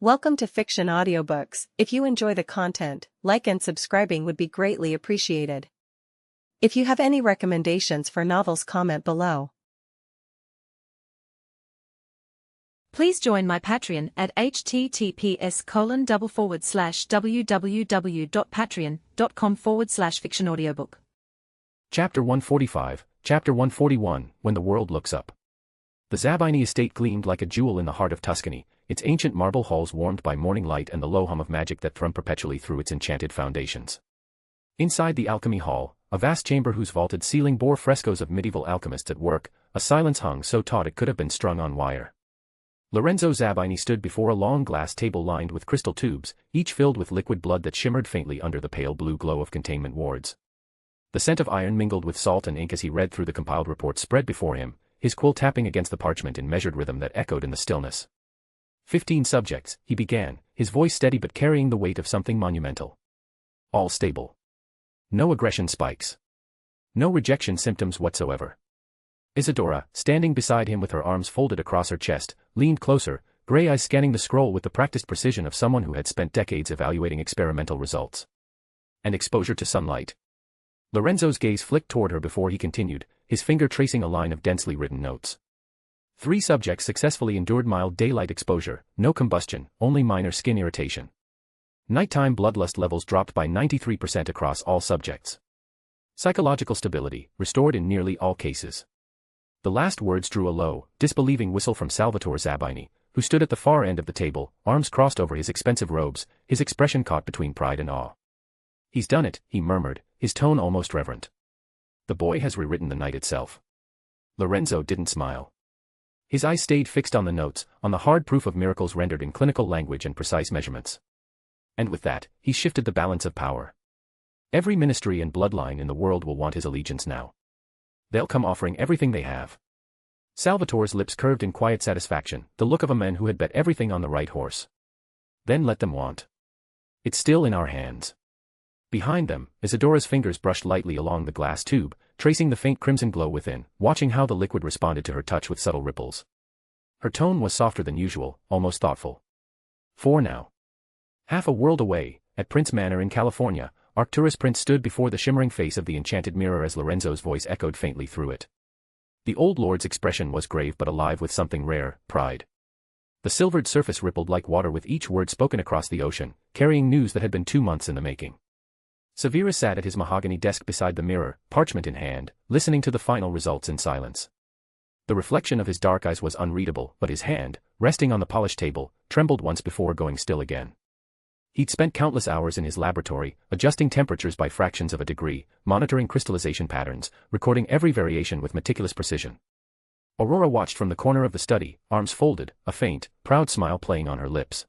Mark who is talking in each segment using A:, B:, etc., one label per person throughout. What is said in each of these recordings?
A: Welcome to Fiction Audiobooks. If you enjoy the content, like and subscribing would be greatly appreciated. If you have any recommendations for novels, comment below.
B: Please join my Patreon at https://www.patreon.com/fictionaudiobook.
C: Chapter 145, Chapter 141, When the World Looks Up. The Zabini estate gleamed like a jewel in the heart of Tuscany, its ancient marble halls warmed by morning light and the low hum of magic that thrummed perpetually through its enchanted foundations. Inside the alchemy hall, a vast chamber whose vaulted ceiling bore frescoes of medieval alchemists at work, a silence hung so taut it could have been strung on wire. Lorenzo Zabini stood before a long glass table lined with crystal tubes, each filled with liquid blood that shimmered faintly under the pale blue glow of containment wards. The scent of iron mingled with salt and ink as he read through the compiled reports spread before him, his quill tapping against the parchment in measured rhythm that echoed in the stillness. 15 subjects, he began, his voice steady but carrying the weight of something monumental. All stable. No aggression spikes. No rejection symptoms whatsoever. Isadora, standing beside him with her arms folded across her chest, leaned closer, gray eyes scanning the scroll with the practiced precision of someone who had spent decades evaluating experimental results. And exposure to sunlight. Lorenzo's gaze flicked toward her before he continued, his finger tracing a line of densely written notes. 3 subjects successfully endured mild daylight exposure, no combustion, only minor skin irritation. Nighttime bloodlust levels dropped by 93% across all subjects. Psychological stability, restored in nearly all cases. The last words drew a low, disbelieving whistle from Salvatore Zabini, who stood at the far end of the table, arms crossed over his expensive robes, his expression caught between pride and awe. "He's done it," he murmured, his tone almost reverent. "The boy has rewritten the night itself." Lorenzo didn't smile. His eyes stayed fixed on the notes, on the hard proof of miracles rendered in clinical language and precise measurements. And with that, he shifted the balance of power. Every ministry and bloodline in the world will want his allegiance now. They'll come offering everything they have. Salvatore's lips curved in quiet satisfaction, the look of a man who had bet everything on the right horse. Then let them want. It's still in our hands. Behind them, Isadora's fingers brushed lightly along the glass tube, tracing the faint crimson glow within, watching how the liquid responded to her touch with subtle ripples. Her tone was softer than usual, almost thoughtful. For now. Half a world away, at Prince Manor in California, Arcturus Prince stood before the shimmering face of the enchanted mirror as Lorenzo's voice echoed faintly through it. The old lord's expression was grave but alive with something rare, pride. The silvered surface rippled like water with each word spoken across the ocean, carrying news that had been 2 months in the making. Severus sat at his mahogany desk beside the mirror, parchment in hand, listening to the final results in silence. The reflection of his dark eyes was unreadable, but his hand, resting on the polished table, trembled once before going still again. He'd spent countless hours in his laboratory, adjusting temperatures by fractions of a degree, monitoring crystallization patterns, recording every variation with meticulous precision. Aurora watched from the corner of the study, arms folded, a faint, proud smile playing on her lips.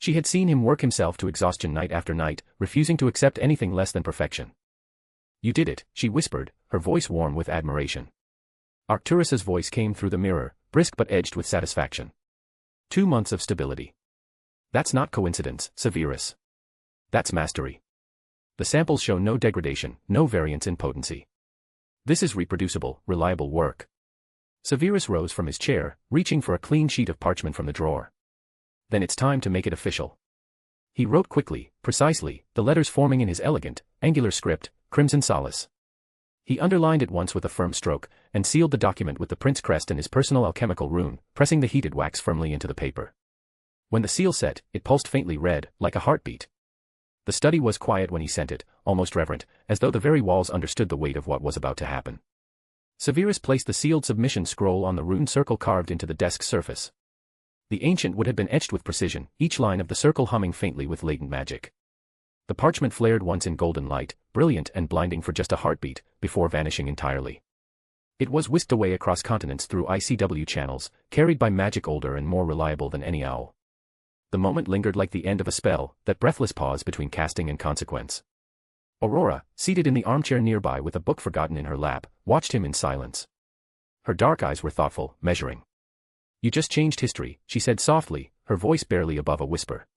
C: She had seen him work himself to exhaustion night after night, refusing to accept anything less than perfection. "You did it," she whispered, her voice warm with admiration. Arcturus's voice came through the mirror, brisk but edged with satisfaction. 2 months of stability. That's not coincidence, Severus. That's mastery. The samples show no degradation, no variance in potency. This is reproducible, reliable work. Severus rose from his chair, reaching for a clean sheet of parchment from the drawer. Then it's time to make it official. He wrote quickly, precisely, the letters forming in his elegant, angular script, crimson solace. He underlined it once with a firm stroke, and sealed the document with the prince crest and his personal alchemical rune, pressing the heated wax firmly into the paper. When the seal set, it pulsed faintly red, like a heartbeat. The study was quiet when he sent it, almost reverent, as though the very walls understood the weight of what was about to happen. Severus placed the sealed submission scroll on the rune circle carved into the desk's surface. The ancient wood had been etched with precision, each line of the circle humming faintly with latent magic. The parchment flared once in golden light, brilliant and blinding for just a heartbeat, before vanishing entirely. It was whisked away across continents through ICW channels, carried by magic older and more reliable than any owl. The moment lingered like the end of a spell, that breathless pause between casting and consequence. Aurora, seated in the armchair nearby with a book forgotten in her lap, watched him in silence. Her dark eyes were thoughtful, measuring. "You just changed history," she said softly, her voice barely above a whisper.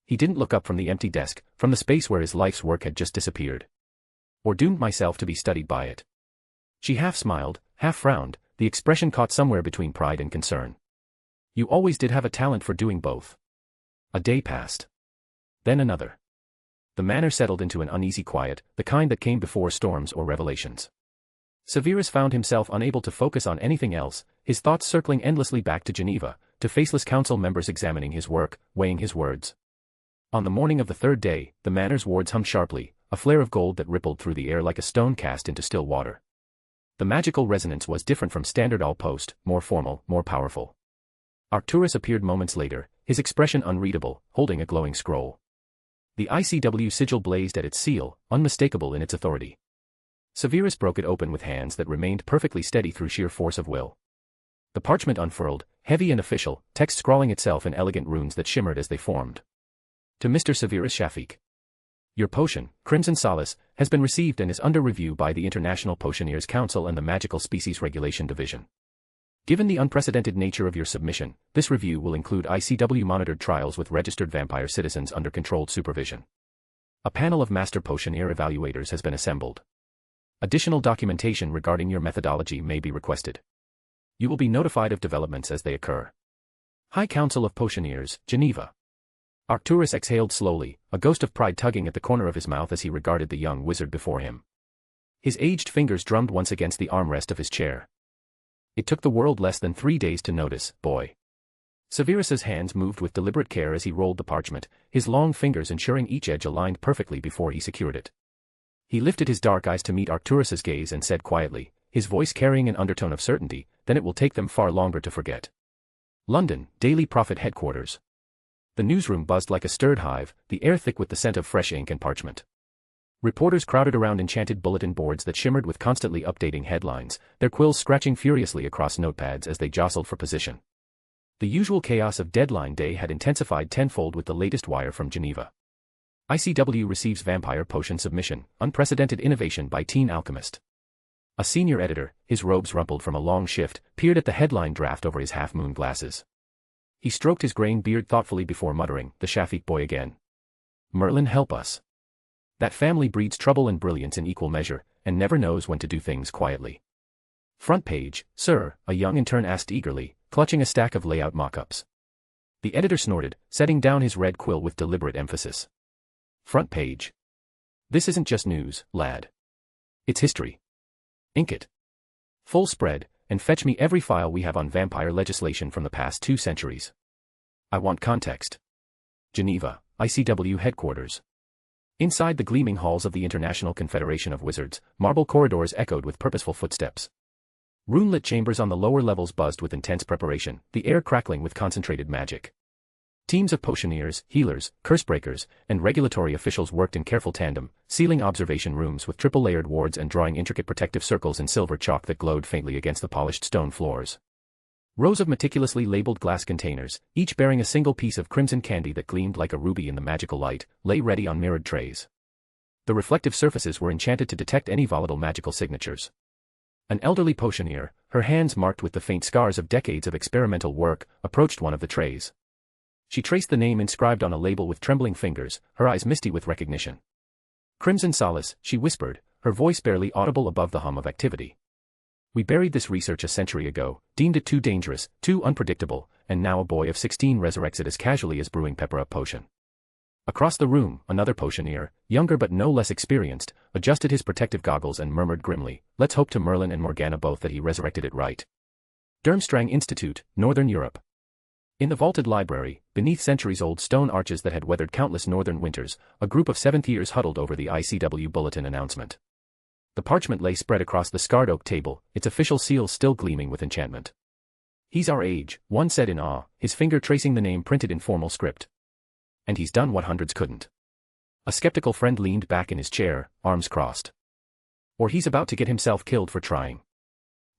C: He didn't look up from the empty desk, from the space where his life's work had just disappeared. "Or doomed myself to be studied by it." She half smiled, half frowned, the expression caught somewhere between pride and concern. "You always did have a talent for doing both." A day passed. Then another. The manor settled into an uneasy quiet, the kind that came before storms or revelations. Severus found himself unable to focus on anything else, his thoughts circling endlessly back to Geneva, to faceless council members examining his work, weighing his words. On the morning of the third day, the manor's wards hummed sharply, a flare of gold that rippled through the air like a stone cast into still water. The magical resonance was different from standard all-post, more formal, more powerful. Arcturus appeared moments later, his expression unreadable, holding a glowing scroll. The ICW sigil blazed at its seal, unmistakable in its authority. Severus broke it open with hands that remained perfectly steady through sheer force of will. The parchment unfurled, heavy and official, text scrawling itself in elegant runes that shimmered as they formed. To Mr. Severus Shafik. Your potion, Crimson Solace, has been received and is under review by the International Potioneers Council and the Magical Species Regulation Division. Given the unprecedented nature of your submission, this review will include ICW-monitored trials with registered vampire citizens under controlled supervision. A panel of master potioneer evaluators has been assembled. Additional documentation regarding your methodology may be requested. You will be notified of developments as they occur. High Council of Potioneers, Geneva. Arcturus exhaled slowly, a ghost of pride tugging at the corner of his mouth as he regarded the young wizard before him. His aged fingers drummed once against the armrest of his chair. It took the world less than 3 days to notice, boy. Severus's hands moved with deliberate care as he rolled the parchment, his long fingers ensuring each edge aligned perfectly before he secured it. He lifted his dark eyes to meet Arcturus's gaze and said quietly, his voice carrying an undertone of certainty, then it will take them far longer to forget. London, Daily Prophet Headquarters. The newsroom buzzed like a stirred hive, the air thick with the scent of fresh ink and parchment. Reporters crowded around enchanted bulletin boards that shimmered with constantly updating headlines, their quills scratching furiously across notepads as they jostled for position. The usual chaos of deadline day had intensified tenfold with the latest wire from Geneva. ICW receives vampire potion submission, unprecedented innovation by teen alchemist. A senior editor, his robes rumpled from a long shift, peered at the headline draft over his half-moon glasses. He stroked his graying beard thoughtfully before muttering, the Shafik boy again. Merlin, help us. That family breeds trouble and brilliance in equal measure, and never knows when to do things quietly. Front page, sir, a young intern asked eagerly, clutching a stack of layout mock-ups. The editor snorted, setting down his red quill with deliberate emphasis. Front page. This isn't just news, lad. It's history. Ink it. Full spread, and fetch me every file we have on vampire legislation from the past 2 centuries. I want context. Geneva, ICW headquarters. Inside the gleaming halls of the International Confederation of Wizards, marble corridors echoed with purposeful footsteps. Rune-lit chambers on the lower levels buzzed with intense preparation, the air crackling with concentrated magic. Teams of potioneers, healers, cursebreakers, and regulatory officials worked in careful tandem, sealing observation rooms with triple-layered wards and drawing intricate protective circles in silver chalk that glowed faintly against the polished stone floors. Rows of meticulously labeled glass containers, each bearing a single piece of crimson candy that gleamed like a ruby in the magical light, lay ready on mirrored trays. The reflective surfaces were enchanted to detect any volatile magical signatures. An elderly potioneer, her hands marked with the faint scars of decades of experimental work, approached one of the trays. She traced the name inscribed on a label with trembling fingers, her eyes misty with recognition. Crimson Solace, she whispered, her voice barely audible above the hum of activity. We buried this research a century ago, deemed it too dangerous, too unpredictable, and now a boy of 16 resurrects it as casually as brewing pepper up potion. Across the room, another potioneer, younger but no less experienced, adjusted his protective goggles and murmured grimly, let's hope to Merlin and Morgana both that he resurrected it right. Durmstrang Institute, Northern Europe. In the vaulted library, beneath centuries-old stone arches that had weathered countless northern winters, a group of 7th years huddled over the ICW bulletin announcement. The parchment lay spread across the scarred oak table, its official seal still gleaming with enchantment. He's our age, one said in awe, his finger tracing the name printed in formal script. And he's done what hundreds couldn't. A skeptical friend leaned back in his chair, arms crossed. Or he's about to get himself killed for trying.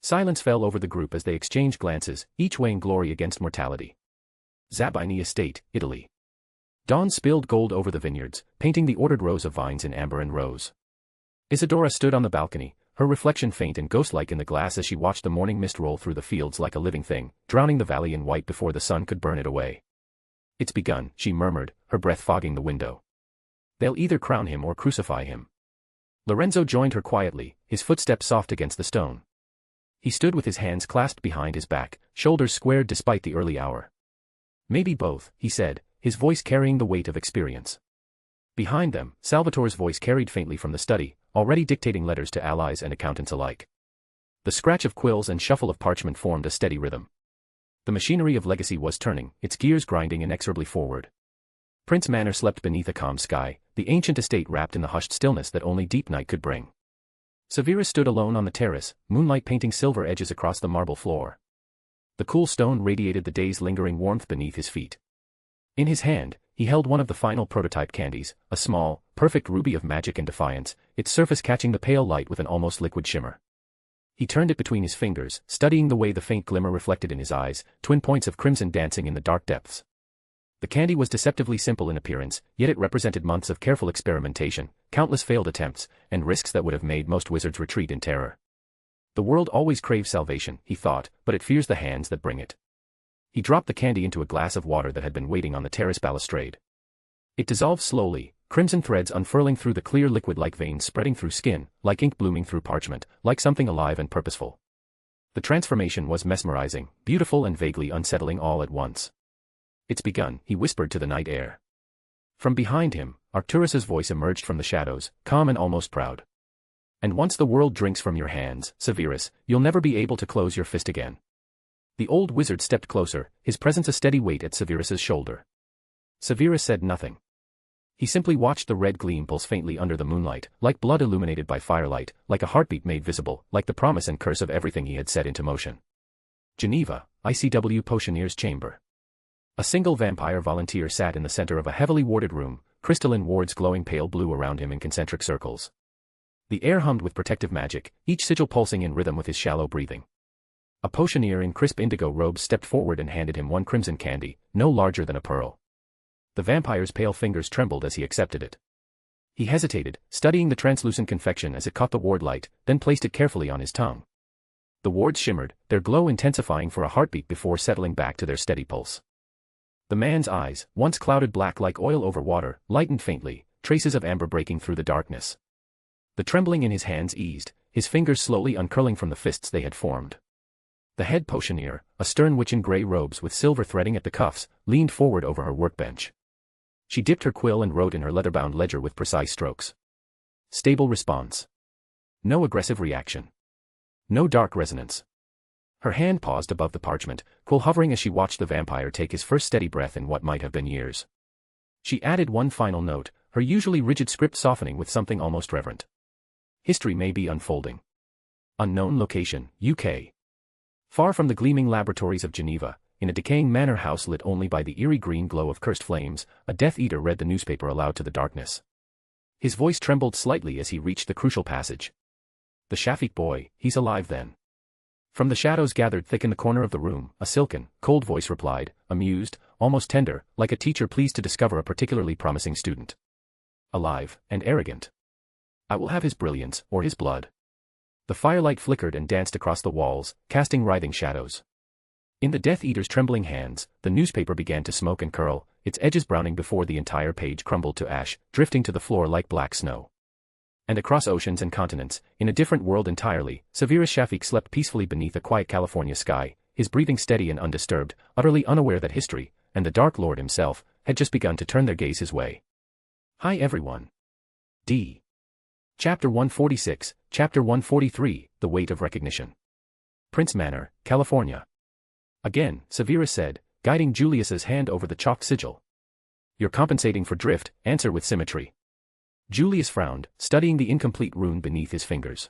C: Silence fell over the group as they exchanged glances, each weighing glory against mortality. Zabini Estate, Italy. Dawn spilled gold over the vineyards, painting the ordered rows of vines in amber and rose. Isadora stood on the balcony, her reflection faint and ghost-like in the glass as she watched the morning mist roll through the fields like a living thing, drowning the valley in white before the sun could burn it away. It's begun, she murmured, her breath fogging the window. They'll either crown him or crucify him. Lorenzo joined her quietly, his footsteps soft against the stone. He stood with his hands clasped behind his back, shoulders squared despite the early hour. Maybe both, he said, his voice carrying the weight of experience. Behind them, Salvatore's voice carried faintly from the study, already dictating letters to allies and accountants alike. The scratch of quills and shuffle of parchment formed a steady rhythm. The machinery of legacy was turning, its gears grinding inexorably forward. Prince Manor slept beneath a calm sky, the ancient estate wrapped in the hushed stillness that only deep night could bring. Severus stood alone on the terrace, moonlight painting silver edges across the marble floor. The cool stone radiated the day's lingering warmth beneath his feet. In his hand, he held one of the final prototype candies, a small, perfect ruby of magic and defiance, its surface catching the pale light with an almost liquid shimmer. He turned it between his fingers, studying the way the faint glimmer reflected in his eyes, twin points of crimson dancing in the dark depths. The candy was deceptively simple in appearance, yet it represented months of careful experimentation, countless failed attempts, and risks that would have made most wizards retreat in terror. The world always craves salvation, he thought, but it fears the hands that bring it. He dropped the candy into a glass of water that had been waiting on the terrace balustrade. It dissolved slowly, crimson threads unfurling through the clear liquid like veins spreading through skin, like ink blooming through parchment, like something alive and purposeful. The transformation was mesmerizing, beautiful and vaguely unsettling all at once. "It's begun," he whispered to the night air. From behind him, Arcturus's voice emerged from the shadows, calm and almost proud. "And once the world drinks from your hands, Severus, you'll never be able to close your fist again." The old wizard stepped closer, his presence a steady weight at Severus's shoulder. Severus said nothing. He simply watched the red gleam pulse faintly under the moonlight, like blood illuminated by firelight, like a heartbeat made visible, like the promise and curse of everything he had set into motion. Geneva, ICW Potioneer's Chamber. A single vampire volunteer sat in the center of a heavily warded room, crystalline wards glowing pale blue around him in concentric circles. The air hummed with protective magic, each sigil pulsing in rhythm with his shallow breathing. A potioneer in crisp indigo robes stepped forward and handed him one crimson candy, no larger than a pearl. The vampire's pale fingers trembled as he accepted it. He hesitated, studying the translucent confection as it caught the ward light, then placed it carefully on his tongue. The wards shimmered, their glow intensifying for a heartbeat before settling back to their steady pulse. The man's eyes, once clouded black like oil over water, lightened faintly, traces of amber breaking through the darkness. The trembling in his hands eased, his fingers slowly uncurling from the fists they had formed. The head potioneer, a stern witch in grey robes with silver threading at the cuffs, leaned forward over her workbench. She dipped her quill and wrote in her leather-bound ledger with precise strokes. Stable response. No aggressive reaction. No dark resonance. Her hand paused above the parchment, quill hovering as she watched the vampire take his first steady breath in what might have been years. She added one final note, her usually rigid script softening with something almost reverent. History may be unfolding. Unknown location, UK. Far from the gleaming laboratories of Geneva, in a decaying manor house lit only by the eerie green glow of cursed flames, a Death Eater read the newspaper aloud to the darkness. His voice trembled slightly as he reached the crucial passage. "The Shafiq boy, he's alive then." From the shadows gathered thick in the corner of the room, a silken, cold voice replied, amused, almost tender, like a teacher pleased to discover a particularly promising student. "Alive, and arrogant. I will have his brilliance, or his blood." The firelight flickered and danced across the walls, casting writhing shadows. In the Death Eater's trembling hands, the newspaper began to smoke and curl, its edges browning before the entire page crumbled to ash, drifting to the floor like black snow. And across oceans and continents, in a different world entirely, Severus Shafiq slept peacefully beneath a quiet California sky, his breathing steady and undisturbed, utterly unaware that history, and the Dark Lord himself, had just begun to turn their gaze his way. Hi everyone. D. Chapter 146, Chapter 143, The Weight of Recognition. Prince Manor, California. Again, Severus said, guiding Julius's hand over the chalked sigil. "You're compensating for drift, answer with symmetry." Julius frowned, studying the incomplete rune beneath his fingers.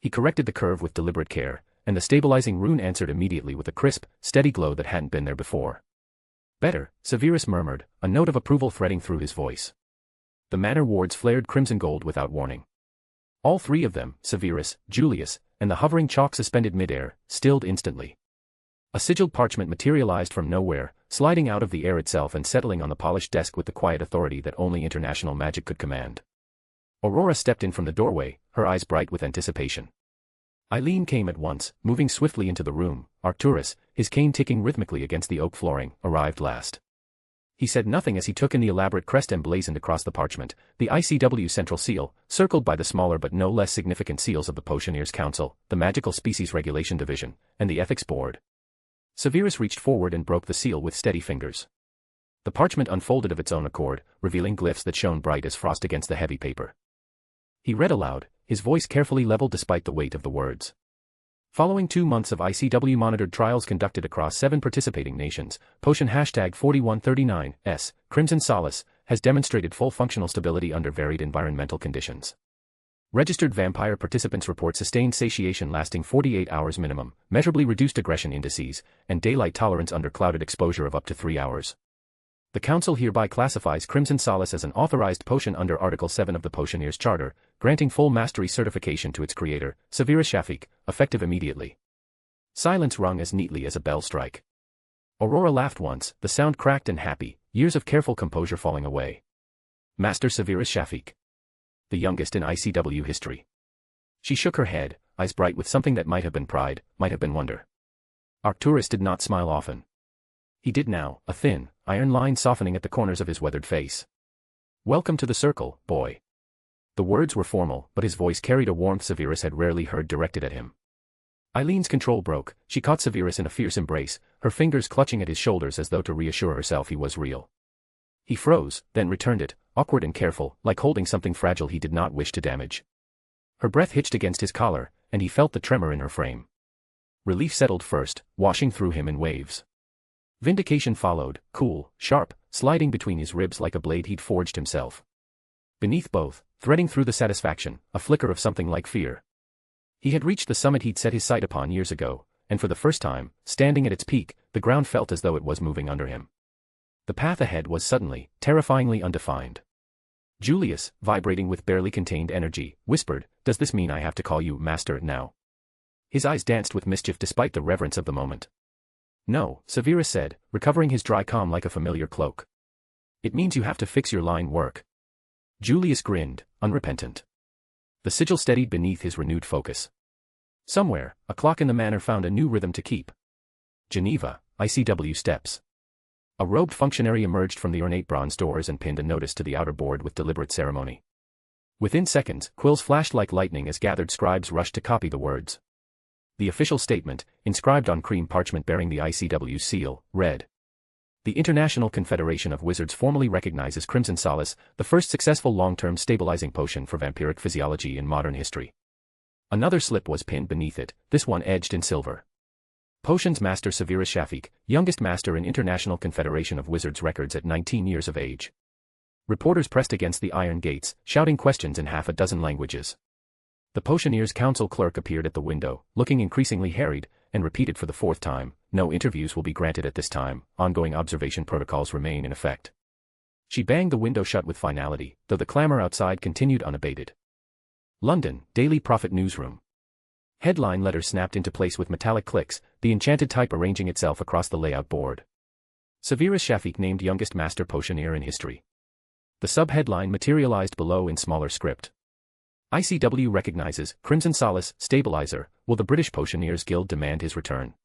C: He corrected the curve with deliberate care, and the stabilizing rune answered immediately with a crisp, steady glow that hadn't been there before. "Better," Severus murmured, a note of approval threading through his voice. The manor wards flared crimson gold without warning. All three of them, Severus, Julius, and the hovering chalk suspended midair, stilled instantly. A sigilled parchment materialized from nowhere, sliding out of the air itself and settling on the polished desk with the quiet authority that only international magic could command. Aurora stepped in from the doorway, her eyes bright with anticipation. Eileen came at once, moving swiftly into the room. Arcturus, his cane ticking rhythmically against the oak flooring, arrived last. He said nothing as he took in the elaborate crest emblazoned across the parchment, the ICW central seal, circled by the smaller but no less significant seals of the Potioneers' Council, the Magical Species Regulation Division, and the Ethics Board. Severus reached forward and broke the seal with steady fingers. The parchment unfolded of its own accord, revealing glyphs that shone bright as frost against the heavy paper. He read aloud, his voice carefully leveled despite the weight of the words. Following 2 months of ICW-monitored trials conducted across 7 participating nations, potion #4139S, Crimson Solace, has demonstrated full functional stability under varied environmental conditions. Registered vampire participants report sustained satiation lasting 48 hours minimum, measurably reduced aggression indices, and daylight tolerance under clouded exposure of up to 3 hours. The Council hereby classifies Crimson Solace as an authorized potion under Article 7 of the Potioneer's Charter, granting full mastery certification to its creator, Severus Snape, effective immediately. Silence rung as neatly as a bell strike. Aurora laughed once, the sound cracked and happy, years of careful composure falling away. Master Severus Snape. The youngest in ICW history. She shook her head, eyes bright with something that might have been pride, might have been wonder. Arcturus did not smile often. He did now, a thin, iron line softening at the corners of his weathered face. Welcome to the circle, boy. The words were formal, but his voice carried a warmth Severus had rarely heard directed at him. Eileen's control broke, she caught Severus in a fierce embrace, her fingers clutching at his shoulders as though to reassure herself he was real. He froze, then returned it, awkward and careful, like holding something fragile he did not wish to damage. Her breath hitched against his collar, and he felt the tremor in her frame. Relief settled first, washing through him in waves. Vindication followed, cool, sharp, sliding between his ribs like a blade he'd forged himself. Beneath both, threading through the satisfaction, a flicker of something like fear. He had reached the summit he'd set his sight upon years ago, and for the first time, standing at its peak, the ground felt as though it was moving under him. The path ahead was suddenly, terrifyingly undefined. Julius, vibrating with barely contained energy, whispered, "Does this mean I have to call you Master now?" His eyes danced with mischief despite the reverence of the moment. "No," Severus said, recovering his dry calm like a familiar cloak. "It means you have to fix your line work." Julius grinned, unrepentant. The sigil steadied beneath his renewed focus. Somewhere, a clock in the manor found a new rhythm to keep. Geneva, ICW steps. A robed functionary emerged from the ornate bronze doors and pinned a notice to the outer board with deliberate ceremony. Within seconds, quills flashed like lightning as gathered scribes rushed to copy the words. The official statement, inscribed on cream parchment bearing the ICW seal, read: "The International Confederation of Wizards formally recognizes Crimson Solace, the first successful long-term stabilizing potion for vampiric physiology in modern history." Another slip was pinned beneath it, this one edged in silver. Potions Master Severus Snape, youngest master in International Confederation of Wizards records at 19 years of age. Reporters pressed against the iron gates, shouting questions in half a dozen languages. The Potioneer's council clerk appeared at the window, looking increasingly harried, and repeated for the 4th time, "No interviews will be granted at this time, ongoing observation protocols remain in effect." She banged the window shut with finality, though the clamor outside continued unabated. London, Daily Prophet Newsroom. Headline letters snapped into place with metallic clicks, the enchanted type arranging itself across the layout board. Severus Snape named youngest master potioneer in history. The sub-headline materialized below in smaller script. ICW recognizes Crimson Solace, stabilizer, will the British Potioneers Guild demand his return?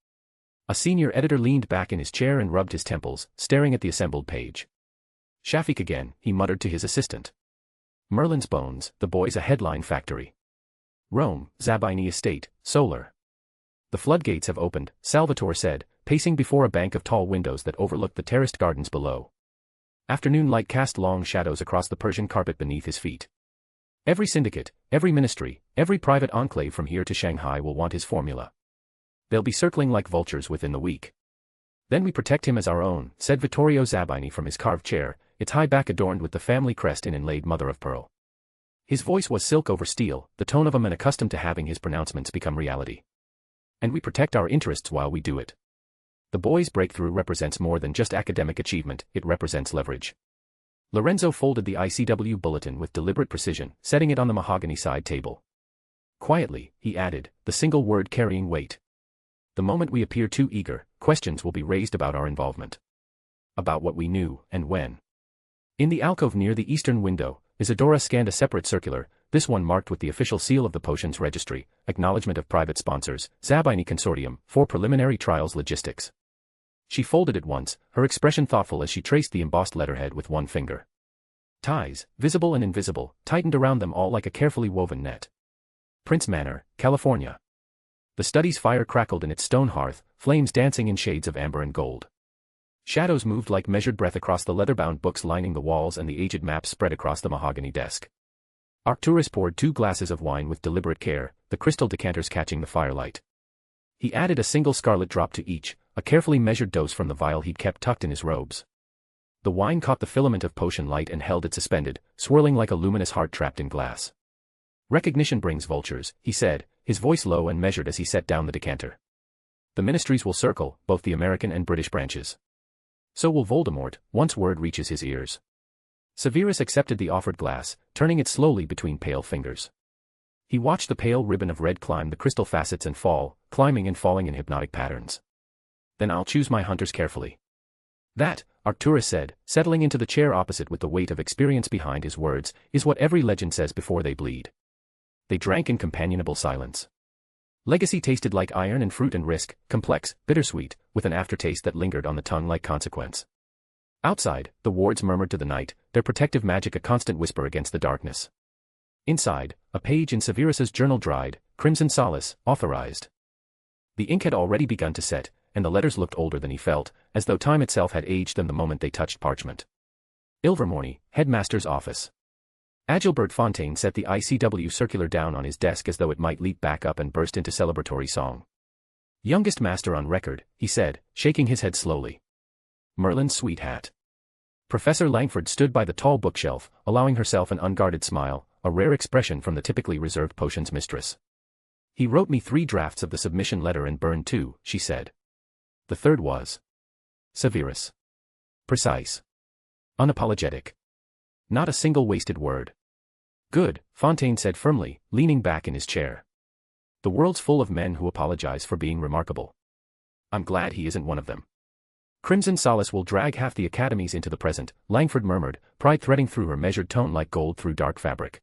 C: A senior editor leaned back in his chair and rubbed his temples, staring at the assembled page. "Snape again," he muttered to his assistant. Merlin's Bones, the boy's a headline factory. Rome, Zabini Estate, Solar. "The floodgates have opened," Salvatore said, pacing before a bank of tall windows that overlooked the terraced gardens below. Afternoon light cast long shadows across the Persian carpet beneath his feet. "Every syndicate, every ministry, every private enclave from here to Shanghai will want his formula. They'll be circling like vultures within the week. Then we protect him as our own," said Vittorio Zabini from his carved chair, its high back adorned with the family crest in inlaid mother-of-pearl. His voice was silk over steel, the tone of a man accustomed to having his pronouncements become reality. "And we protect our interests while we do it. The boy's breakthrough represents more than just academic achievement, it represents leverage." Lorenzo folded the ICW bulletin with deliberate precision, setting it on the mahogany side table. Quietly, he added, the single word carrying weight. "The moment we appear too eager, questions will be raised about our involvement. About what we knew, and when." In the alcove near the eastern window, Isadora scanned a separate circular, this one marked with the official seal of the Potions Registry, acknowledgement of private sponsors, Zabini Consortium, for preliminary trials logistics. She folded it once, her expression thoughtful as she traced the embossed letterhead with one finger. Ties, visible and invisible, tightened around them all like a carefully woven net. Prince Manor, California. The study's fire crackled in its stone hearth, flames dancing in shades of amber and gold. Shadows moved like measured breath across the leather-bound books lining the walls and the aged maps spread across the mahogany desk. Arcturus poured 2 glasses of wine with deliberate care, the crystal decanters catching the firelight. He added a single scarlet drop to each, a carefully measured dose from the vial he'd kept tucked in his robes. The wine caught the filament of potion light and held it suspended, swirling like a luminous heart trapped in glass. "Recognition brings vultures," he said, his voice low and measured as he set down the decanter. "The ministries will circle, both the American and British branches. So will Voldemort, once word reaches his ears." Severus accepted the offered glass, turning it slowly between pale fingers. He watched the pale ribbon of red climb the crystal facets and fall, climbing and falling in hypnotic patterns. "Then I'll choose my hunters carefully." "That," Arcturus said, settling into the chair opposite with the weight of experience behind his words, "is what every legend says before they bleed." They drank in companionable silence. Legacy tasted like iron and fruit and risk, complex, bittersweet, with an aftertaste that lingered on the tongue like consequence. Outside, the wards murmured to the night, their protective magic a constant whisper against the darkness. Inside, a page in Severus's journal dried, crimson solace, authorized. The ink had already begun to set, and the letters looked older than he felt, as though time itself had aged them the moment they touched parchment. Ilvermorny, headmaster's office. Agilbert Fontaine set the ICW circular down on his desk as though it might leap back up and burst into celebratory song. "Youngest master on record," he said, shaking his head slowly. Merlin's sweet hat. Professor Langford stood by the tall bookshelf, allowing herself an unguarded smile, a rare expression from the typically reserved potions mistress. "He wrote me 3 drafts of the submission letter and burned 2, she said. The third was Severus. Precise. Unapologetic. Not a single wasted word." "Good," Fontaine said firmly, leaning back in his chair. "The world's full of men who apologize for being remarkable. I'm glad he isn't one of them." "Crimson solace will drag half the academies into the present," Langford murmured, pride threading through her measured tone like gold through dark fabric.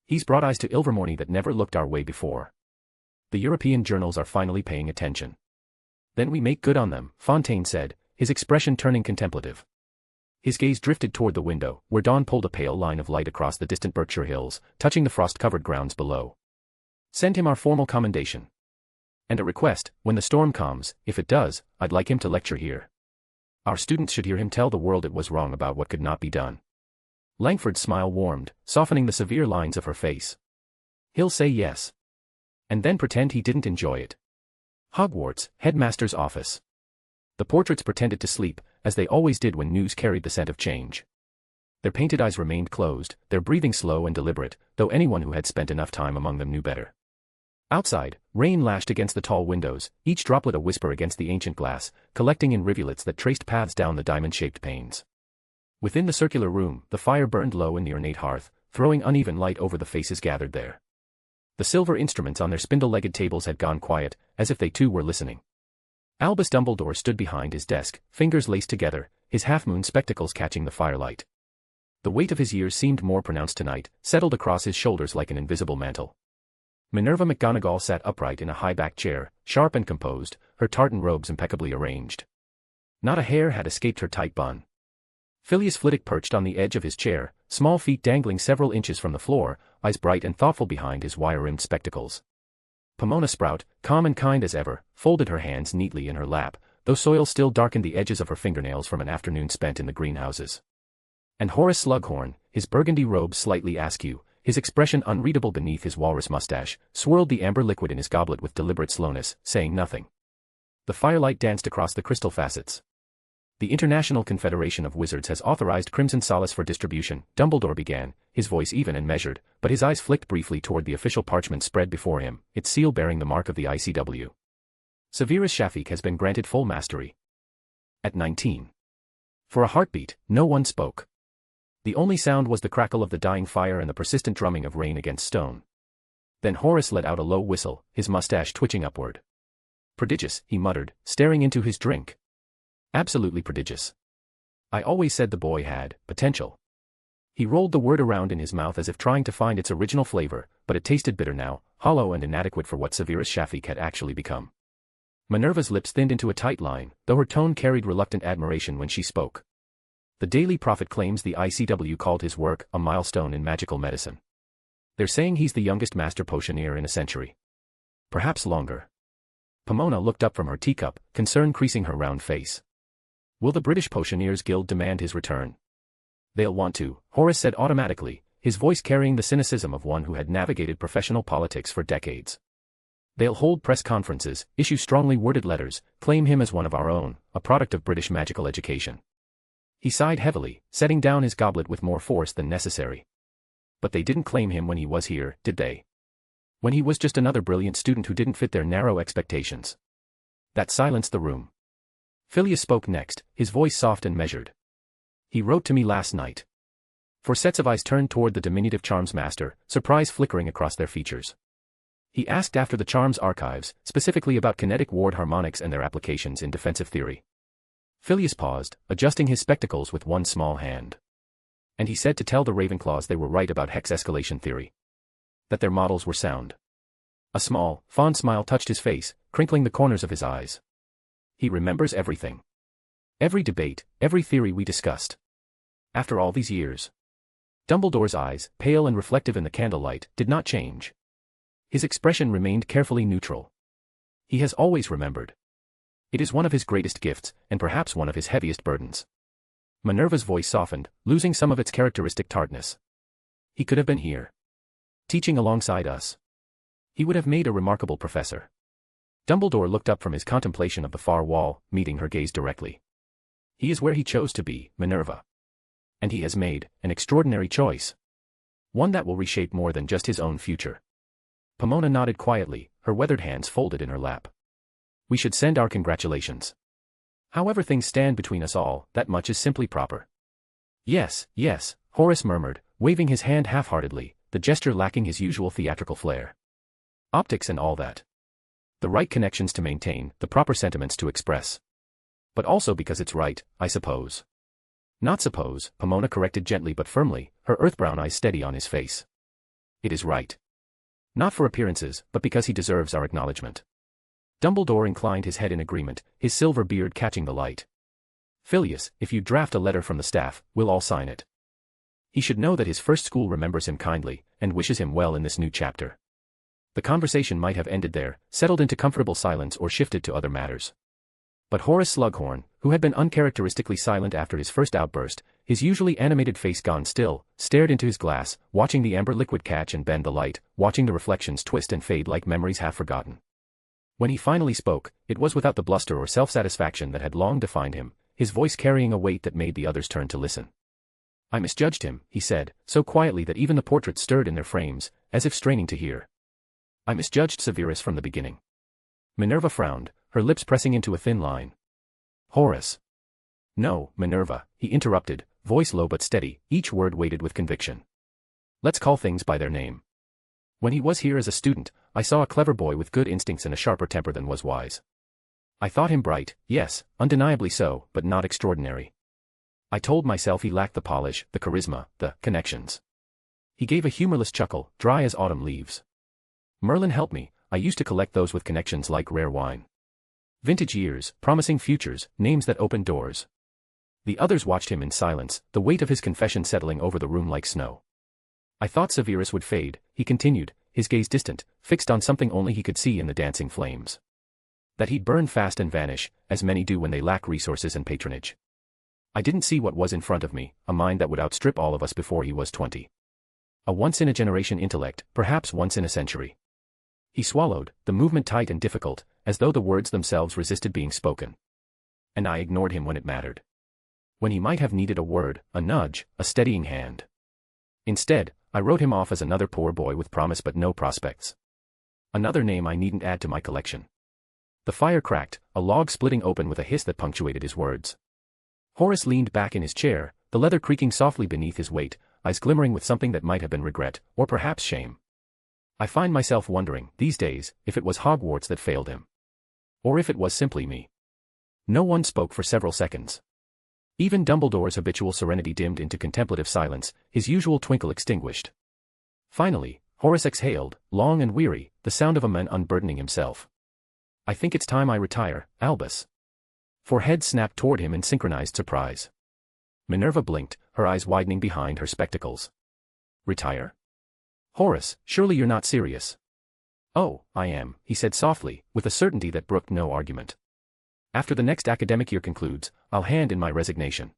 C: "He's brought eyes to Ilvermorny that never looked our way before. The European journals are finally paying attention." "Then we make good on them," Fontaine said, his expression turning contemplative. His gaze drifted toward the window, where dawn pulled a pale line of light across the distant Berkshire hills, touching the frost-covered grounds below. "Send him our formal commendation. And a request, when the storm comes, if it does, I'd like him to lecture here. Our students should hear him tell the world it was wrong about what could not be done." Langford's smile warmed, softening the severe lines of her face. "He'll say yes. And then pretend he didn't enjoy it." Hogwarts, headmaster's office. The portraits pretended to sleep, as they always did when news carried the scent of change. Their painted eyes remained closed, their breathing slow and deliberate, though anyone who had spent enough time among them knew better. Outside, rain lashed against the tall windows, each droplet a whisper against the ancient glass, collecting in rivulets that traced paths down the diamond-shaped panes. Within the circular room, the fire burned low in the ornate hearth, throwing uneven light over the faces gathered there. The silver instruments on their spindle-legged tables had gone quiet, as if they too were listening. Albus Dumbledore stood behind his desk, fingers laced together, his half-moon spectacles catching the firelight. The weight of his years seemed more pronounced tonight, settled across his shoulders like an invisible mantle. Minerva McGonagall sat upright in a high-backed chair, sharp and composed, her tartan robes impeccably arranged. Not a hair had escaped her tight bun. Phileas Flitwick perched on the edge of his chair, small feet dangling several inches from the floor, eyes bright and thoughtful behind his wire-rimmed spectacles. Pomona Sprout, calm and kind as ever, folded her hands neatly in her lap, though soil still darkened the edges of her fingernails from an afternoon spent in the greenhouses. And Horace Slughorn, his burgundy robe slightly askew, his expression unreadable beneath his walrus mustache, swirled the amber liquid in his goblet with deliberate slowness, saying nothing. The firelight danced across the crystal facets. "The International Confederation of Wizards has authorized Crimson Solace for distribution," Dumbledore began, his voice even and measured, but his eyes flicked briefly toward the official parchment spread before him, its seal bearing the mark of the ICW. "Severus Snape has been granted full mastery. At 19. For a heartbeat, no one spoke. The only sound was the crackle of the dying fire and the persistent drumming of rain against stone. Then Horace let out a low whistle, his mustache twitching upward. "Prodigious," he muttered, staring into his drink. "Absolutely prodigious. I always said the boy had potential." He rolled the word around in his mouth as if trying to find its original flavor, but it tasted bitter now, hollow and inadequate for what Severus Snape had actually become. Minerva's lips thinned into a tight line, though her tone carried reluctant admiration when she spoke. "The Daily Prophet claims the ICW called his work a milestone in magical medicine. They're saying he's the youngest master potioneer in a century. Perhaps longer." Pomona looked up from her teacup, concern creasing her round face. Will the British Potioneers Guild demand his return? They'll want to, Horace said automatically, his voice carrying the cynicism of one who had navigated professional politics for decades. They'll hold press conferences, issue strongly worded letters, claim him as one of our own, a product of British magical education. He sighed heavily, setting down his goblet with more force than necessary. But they didn't claim him when he was here, did they? When he was just another brilliant student who didn't fit their narrow expectations. That silenced the room. Phileas spoke next, his voice soft and measured. He wrote to me last night. Four sets of eyes turned toward the diminutive charms master, surprise flickering across their features. He asked after the charms archives, specifically about kinetic ward harmonics and their applications in defensive theory. Phileas paused, adjusting his spectacles with one small hand. And he said to tell the Ravenclaws they were right about hex escalation theory. That their models were sound. A small, fond smile touched his face, crinkling the corners of his eyes. He remembers everything. Every debate, every theory we discussed. After all these years. Dumbledore's eyes, pale and reflective in the candlelight, did not change. His expression remained carefully neutral. He has always remembered. It is one of his greatest gifts, and perhaps one of his heaviest burdens. Minerva's voice softened, losing some of its characteristic tartness. He could have been here. Teaching alongside us. He would have made a remarkable professor. Dumbledore looked up from his contemplation of the far wall, meeting her gaze directly. He is where he chose to be, Minerva. And he has made an extraordinary choice. One that will reshape more than just his own future. Pomona nodded quietly, her weathered hands folded in her lap. We should send our congratulations. However things stand between us all, that much is simply proper. Yes, yes, Horace murmured, waving his hand half-heartedly, the gesture lacking his usual theatrical flair. Optics and all that. The right connections to maintain, the proper sentiments to express. But also because it's right, I suppose. Not suppose, Pomona corrected gently but firmly, her earth-brown eyes steady on his face. It is right. Not for appearances, but because he deserves our acknowledgement. Dumbledore inclined his head in agreement, his silver beard catching the light. Phileas, if you draft a letter from the staff, we'll all sign it. He should know that his first school remembers him kindly, and wishes him well in this new chapter. The conversation might have ended there, settled into comfortable silence or shifted to other matters. But Horace Slughorn, who had been uncharacteristically silent after his first outburst, his usually animated face gone still, stared into his glass, watching the amber liquid catch and bend the light, watching the reflections twist and fade like memories half forgotten. When he finally spoke, it was without the bluster or self-satisfaction that had long defined him, his voice carrying a weight that made the others turn to listen. I misjudged him, he said, so quietly that even the portraits stirred in their frames, as if straining to hear. I misjudged Severus from the beginning. Minerva frowned, her lips pressing into a thin line. Horace. No, Minerva, he interrupted, voice low but steady, each word weighted with conviction. Let's call things by their name. When he was here as a student, I saw a clever boy with good instincts and a sharper temper than was wise. I thought him bright, yes, undeniably so, but not extraordinary. I told myself he lacked the polish, the charisma, the connections. He gave a humorless chuckle, dry as autumn leaves. Merlin helped me, I used to collect those with connections like rare wine. Vintage years, promising futures, names that opened doors. The others watched him in silence, the weight of his confession settling over the room like snow. I thought Severus would fade, he continued, his gaze distant, fixed on something only he could see in the dancing flames. That he'd burn fast and vanish, as many do when they lack resources and patronage. I didn't see what was in front of me, a mind that would outstrip all of us before he was 20. A once-in-a-generation intellect, perhaps once in a century. He swallowed, the movement tight and difficult, as though the words themselves resisted being spoken. And I ignored him when it mattered. When he might have needed a word, a nudge, a steadying hand. Instead, I wrote him off as another poor boy with promise but no prospects. Another name I needn't add to my collection. The fire cracked, a log splitting open with a hiss that punctuated his words. Horace leaned back in his chair, the leather creaking softly beneath his weight, eyes glimmering with something that might have been regret, or perhaps shame. I find myself wondering, these days, if it was Hogwarts that failed him. Or if it was simply me. No one spoke for several seconds. Even Dumbledore's habitual serenity dimmed into contemplative silence, his usual twinkle extinguished. Finally, Horace exhaled, long and weary, the sound of a man unburdening himself. I think it's time I retire, Albus. Four heads snapped toward him in synchronized surprise. Minerva blinked, her eyes widening behind her spectacles. Retire? Horace, surely you're not serious. Oh, I am, he said softly, with a certainty that brooked no argument. After the next academic year concludes, I'll hand in my resignation.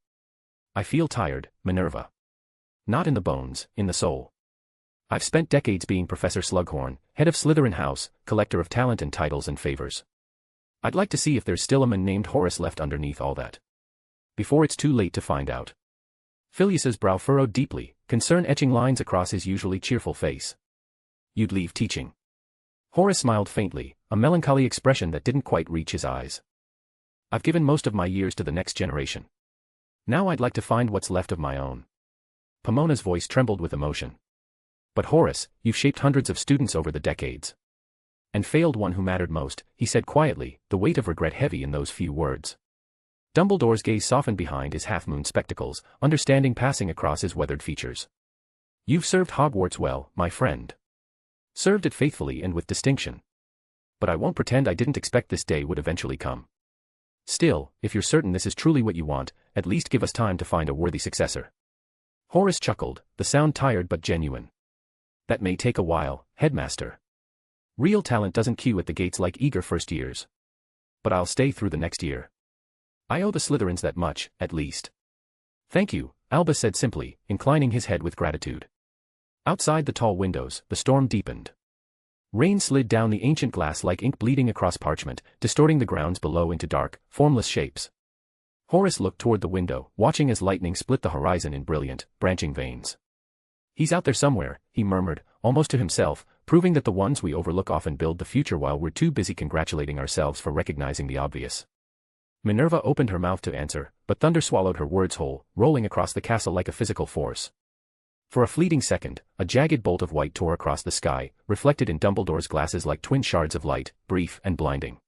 C: I feel tired, Minerva. Not in the bones, in the soul. I've spent decades being Professor Slughorn, head of Slytherin House, collector of talent and titles and favors. I'd like to see if there's still a man named Horace left underneath all that. Before it's too late to find out. Phileas's brow furrowed deeply, concern etching lines across his usually cheerful face. You'd leave teaching. Horace smiled faintly, a melancholy expression that didn't quite reach his eyes. I've given most of my years to the next generation. Now I'd like to find what's left of my own. Pomona's voice trembled with emotion. But Horace, you've shaped hundreds of students over the decades. And failed one who mattered most, he said quietly, the weight of regret heavy in those few words. Dumbledore's gaze softened behind his half-moon spectacles, understanding passing across his weathered features. You've served Hogwarts well, my friend. Served it faithfully and with distinction. But I won't pretend I didn't expect this day would eventually come. Still, if you're certain this is truly what you want, at least give us time to find a worthy successor. Horace chuckled, the sound tired but genuine. That may take a while, headmaster. Real talent doesn't queue at the gates like eager first years. But I'll stay through the next year. I owe the Slytherins that much, at least. Thank you, Albus said simply, inclining his head with gratitude. Outside the tall windows, the storm deepened. Rain slid down the ancient glass like ink bleeding across parchment, distorting the grounds below into dark, formless shapes. Horace looked toward the window, watching as lightning split the horizon in brilliant, branching veins. He's out there somewhere, he murmured, almost to himself, proving that the ones we overlook often build the future while we're too busy congratulating ourselves for recognizing the obvious. Minerva opened her mouth to answer, but thunder swallowed her words whole, rolling across the castle like a physical force. For a fleeting second, a jagged bolt of white tore across the sky, reflected in Dumbledore's glasses like twin shards of light, brief and blinding.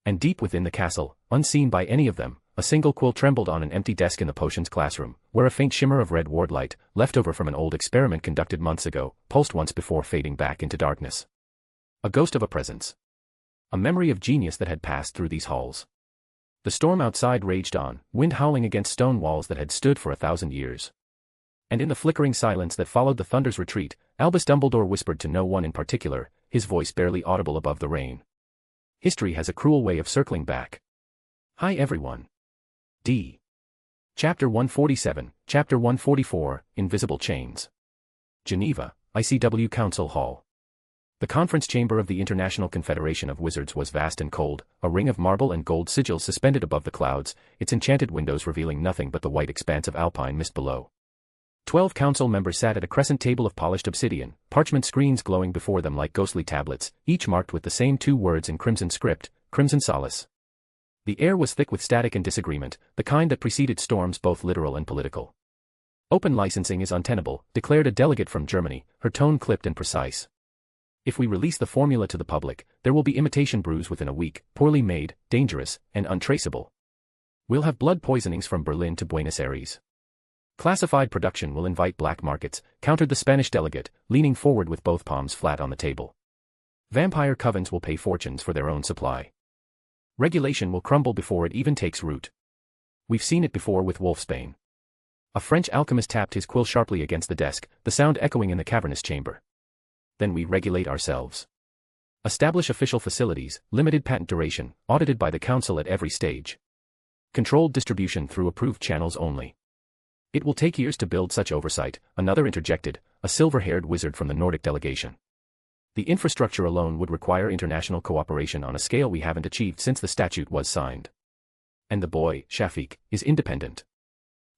C: And deep within the castle, unseen by any of them, a single quill trembled on an empty desk in the potions classroom, where a faint shimmer of red ward light, left over from an old experiment conducted months ago, pulsed once before fading back into darkness. A ghost of a presence. A memory of genius that had passed through these halls. The storm outside raged on, wind howling against stone walls that had stood for 1,000 years. And in the flickering silence that followed the thunder's retreat, Albus Dumbledore whispered to no one in particular, his voice barely audible above the rain. History has a cruel way of circling back. Hi everyone. D. Chapter 147, Chapter 144, Invisible Chains. Geneva, ICW Council Hall. The conference chamber of the International Confederation of Wizards was vast and cold, a ring of marble and gold sigils suspended above the clouds, its enchanted windows revealing nothing but the white expanse of alpine mist below. 12 council members sat at a crescent table of polished obsidian, parchment screens glowing before them like ghostly tablets, each marked with the same 2 words in crimson script, Crimson Solace. The air was thick with static and disagreement, the kind that preceded storms both literal and political. Open licensing is untenable, declared a delegate from Germany, her tone clipped and precise. If we release the formula to the public, there will be imitation brews within a week, poorly made, dangerous, and untraceable. We'll have blood poisonings from Berlin to Buenos Aires. Classified production will invite black markets, countered the Spanish delegate, leaning forward with both palms flat on the table. Vampire covens will pay fortunes for their own supply. Regulation will crumble before it even takes root. We've seen it before with Wolfsbane. A French alchemist tapped his quill sharply against the desk, the sound echoing in the cavernous chamber. Then we regulate ourselves. Establish official facilities, limited patent duration, audited by the council at every stage. Controlled distribution through approved channels only. It will take years to build such oversight, another interjected, a silver-haired wizard from the Nordic delegation. The infrastructure alone would require international cooperation on a scale we haven't achieved since the statute was signed. And the boy, Shafiq, is independent.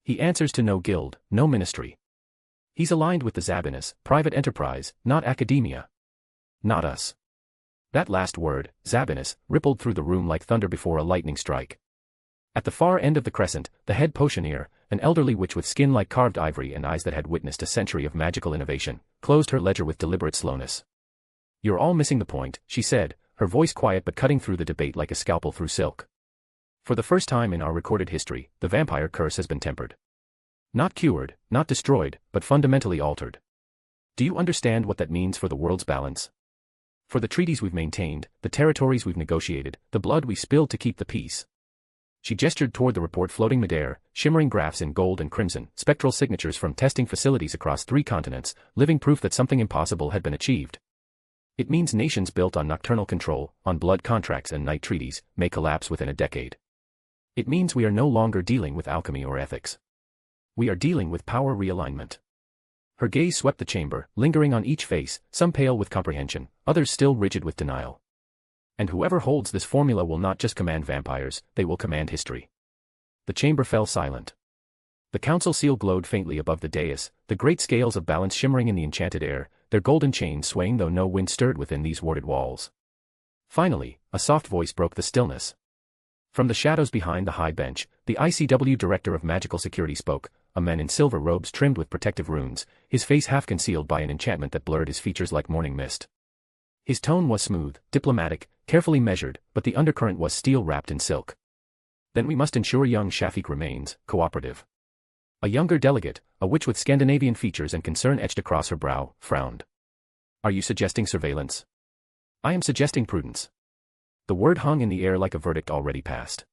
C: He answers to no guild, no ministry. He's aligned with the Zabinas, private enterprise, not academia. Not us. That last word, Zabinas, rippled through the room like thunder before a lightning strike. At the far end of the crescent, the head potioneer, an elderly witch with skin like carved ivory and eyes that had witnessed a century of magical innovation, closed her ledger with deliberate slowness. You're all missing the point, she said, her voice quiet but cutting through the debate like a scalpel through silk. For the first time in our recorded history, the vampire curse has been tempered. Not cured, not destroyed, but fundamentally altered. Do you understand what that means for the world's balance? For the treaties we've maintained, the territories we've negotiated, the blood we've spilled to keep the peace. She gestured toward the report floating midair, shimmering graphs in gold and crimson, spectral signatures from testing facilities across 3 continents, living proof that something impossible had been achieved. It means nations built on nocturnal control, on blood contracts and night treaties, may collapse within a decade. It means we are no longer dealing with alchemy or ethics. We are dealing with power realignment. Her gaze swept the chamber, lingering on each face, some pale with comprehension, others still rigid with denial. And whoever holds this formula will not just command vampires, they will command history. The chamber fell silent. The council seal glowed faintly above the dais, the great scales of balance shimmering in the enchanted air, their golden chains swaying though no wind stirred within these warded walls. Finally, a soft voice broke the stillness. From the shadows behind the high bench, the ICW Director of Magical Security spoke, a man in silver robes trimmed with protective runes, his face half concealed by an enchantment that blurred his features like morning mist. His tone was smooth, diplomatic, carefully measured, but the undercurrent was steel wrapped in silk. Then we must ensure young Shafiq remains cooperative. A younger delegate, a witch with Scandinavian features and concern etched across her brow, frowned. Are you suggesting surveillance? I am suggesting prudence. The word hung in the air like a verdict already passed.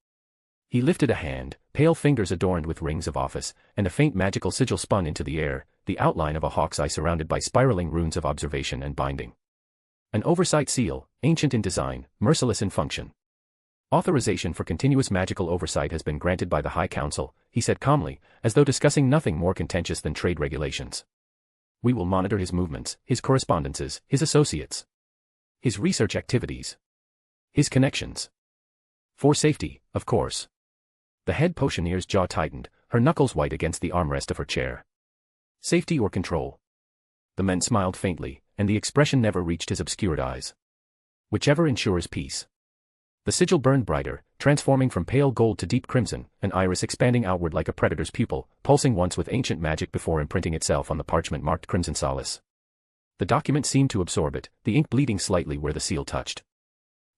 C: He lifted a hand, pale fingers adorned with rings of office, and a faint magical sigil spun into the air, the outline of a hawk's eye surrounded by spiraling runes of observation and binding. An oversight seal, ancient in design, merciless in function. Authorization for continuous magical oversight has been granted by the High Council, he said calmly, as though discussing nothing more contentious than trade regulations. We will monitor his movements, his correspondences, his associates, his research activities, his connections. For safety, of course. The head potioneer's jaw tightened, her knuckles white against the armrest of her chair. Safety or control? The man smiled faintly, and the expression never reached his obscured eyes. Whichever ensures peace. The sigil burned brighter, transforming from pale gold to deep crimson, an iris expanding outward like a predator's pupil, pulsing once with ancient magic before imprinting itself on the parchment marked Crimson Solace. The document seemed to absorb it, the ink bleeding slightly where the seal touched.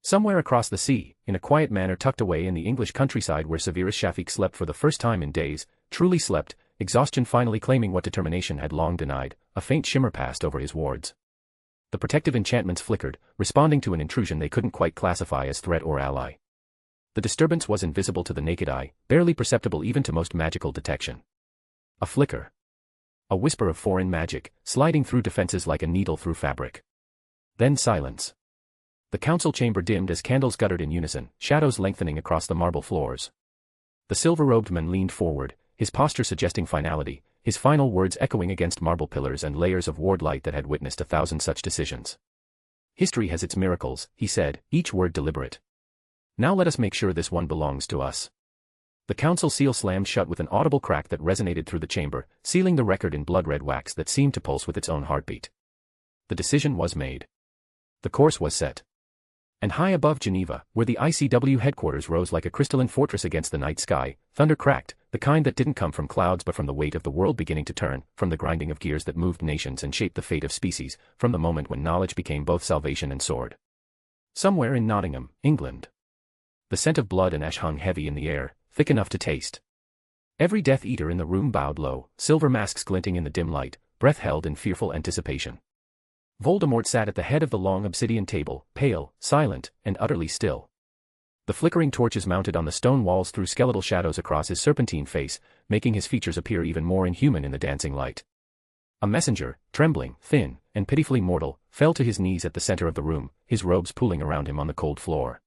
C: Somewhere across the sea, in a quiet manor tucked away in the English countryside where Severus Shafiq slept for the first time in days, truly slept, exhaustion finally claiming what determination had long denied, a faint shimmer passed over his wards. The protective enchantments flickered, responding to an intrusion they couldn't quite classify as threat or ally. The disturbance was invisible to the naked eye, barely perceptible even to most magical detection. A flicker. A whisper of foreign magic, sliding through defenses like a needle through fabric. Then silence. The council chamber dimmed as candles guttered in unison, shadows lengthening across the marble floors. The silver-robed man leaned forward, his posture suggesting finality, his final words echoing against marble pillars and layers of ward light that had witnessed 1,000 such decisions. History has its miracles, he said, each word deliberate. Now let us make sure this one belongs to us. The council seal slammed shut with an audible crack that resonated through the chamber, sealing the record in blood-red wax that seemed to pulse with its own heartbeat. The decision was made. The course was set. And high above Geneva, where the ICW headquarters rose like a crystalline fortress against the night sky, thunder cracked, the kind that didn't come from clouds but from the weight of the world beginning to turn, from the grinding of gears that moved nations and shaped the fate of species, from the moment when knowledge became both salvation and sword. Somewhere in Nottingham, England. The scent of blood and ash hung heavy in the air, thick enough to taste. Every Death Eater in the room bowed low, silver masks glinting in the dim light, breath held in fearful anticipation. Voldemort sat at the head of the long obsidian table, pale, silent, and utterly still. The flickering torches mounted on the stone walls threw skeletal shadows across his serpentine face, making his features appear even more inhuman in the dancing light. A messenger, trembling, thin, and pitifully mortal, fell to his knees at the center of the room, his robes pooling around him on the cold floor.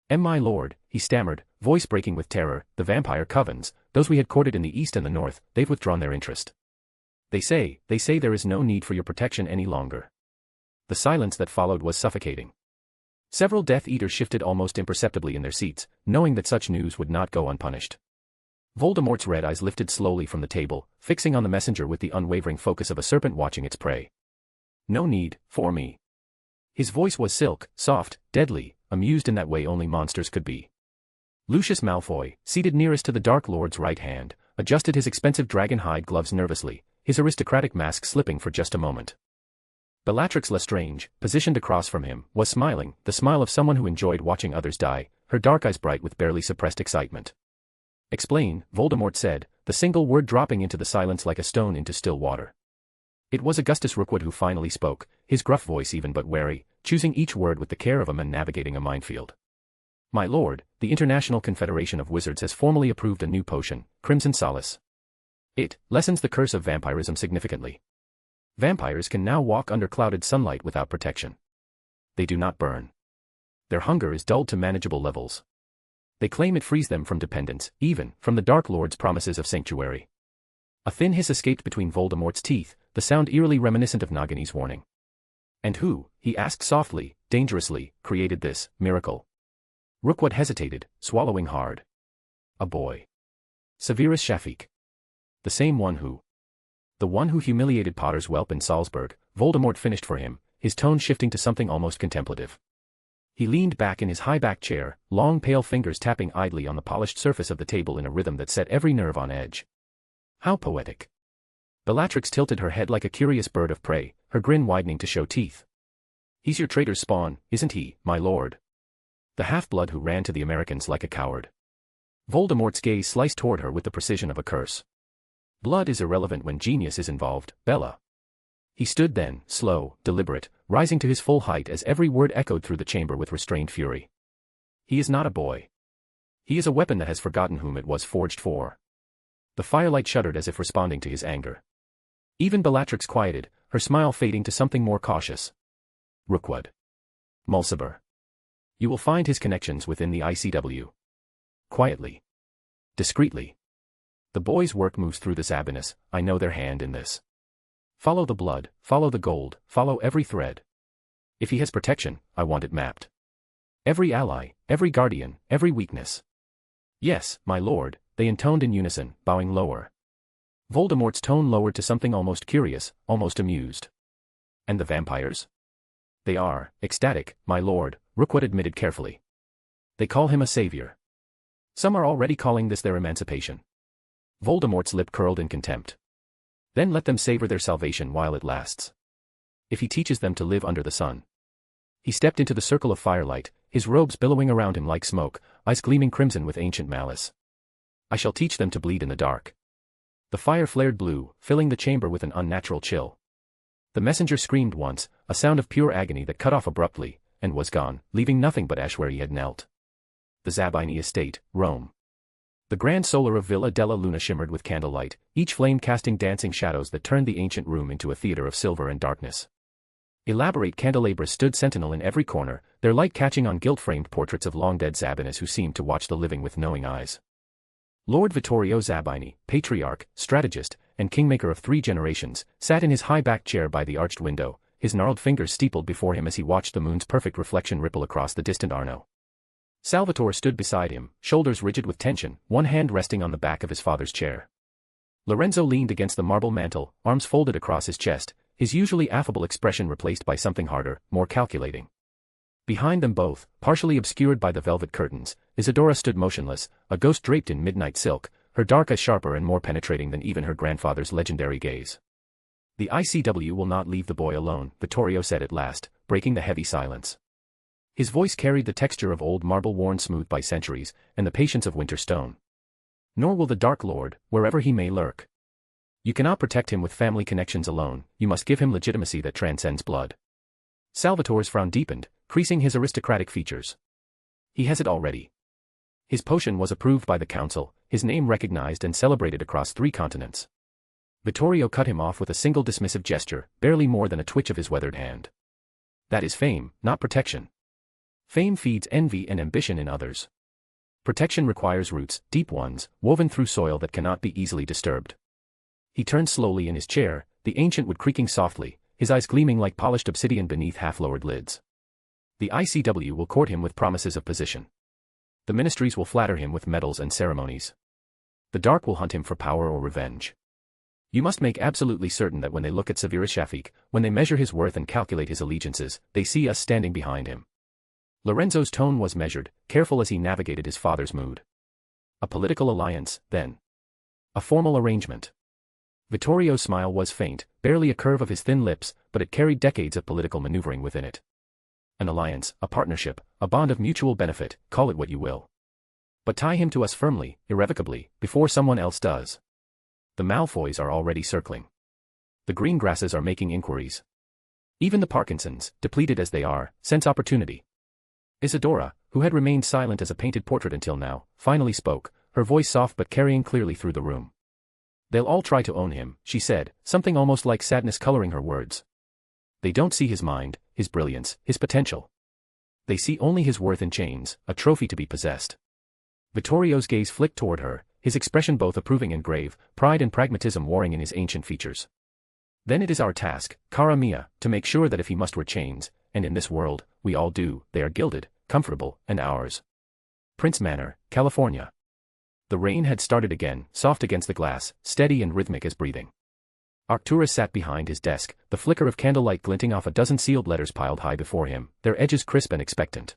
C: My lord," he stammered, voice breaking with terror, "the vampire covens, those we had courted in the east and the north, they've withdrawn their interest. They say there is no need for your protection any longer." The silence that followed was suffocating. Several Death Eaters shifted almost imperceptibly in their seats, knowing that such news would not go unpunished. Voldemort's red eyes lifted slowly from the table, fixing on the messenger with the unwavering focus of a serpent watching its prey. "No need, for me." His voice was silk, soft, deadly, amused in that way only monsters could be. Lucius Malfoy, seated nearest to the Dark Lord's right hand, adjusted his expensive dragon-hide gloves nervously, his aristocratic mask slipping for just a moment. Bellatrix Lestrange, positioned across from him, was smiling, the smile of someone who enjoyed watching others die, her dark eyes bright with barely suppressed excitement. "Explain," Voldemort said, the single word dropping into the silence like a stone into still water. It was Augustus Rookwood who finally spoke, his gruff voice even but wary, choosing each word with the care of a man navigating a minefield. "My lord, the International Confederation of Wizards has formally approved a new potion, Crimson Solace. It lessens the curse of vampirism significantly. Vampires can now walk under clouded sunlight without protection. They do not burn. Their hunger is dulled to manageable levels. They claim it frees them from dependence, even from the Dark Lord's promises of sanctuary. A thin hiss escaped between Voldemort's teeth, the sound eerily reminiscent of Nagini's warning. And who, he asked softly, dangerously, created this miracle? Rookwood hesitated, swallowing hard. A boy. Severus Snape. The same one who. The one who humiliated Potter's whelp in Salzburg. Voldemort finished for him, his tone shifting to something almost contemplative. He leaned back in his high-backed chair, long pale fingers tapping idly on the polished surface of the table in a rhythm that set every nerve on edge. How poetic. Bellatrix tilted her head like a curious bird of prey, her grin widening to show teeth. He's your traitor's spawn, isn't he, my lord? The half-blood who ran to the Americans like a coward. Voldemort's gaze sliced toward her with the precision of a curse. Blood is irrelevant when genius is involved, Bella. He stood then, slow, deliberate, rising to his full height as every word echoed through the chamber with restrained fury. He is not a boy. He is a weapon that has forgotten whom it was forged for. The firelight shuddered as if responding to his anger. Even Bellatrix quieted, her smile fading to something more cautious. Rookwood. Mulciber. You will find his connections within the ICW. Quietly. Discreetly. The boy's work moves through this abyss, I know their hand in this. Follow the blood, follow the gold, follow every thread. If he has protection, I want it mapped. Every ally, every guardian, every weakness. Yes, my lord, they intoned in unison, bowing lower. Voldemort's tone lowered to something almost curious, almost amused. And the vampires? They are, ecstatic, my lord, Rookwood admitted carefully. They call him a savior. Some are already calling this their emancipation. Voldemort's lip curled in contempt. Then let them savor their salvation while it lasts. If he teaches them to live under the sun. He stepped into the circle of firelight, his robes billowing around him like smoke, eyes gleaming crimson with ancient malice. I shall teach them to bleed in the dark. The fire flared blue, filling the chamber with an unnatural chill. The messenger screamed once, a sound of pure agony that cut off abruptly, and was gone, leaving nothing but ash where he had knelt. The Zabini estate, Rome. The grand solar of Villa della Luna shimmered with candlelight, each flame casting dancing shadows that turned the ancient room into a theater of silver and darkness. Elaborate candelabras stood sentinel in every corner, their light catching on gilt-framed portraits of long-dead Zabinas who seemed to watch the living with knowing eyes. Lord Vittorio Zabini, patriarch, strategist, and kingmaker of 3 generations, sat in his high-backed chair by the arched window, his gnarled fingers steepled before him as he watched the moon's perfect reflection ripple across the distant Arno. Salvatore stood beside him, shoulders rigid with tension, one hand resting on the back of his father's chair. Lorenzo leaned against the marble mantel, arms folded across his chest, his usually affable expression replaced by something harder, more calculating. Behind them both, partially obscured by the velvet curtains, Isadora stood motionless, a ghost draped in midnight silk, her dark eyes sharper and more penetrating than even her grandfather's legendary gaze. The ICW will not leave the boy alone, Vittorio said at last, breaking the heavy silence. His voice carried the texture of old marble worn smooth by centuries, and the patience of winter stone. Nor will the Dark Lord, wherever he may lurk. You cannot protect him with family connections alone, you must give him legitimacy that transcends blood. Salvatore's frown deepened, creasing his aristocratic features. He has it already. His potion was approved by the council, his name recognized and celebrated across 3 continents. Vittorio cut him off with a single dismissive gesture, barely more than a twitch of his weathered hand. That is fame, not protection. Fame feeds envy and ambition in others. Protection requires roots, deep ones, woven through soil that cannot be easily disturbed. He turned slowly in his chair, the ancient wood creaking softly, his eyes gleaming like polished obsidian beneath half-lowered lids. The ICW will court him with promises of position. The ministries will flatter him with medals and ceremonies. The dark will hunt him for power or revenge. You must make absolutely certain that when they look at Severus Snape, when they measure his worth and calculate his allegiances, they see us standing behind him. Lorenzo's tone was measured, careful as he navigated his father's mood. A political alliance, then. A formal arrangement. Vittorio's smile was faint, barely a curve of his thin lips, but it carried decades of political maneuvering within it. An alliance, a partnership, a bond of mutual benefit, call it what you will. But tie him to us firmly, irrevocably, before someone else does. The Malfoys are already circling. The green grasses are making inquiries. Even the Parkinsons, depleted as they are, sense opportunity. Isadora, who had remained silent as a painted portrait until now, finally spoke, her voice soft but carrying clearly through the room. They'll all try to own him, she said, something almost like sadness coloring her words. They don't see his mind, his brilliance, his potential. They see only his worth in chains, a trophy to be possessed. Vittorio's gaze flicked toward her, his expression both approving and grave, pride and pragmatism warring in his ancient features. Then it is our task, cara mia, to make sure that if he must wear chains, and in this world, we all do, they are gilded, comfortable, and ours. Prince Manor, California. The rain had started again, soft against the glass, steady and rhythmic as breathing. Arcturus sat behind his desk, the flicker of candlelight glinting off a dozen sealed letters piled high before him, their edges crisp and expectant.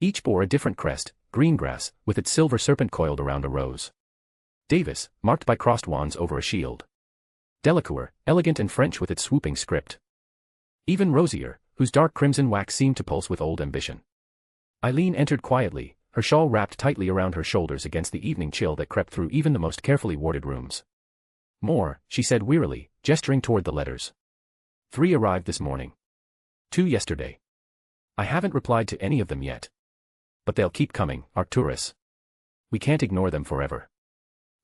C: Each bore a different crest, greengrass, with its silver serpent coiled around a rose. Davis, marked by crossed wands over a shield. Delacour, elegant and French with its swooping script. Even Rosier, whose dark crimson wax seemed to pulse with old ambition. Eileen entered quietly, her shawl wrapped tightly around her shoulders against the evening chill that crept through even the most carefully warded rooms. More, she said wearily, gesturing toward the letters. 3 arrived this morning. 2 yesterday. I haven't replied to any of them yet. But they'll keep coming, Arcturus. We can't ignore them forever.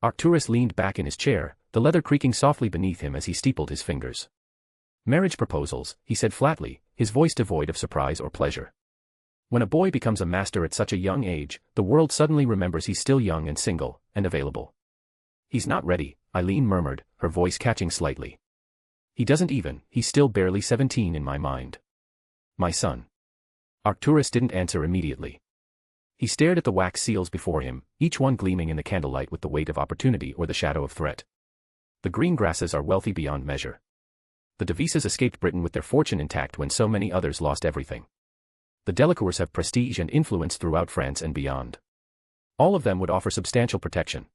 C: Arcturus leaned back in his chair, the leather creaking softly beneath him as he steepled his fingers. Marriage proposals, he said flatly, his voice devoid of surprise or pleasure. When a boy becomes a master at such a young age, the world suddenly remembers he's still young and single, and available. He's not ready, Eileen murmured, her voice catching slightly. He's still barely 17 in my mind. My son. Arcturus didn't answer immediately. He stared at the wax seals before him, each one gleaming in the candlelight with the weight of opportunity or the shadow of threat. The green grasses are wealthy beyond measure. The Devises escaped Britain with their fortune intact when so many others lost everything. The Delacours have prestige and influence throughout France and beyond. All of them would offer substantial protection.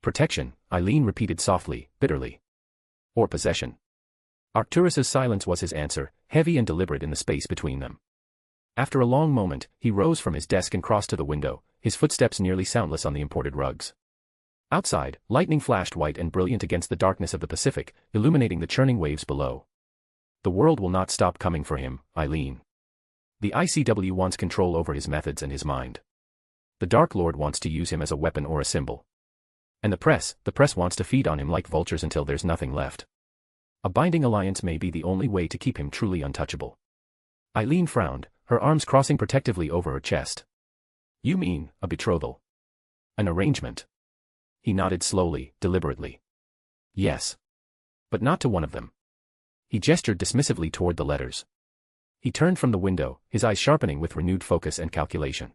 C: Protection, Eileen repeated softly, bitterly. Or possession. Arcturus's silence was his answer, heavy and deliberate in the space between them. After a long moment, he rose from his desk and crossed to the window, his footsteps nearly soundless on the imported rugs. Outside, lightning flashed white and brilliant against the darkness of the Pacific, illuminating the churning waves below. The world will not stop coming for him, Eileen. The ICW wants control over his methods and his mind. The Dark Lord wants to use him as a weapon or a symbol. And the press wants to feed on him like vultures until there's nothing left. A binding alliance may be the only way to keep him truly untouchable. Eileen frowned, her arms crossing protectively over her chest. You mean, a betrothal? An arrangement? He nodded slowly, deliberately. Yes. But not to one of them. He gestured dismissively toward the letters. He turned from the window, his eyes sharpening with renewed focus and calculation.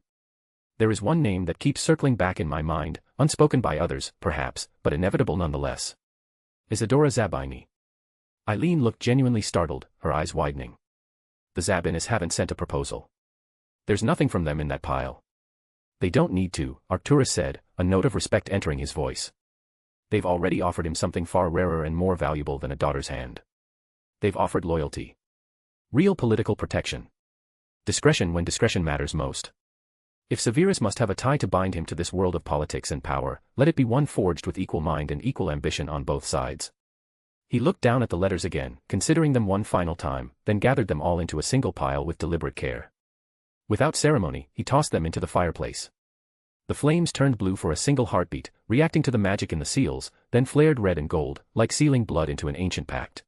C: There is one name that keeps circling back in my mind, unspoken by others, perhaps, but inevitable nonetheless. Isadora Zabini. Eileen looked genuinely startled, her eyes widening. The Zabinis haven't sent a proposal. There's nothing from them in that pile. They don't need to, Arcturus said, a note of respect entering his voice. They've already offered him something far rarer and more valuable than a daughter's hand. They've offered loyalty. Real political protection. Discretion when discretion matters most. If Severus must have a tie to bind him to this world of politics and power, let it be one forged with equal mind and equal ambition on both sides. He looked down at the letters again, considering them one final time, then gathered them all into a single pile with deliberate care. Without ceremony, he tossed them into the fireplace. The flames turned blue for a single heartbeat, reacting to the magic in the seals, then flared red and gold, like sealing blood into an ancient pact.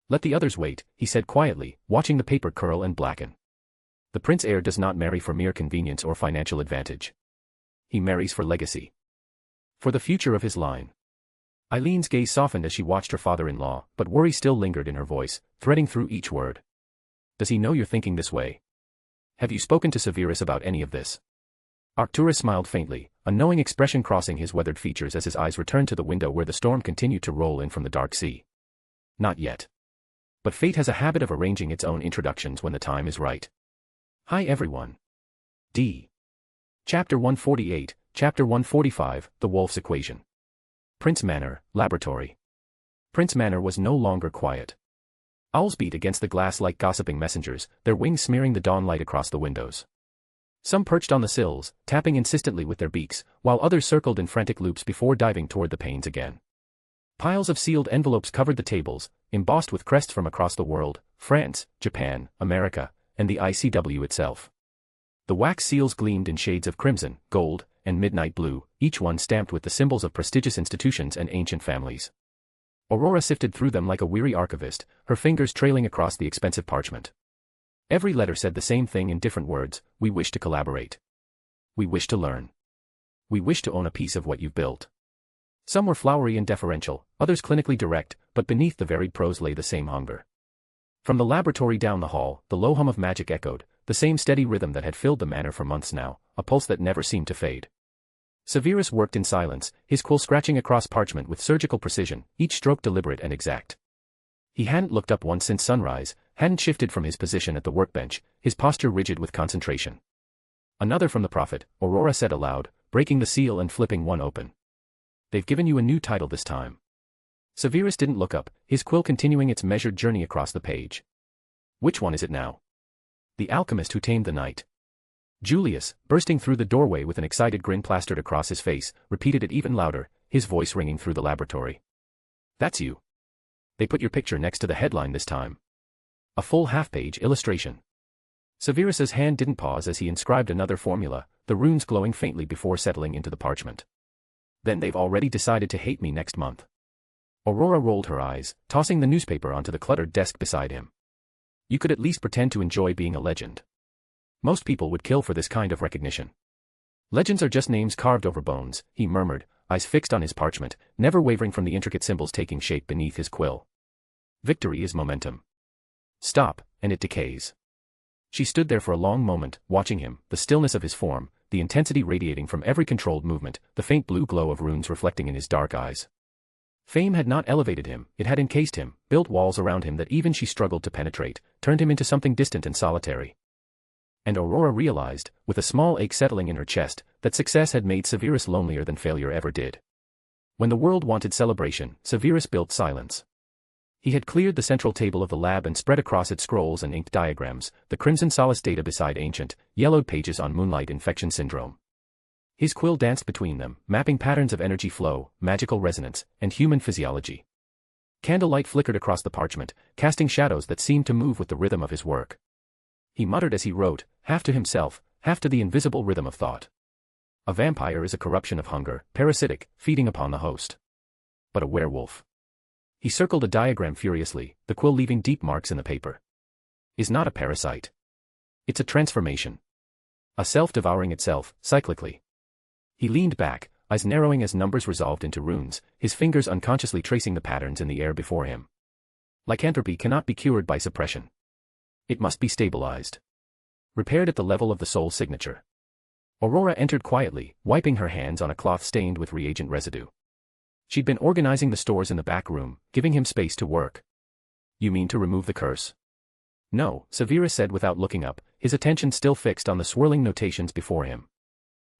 C: Let the others wait, he said quietly, watching the paper curl and blacken. The prince heir does not marry for mere convenience or financial advantage. He marries for legacy. For the future of his line. Eileen's gaze softened as she watched her father-in-law, but worry still lingered in her voice, threading through each word. Does he know you're thinking this way? Have you spoken to Severus about any of this? Arcturus smiled faintly, a knowing expression crossing his weathered features as his eyes returned to the window where the storm continued to roll in from the dark sea. Not yet. But fate has a habit of arranging its own introductions when the time is right. Hi everyone. D. Chapter 148, Chapter 145, The Wolf's Equation. Prince Manor, Laboratory. Prince Manor was no longer quiet. Owls beat against the glass like gossiping messengers, their wings smearing the dawn light across the windows. Some perched on the sills, tapping insistently with their beaks, while others circled in frantic loops before diving toward the panes again. Piles of sealed envelopes covered the tables, embossed with crests from across the world, France, Japan, America, and the ICW itself. The wax seals gleamed in shades of crimson, gold, and midnight blue, each one stamped with the symbols of prestigious institutions and ancient families. Aurora sifted through them like a weary archivist, her fingers trailing across the expensive parchment. Every letter said the same thing in different words: we wish to collaborate. We wish to learn. We wish to own a piece of what you've built. Some were flowery and deferential, others clinically direct, but beneath the varied prose lay the same hunger. From the laboratory down the hall, the low hum of magic echoed, the same steady rhythm that had filled the manor for months now, a pulse that never seemed to fade. Severus worked in silence, his quill scratching across parchment with surgical precision, each stroke deliberate and exact. He hadn't looked up once since sunrise, hadn't shifted from his position at the workbench, his posture rigid with concentration. Another from the prophet, Aurora said aloud, breaking the seal and flipping one open. They've given you a new title this time. Severus didn't look up, his quill continuing its measured journey across the page. Which one is it now? The alchemist who tamed the night. Julius, bursting through the doorway with an excited grin plastered across his face, repeated it even louder, his voice ringing through the laboratory. That's you. They put your picture next to the headline this time. A full half-page illustration. Severus's hand didn't pause as he inscribed another formula, the runes glowing faintly before settling into the parchment. Then they've already decided to hate me next month. Aurora rolled her eyes, tossing the newspaper onto the cluttered desk beside him. You could at least pretend to enjoy being a legend. Most people would kill for this kind of recognition. Legends are just names carved over bones, he murmured, eyes fixed on his parchment, never wavering from the intricate symbols taking shape beneath his quill. Victory is momentum. Stop, and it decays. She stood there for a long moment, watching him, the stillness of his form, the intensity radiating from every controlled movement, the faint blue glow of runes reflecting in his dark eyes. Fame had not elevated him, it had encased him, built walls around him that even she struggled to penetrate, turned him into something distant and solitary. And Aurora realized, with a small ache settling in her chest, that success had made Severus lonelier than failure ever did. When the world wanted celebration, Severus built silence. He had cleared the central table of the lab and spread across it scrolls and inked diagrams, the crimson solace data beside ancient, yellowed pages on moonlight infection syndrome. His quill danced between them, mapping patterns of energy flow, magical resonance, and human physiology. Candlelight flickered across the parchment, casting shadows that seemed to move with the rhythm of his work. He muttered as he wrote, half to himself, half to the invisible rhythm of thought. A vampire is a corruption of hunger, parasitic, feeding upon the host. But a werewolf. He circled a diagram furiously, the quill leaving deep marks in the paper. Is not a parasite. It's a transformation. A self-devouring itself, cyclically. He leaned back, eyes narrowing as numbers resolved into runes, his fingers unconsciously tracing the patterns in the air before him. Lycanthropy cannot be cured by suppression. It must be stabilized. Repaired at the level of the soul signature. Aurora entered quietly, wiping her hands on a cloth stained with reagent residue. She'd been organizing the stores in the back room, giving him space to work. You mean to remove the curse? No, Severus said without looking up, his attention still fixed on the swirling notations before him.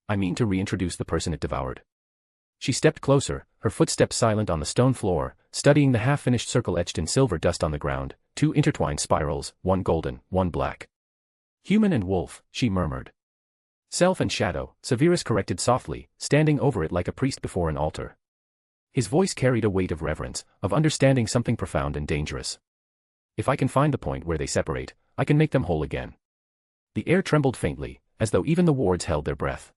C: I mean to reintroduce the person it devoured. She stepped closer, her footsteps silent on the stone floor, studying the half-finished circle etched in silver dust on the ground, two intertwined spirals, one golden, one black. Human and wolf, she murmured. Self and shadow, Severus corrected softly, standing over it like a priest before an altar. His voice carried a weight of reverence, of understanding something profound and dangerous. If I can find the point where they separate, I can make them whole again. The air trembled faintly, as though even the wards held their breath.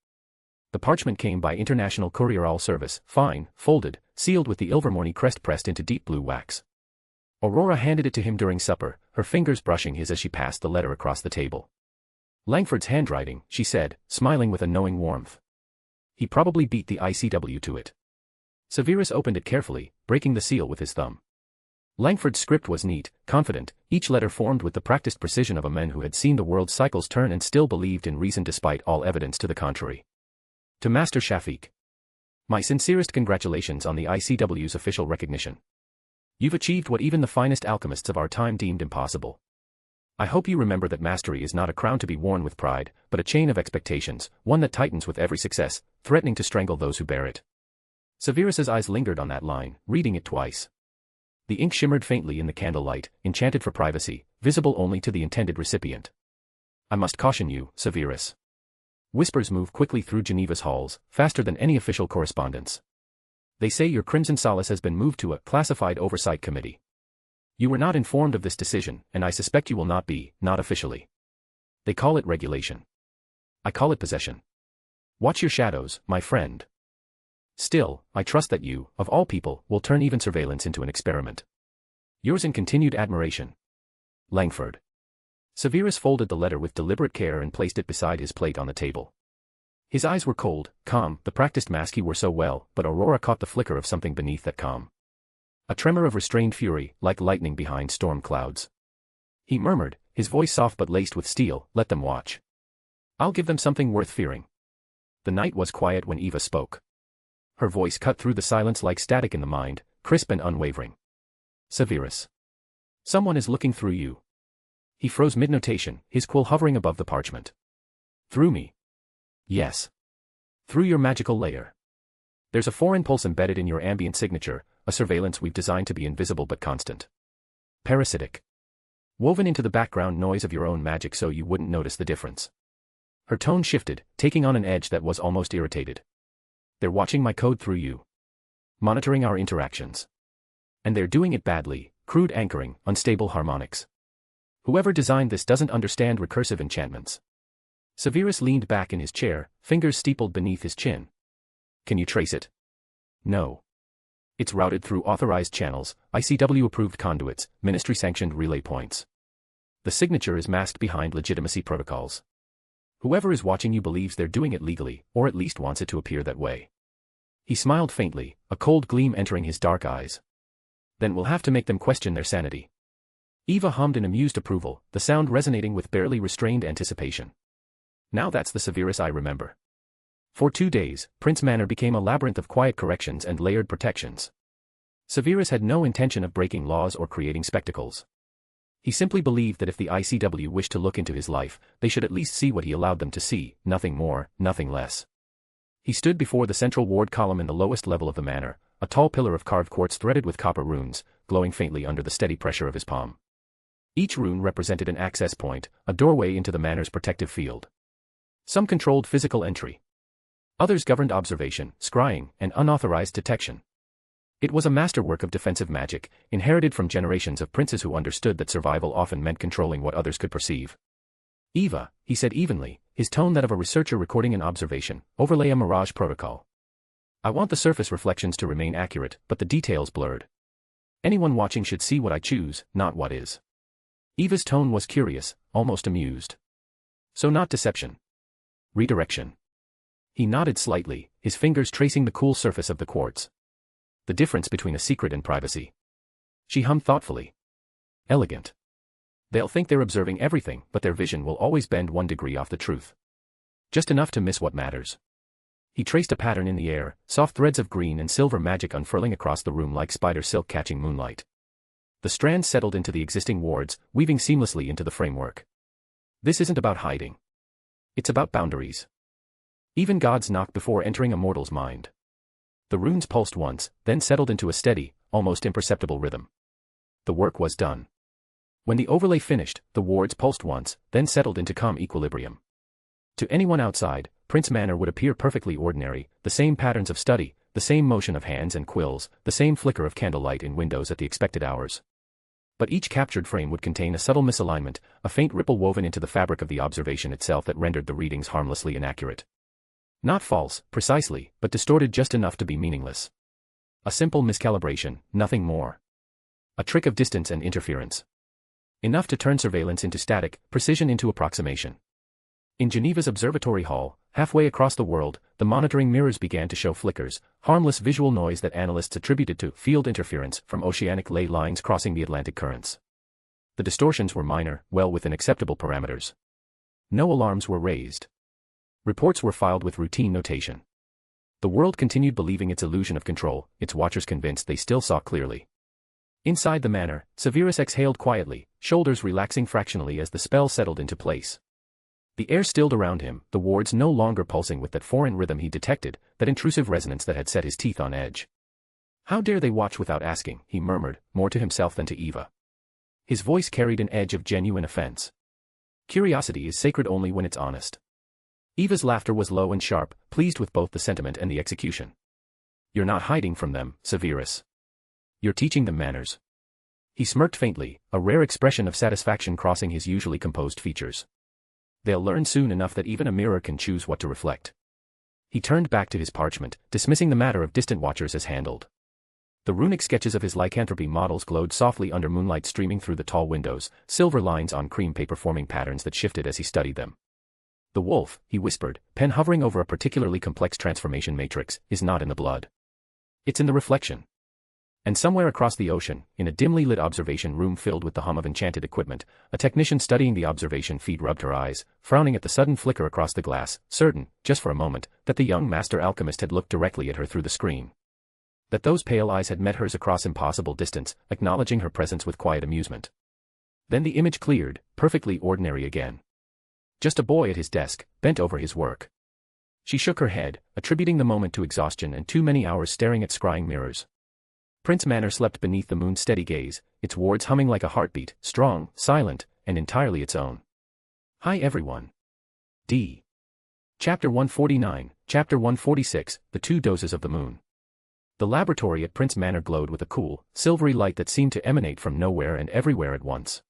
C: The parchment came by International Courier All Service, fine, folded, sealed with the Ilvermorny crest pressed into deep blue wax. Aurora handed it to him during supper, her fingers brushing his as she passed the letter across the table. Langford's handwriting, she said, smiling with a knowing warmth. He probably beat the ICW to it. Severus opened it carefully, breaking the seal with his thumb. Langford's script was neat, confident, each letter formed with the practiced precision of a man who had seen the world's cycles turn and still believed in reason despite all evidence to the contrary. To Master Shafiq. My sincerest congratulations on the ICW's official recognition. You've achieved what even the finest alchemists of our time deemed impossible. I hope you remember that mastery is not a crown to be worn with pride, but a chain of expectations, one that tightens with every success, threatening to strangle those who bear it. Severus's eyes lingered on that line, reading it twice. The ink shimmered faintly in the candlelight, enchanted for privacy, visible only to the intended recipient. I must caution you, Severus. Whispers move quickly through Geneva's halls, faster than any official correspondence. They say your Crimson Solace has been moved to a classified oversight committee. You were not informed of this decision, and I suspect you will not be, not officially. They call it regulation. I call it possession. Watch your shadows, my friend. Still, I trust that you, of all people, will turn even surveillance into an experiment. Yours in continued admiration. Langford. Severus folded the letter with deliberate care and placed it beside his plate on the table. His eyes were cold, calm, the practiced mask he wore so well, but Aurora caught the flicker of something beneath that calm. A tremor of restrained fury, like lightning behind storm clouds. He murmured, his voice soft but laced with steel, "Let them watch. I'll give them something worth fearing." The night was quiet when Eva spoke. Her voice cut through the silence like static in the mind, crisp and unwavering. "Severus. Someone is looking through you." He froze mid-notation, his quill hovering above the parchment. "Through me?" "Yes. Through your magical layer. There's a foreign pulse embedded in your ambient signature, a surveillance we've designed to be invisible but constant. Parasitic. Woven into the background noise of your own magic so you wouldn't notice the difference." Her tone shifted, taking on an edge that was almost irritated. "They're watching my code through you. Monitoring our interactions. And they're doing it badly, crude anchoring, unstable harmonics. Whoever designed this doesn't understand recursive enchantments." Severus leaned back in his chair, fingers steepled beneath his chin. "Can you trace it?" "No. It's routed through authorized channels, ICW-approved conduits, ministry-sanctioned relay points. The signature is masked behind legitimacy protocols. Whoever is watching you believes they're doing it legally, or at least wants it to appear that way." He smiled faintly, a cold gleam entering his dark eyes. "Then we'll have to make them question their sanity." Eva hummed in amused approval, the sound resonating with barely restrained anticipation. "Now that's the Severus I remember." For 2 days, Prince Manor became a labyrinth of quiet corrections and layered protections. Severus had no intention of breaking laws or creating spectacles. He simply believed that if the ICW wished to look into his life, they should at least see what he allowed them to see, nothing more, nothing less. He stood before the central ward column in the lowest level of the manor, a tall pillar of carved quartz threaded with copper runes, glowing faintly under the steady pressure of his palm. Each rune represented an access point, a doorway into the manor's protective field. Some controlled physical entry. Others governed observation, scrying, and unauthorized detection. It was a masterwork of defensive magic, inherited from generations of princes who understood that survival often meant controlling what others could perceive. "Eva," he said evenly, his tone that of a researcher recording an observation, "overlay a mirage protocol. I want the surface reflections to remain accurate, but the details blurred. Anyone watching should see what I choose, not what is." Eva's tone was curious, almost amused. "So not deception. Redirection." He nodded slightly, his fingers tracing the cool surface of the quartz. "The difference between a secret and privacy." She hummed thoughtfully. "Elegant. They'll think they're observing everything, but their vision will always bend 1 degree off the truth. Just enough to miss what matters." He traced a pattern in the air, soft threads of green and silver magic unfurling across the room like spider silk catching moonlight. The strands settled into the existing wards, weaving seamlessly into the framework. "This isn't about hiding. It's about boundaries. Even gods knock before entering a mortal's mind." The runes pulsed once, then settled into a steady, almost imperceptible rhythm. The work was done. When the overlay finished, the wards pulsed once, then settled into calm equilibrium. To anyone outside, Prince Manor would appear perfectly ordinary, the same patterns of study, the same motion of hands and quills, the same flicker of candlelight in windows at the expected hours. But each captured frame would contain a subtle misalignment, a faint ripple woven into the fabric of the observation itself that rendered the readings harmlessly inaccurate. Not false, precisely, but distorted just enough to be meaningless. A simple miscalibration, nothing more. A trick of distance and interference. Enough to turn surveillance into static, precision into approximation. In Geneva's observatory hall, halfway across the world, the monitoring mirrors began to show flickers, harmless visual noise that analysts attributed to field interference from oceanic ley lines crossing the Atlantic currents. The distortions were minor, well within acceptable parameters. No alarms were raised. Reports were filed with routine notation. The world continued believing its illusion of control, its watchers convinced they still saw clearly. Inside the manor, Severus exhaled quietly, shoulders relaxing fractionally as the spell settled into place. The air stilled around him, the wards no longer pulsing with that foreign rhythm he detected, that intrusive resonance that had set his teeth on edge. "How dare they watch without asking," he murmured, more to himself than to Eva. His voice carried an edge of genuine offense. Curiosity is sacred only when it's honest. Eva's laughter was low and sharp, pleased with both the sentiment and the execution. "You're not hiding from them, Severus. You're teaching them manners." He smirked faintly, a rare expression of satisfaction crossing his usually composed features. "They'll learn soon enough that even a mirror can choose what to reflect." He turned back to his parchment, dismissing the matter of distant watchers as handled. The runic sketches of his lycanthropy models glowed softly under moonlight streaming through the tall windows, silver lines on cream paper forming patterns that shifted as he studied them. The wolf, he whispered, pen hovering over a particularly complex transformation matrix, is not in the blood. It's in the reflection. And somewhere across the ocean, in a dimly lit observation room filled with the hum of enchanted equipment, a technician studying the observation feed rubbed her eyes, frowning at the sudden flicker across the glass, certain, just for a moment, that the young master alchemist had looked directly at her through the screen. That those pale eyes had met hers across impossible distance, acknowledging her presence with quiet amusement. Then the image cleared, perfectly ordinary again. Just a boy at his desk, bent over his work. She shook her head, attributing the moment to exhaustion and too many hours staring at scrying mirrors. Prince Manor slept beneath the moon's steady gaze, its wards humming like a heartbeat, strong, silent, and entirely its own. Hi everyone. D. Chapter 149, Chapter 146, The Two Doses of the Moon. The laboratory at Prince Manor glowed with a cool, silvery light that seemed to emanate from nowhere and everywhere at once.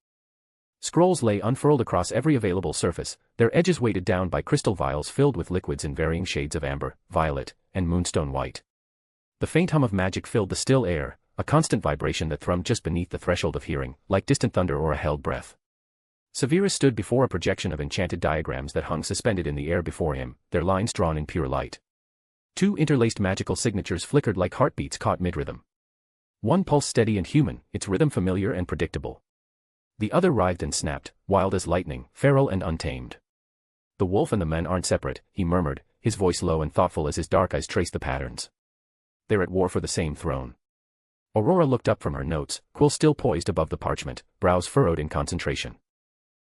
C: Scrolls lay unfurled across every available surface, their edges weighted down by crystal vials filled with liquids in varying shades of amber, violet, and moonstone white. The faint hum of magic filled the still air, a constant vibration that thrummed just beneath the threshold of hearing, like distant thunder or a held breath. Severus stood before a projection of enchanted diagrams that hung suspended in the air before him, their lines drawn in pure light. Two interlaced magical signatures flickered like heartbeats caught mid-rhythm. One pulse steady and human, its rhythm familiar and predictable. The other writhed and snapped, wild as lightning, feral and untamed. The wolf and the men aren't separate, he murmured, his voice low and thoughtful as his dark eyes traced the patterns. They're at war for the same throne. Aurora looked up from her notes, quill still poised above the parchment, brows furrowed in concentration.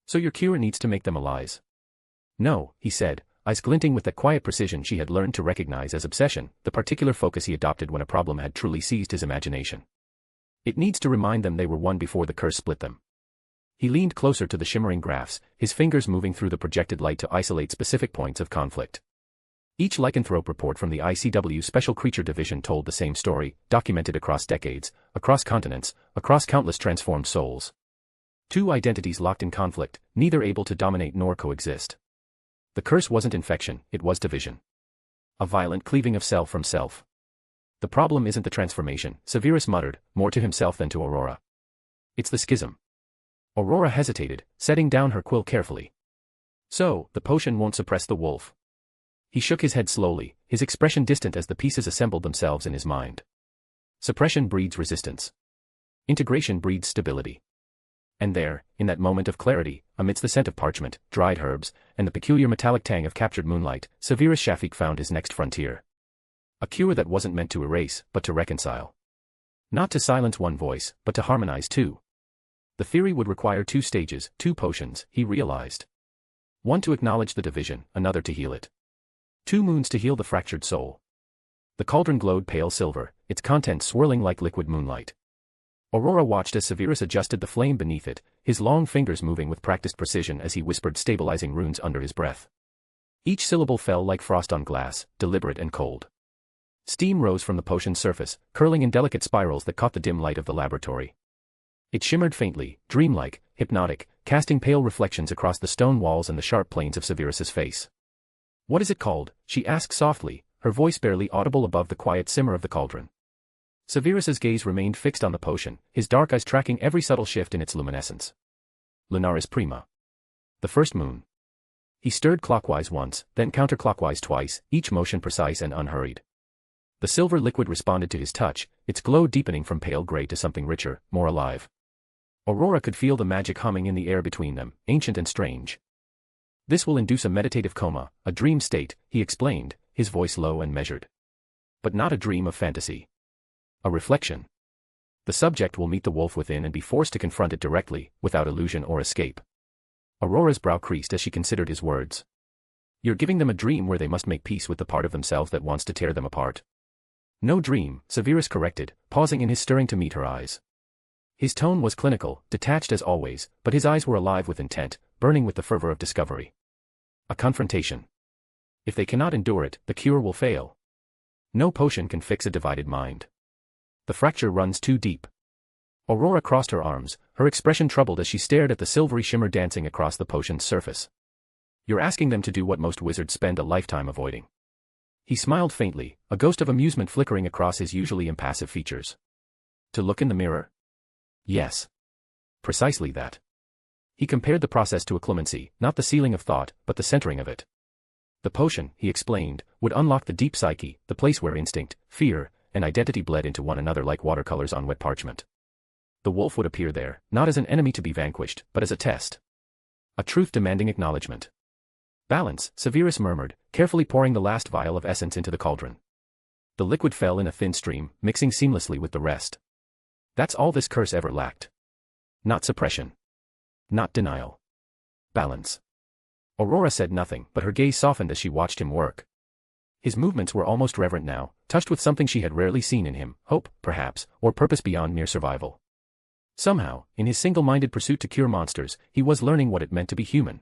C: So your cure needs to make them allies? No, he said, eyes glinting with that quiet precision she had learned to recognize as obsession, the particular focus he adopted when a problem had truly seized his imagination. It needs to remind them they were one before the curse split them. He leaned closer to the shimmering graphs, his fingers moving through the projected light to isolate specific points of conflict. Each lycanthrope report from the ICW Special Creature Division told the same story, documented across decades, across continents, across countless transformed souls. Two identities locked in conflict, neither able to dominate nor coexist. The curse wasn't infection, it was division. A violent cleaving of self from self. The problem isn't the transformation, Severus muttered, more to himself than to Aurora. It's the schism. Aurora hesitated, setting down her quill carefully. So, the potion won't suppress the wolf. He shook his head slowly, his expression distant as the pieces assembled themselves in his mind. Suppression breeds resistance. Integration breeds stability. And there, in that moment of clarity, amidst the scent of parchment, dried herbs, and the peculiar metallic tang of captured moonlight, Severus Shafik found his next frontier. A cure that wasn't meant to erase, but to reconcile. Not to silence one voice, but to harmonize two. The theory would require two stages, two potions, he realized. One to acknowledge the division, another to heal it. 2 moons to heal the fractured soul. The cauldron glowed pale silver, its contents swirling like liquid moonlight. Aurora watched as Severus adjusted the flame beneath it, his long fingers moving with practiced precision as he whispered stabilizing runes under his breath. Each syllable fell like frost on glass, deliberate and cold. Steam rose from the potion's surface, curling in delicate spirals that caught the dim light of the laboratory. It shimmered faintly, dreamlike, hypnotic, casting pale reflections across the stone walls and the sharp planes of Severus's face. What is it called? She asked softly, her voice barely audible above the quiet simmer of the cauldron. Severus's gaze remained fixed on the potion, his dark eyes tracking every subtle shift in its luminescence. Lunaris Prima. The first moon. He stirred clockwise once, then counterclockwise twice, each motion precise and unhurried. The silver liquid responded to his touch, its glow deepening from pale gray to something richer, more alive. Aurora could feel the magic humming in the air between them, ancient and strange. This will induce a meditative coma, a dream state, he explained, his voice low and measured. But not a dream of fantasy. A reflection. The subject will meet the wolf within and be forced to confront it directly, without illusion or escape. Aurora's brow creased as she considered his words. You're giving them a dream where they must make peace with the part of themselves that wants to tear them apart. No dream, Severus corrected, pausing in his stirring to meet her eyes. His tone was clinical, detached as always, but his eyes were alive with intent, burning with the fervor of discovery. A confrontation. If they cannot endure it, the cure will fail. No potion can fix a divided mind. The fracture runs too deep. Aurora crossed her arms, her expression troubled as she stared at the silvery shimmer dancing across the potion's surface. You're asking them to do what most wizards spend a lifetime avoiding. He smiled faintly, a ghost of amusement flickering across his usually impassive features. To look in the mirror? Yes. Precisely that. He compared the process to a clemency, not the sealing of thought, but the centering of it. The potion, he explained, would unlock the deep psyche, the place where instinct, fear, and identity bled into one another like watercolors on wet parchment. The wolf would appear there, not as an enemy to be vanquished, but as a test. A truth-demanding acknowledgement. Balance, Severus murmured, carefully pouring the last vial of essence into the cauldron. The liquid fell in a thin stream, mixing seamlessly with the rest. That's all this curse ever lacked. Not suppression. Not denial. Balance. Aurora said nothing, but her gaze softened as she watched him work. His movements were almost reverent now, touched with something she had rarely seen in him, hope, perhaps, or purpose beyond mere survival. Somehow, in his single-minded pursuit to cure monsters, he was learning what it meant to be human.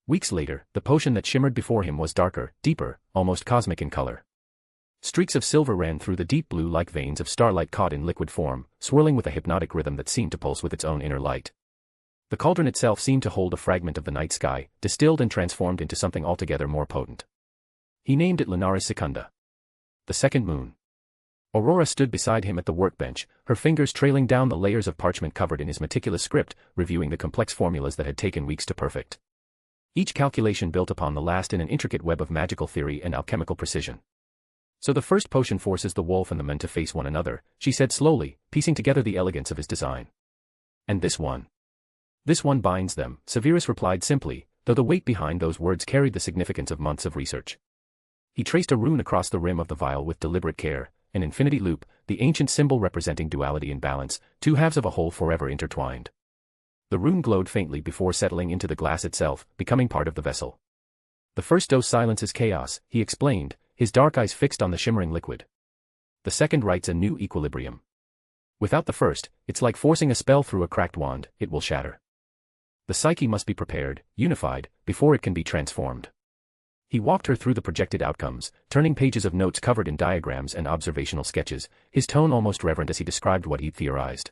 C: Weeks later, the potion that shimmered before him was darker, deeper, almost cosmic in color. Streaks of silver ran through the deep blue like veins of starlight caught in liquid form, swirling with a hypnotic rhythm that seemed to pulse with its own inner light. The cauldron itself seemed to hold a fragment of the night sky, distilled and transformed into something altogether more potent. He named it Lunaris Secunda. The second moon. Aurora stood beside him at the workbench, her fingers trailing down the layers of parchment covered in his meticulous script, reviewing the complex formulas that had taken weeks to perfect. Each calculation built upon the last in an intricate web of magical theory and alchemical precision. So the first potion forces the wolf and the men to face one another, she said slowly, piecing together the elegance of his design. And this one? This one binds them, Severus replied simply, though the weight behind those words carried the significance of months of research. He traced a rune across the rim of the vial with deliberate care, an infinity loop, the ancient symbol representing duality and balance, two halves of a whole forever intertwined. The rune glowed faintly before settling into the glass itself, becoming part of the vessel. The first dose silences chaos, he explained, his dark eyes fixed on the shimmering liquid. The second writes a new equilibrium. Without the first, it's like forcing a spell through a cracked wand, it will shatter. The psyche must be prepared, unified, before it can be transformed. He walked her through the projected outcomes, turning pages of notes covered in diagrams and observational sketches, his tone almost reverent as he described what he'd theorized.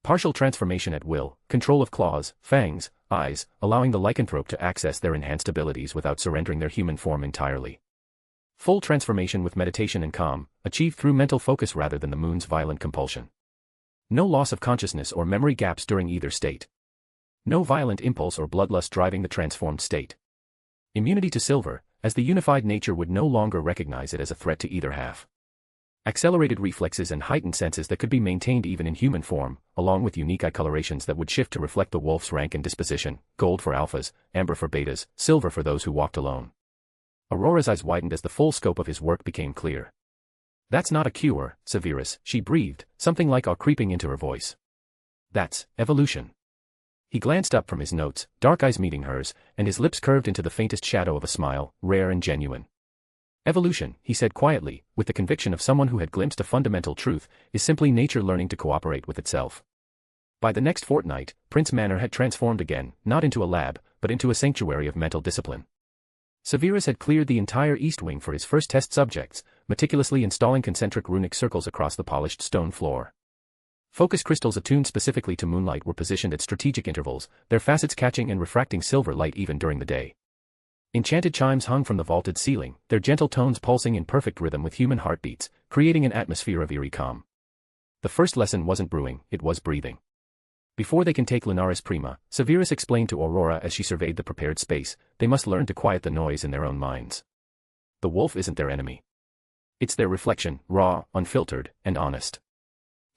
C: Partial transformation at will, control of claws, fangs, eyes, allowing the lycanthrope to access their enhanced abilities without surrendering their human form entirely. Full transformation with meditation and calm, achieved through mental focus rather than the moon's violent compulsion. No loss of consciousness or memory gaps during either state. No violent impulse or bloodlust driving the transformed state. Immunity to silver, as the unified nature would no longer recognize it as a threat to either half. Accelerated reflexes and heightened senses that could be maintained even in human form, along with unique eye colorations that would shift to reflect the wolf's rank and disposition, gold for alphas, amber for betas, silver for those who walked alone. Aurora's eyes widened as the full scope of his work became clear. That's not a cure, Severus, she breathed, something like awe creeping into her voice. That's evolution. He glanced up from his notes, dark eyes meeting hers, and his lips curved into the faintest shadow of a smile, rare and genuine. Evolution, he said quietly, with the conviction of someone who had glimpsed a fundamental truth, is simply nature learning to cooperate with itself. By the next fortnight, Prince Manor had transformed again, not into a lab, but into a sanctuary of mental discipline. Severus had cleared the entire east wing for his first test subjects, meticulously installing concentric runic circles across the polished stone floor. Focus crystals attuned specifically to moonlight were positioned at strategic intervals, their facets catching and refracting silver light even during the day. Enchanted chimes hung from the vaulted ceiling, their gentle tones pulsing in perfect rhythm with human heartbeats, creating an atmosphere of eerie calm. The first lesson wasn't brewing, it was breathing. Before they can take Lunaris Prima, Severus explained to Aurora as she surveyed the prepared space, they must learn to quiet the noise in their own minds. The wolf isn't their enemy. It's their reflection, raw, unfiltered, and honest.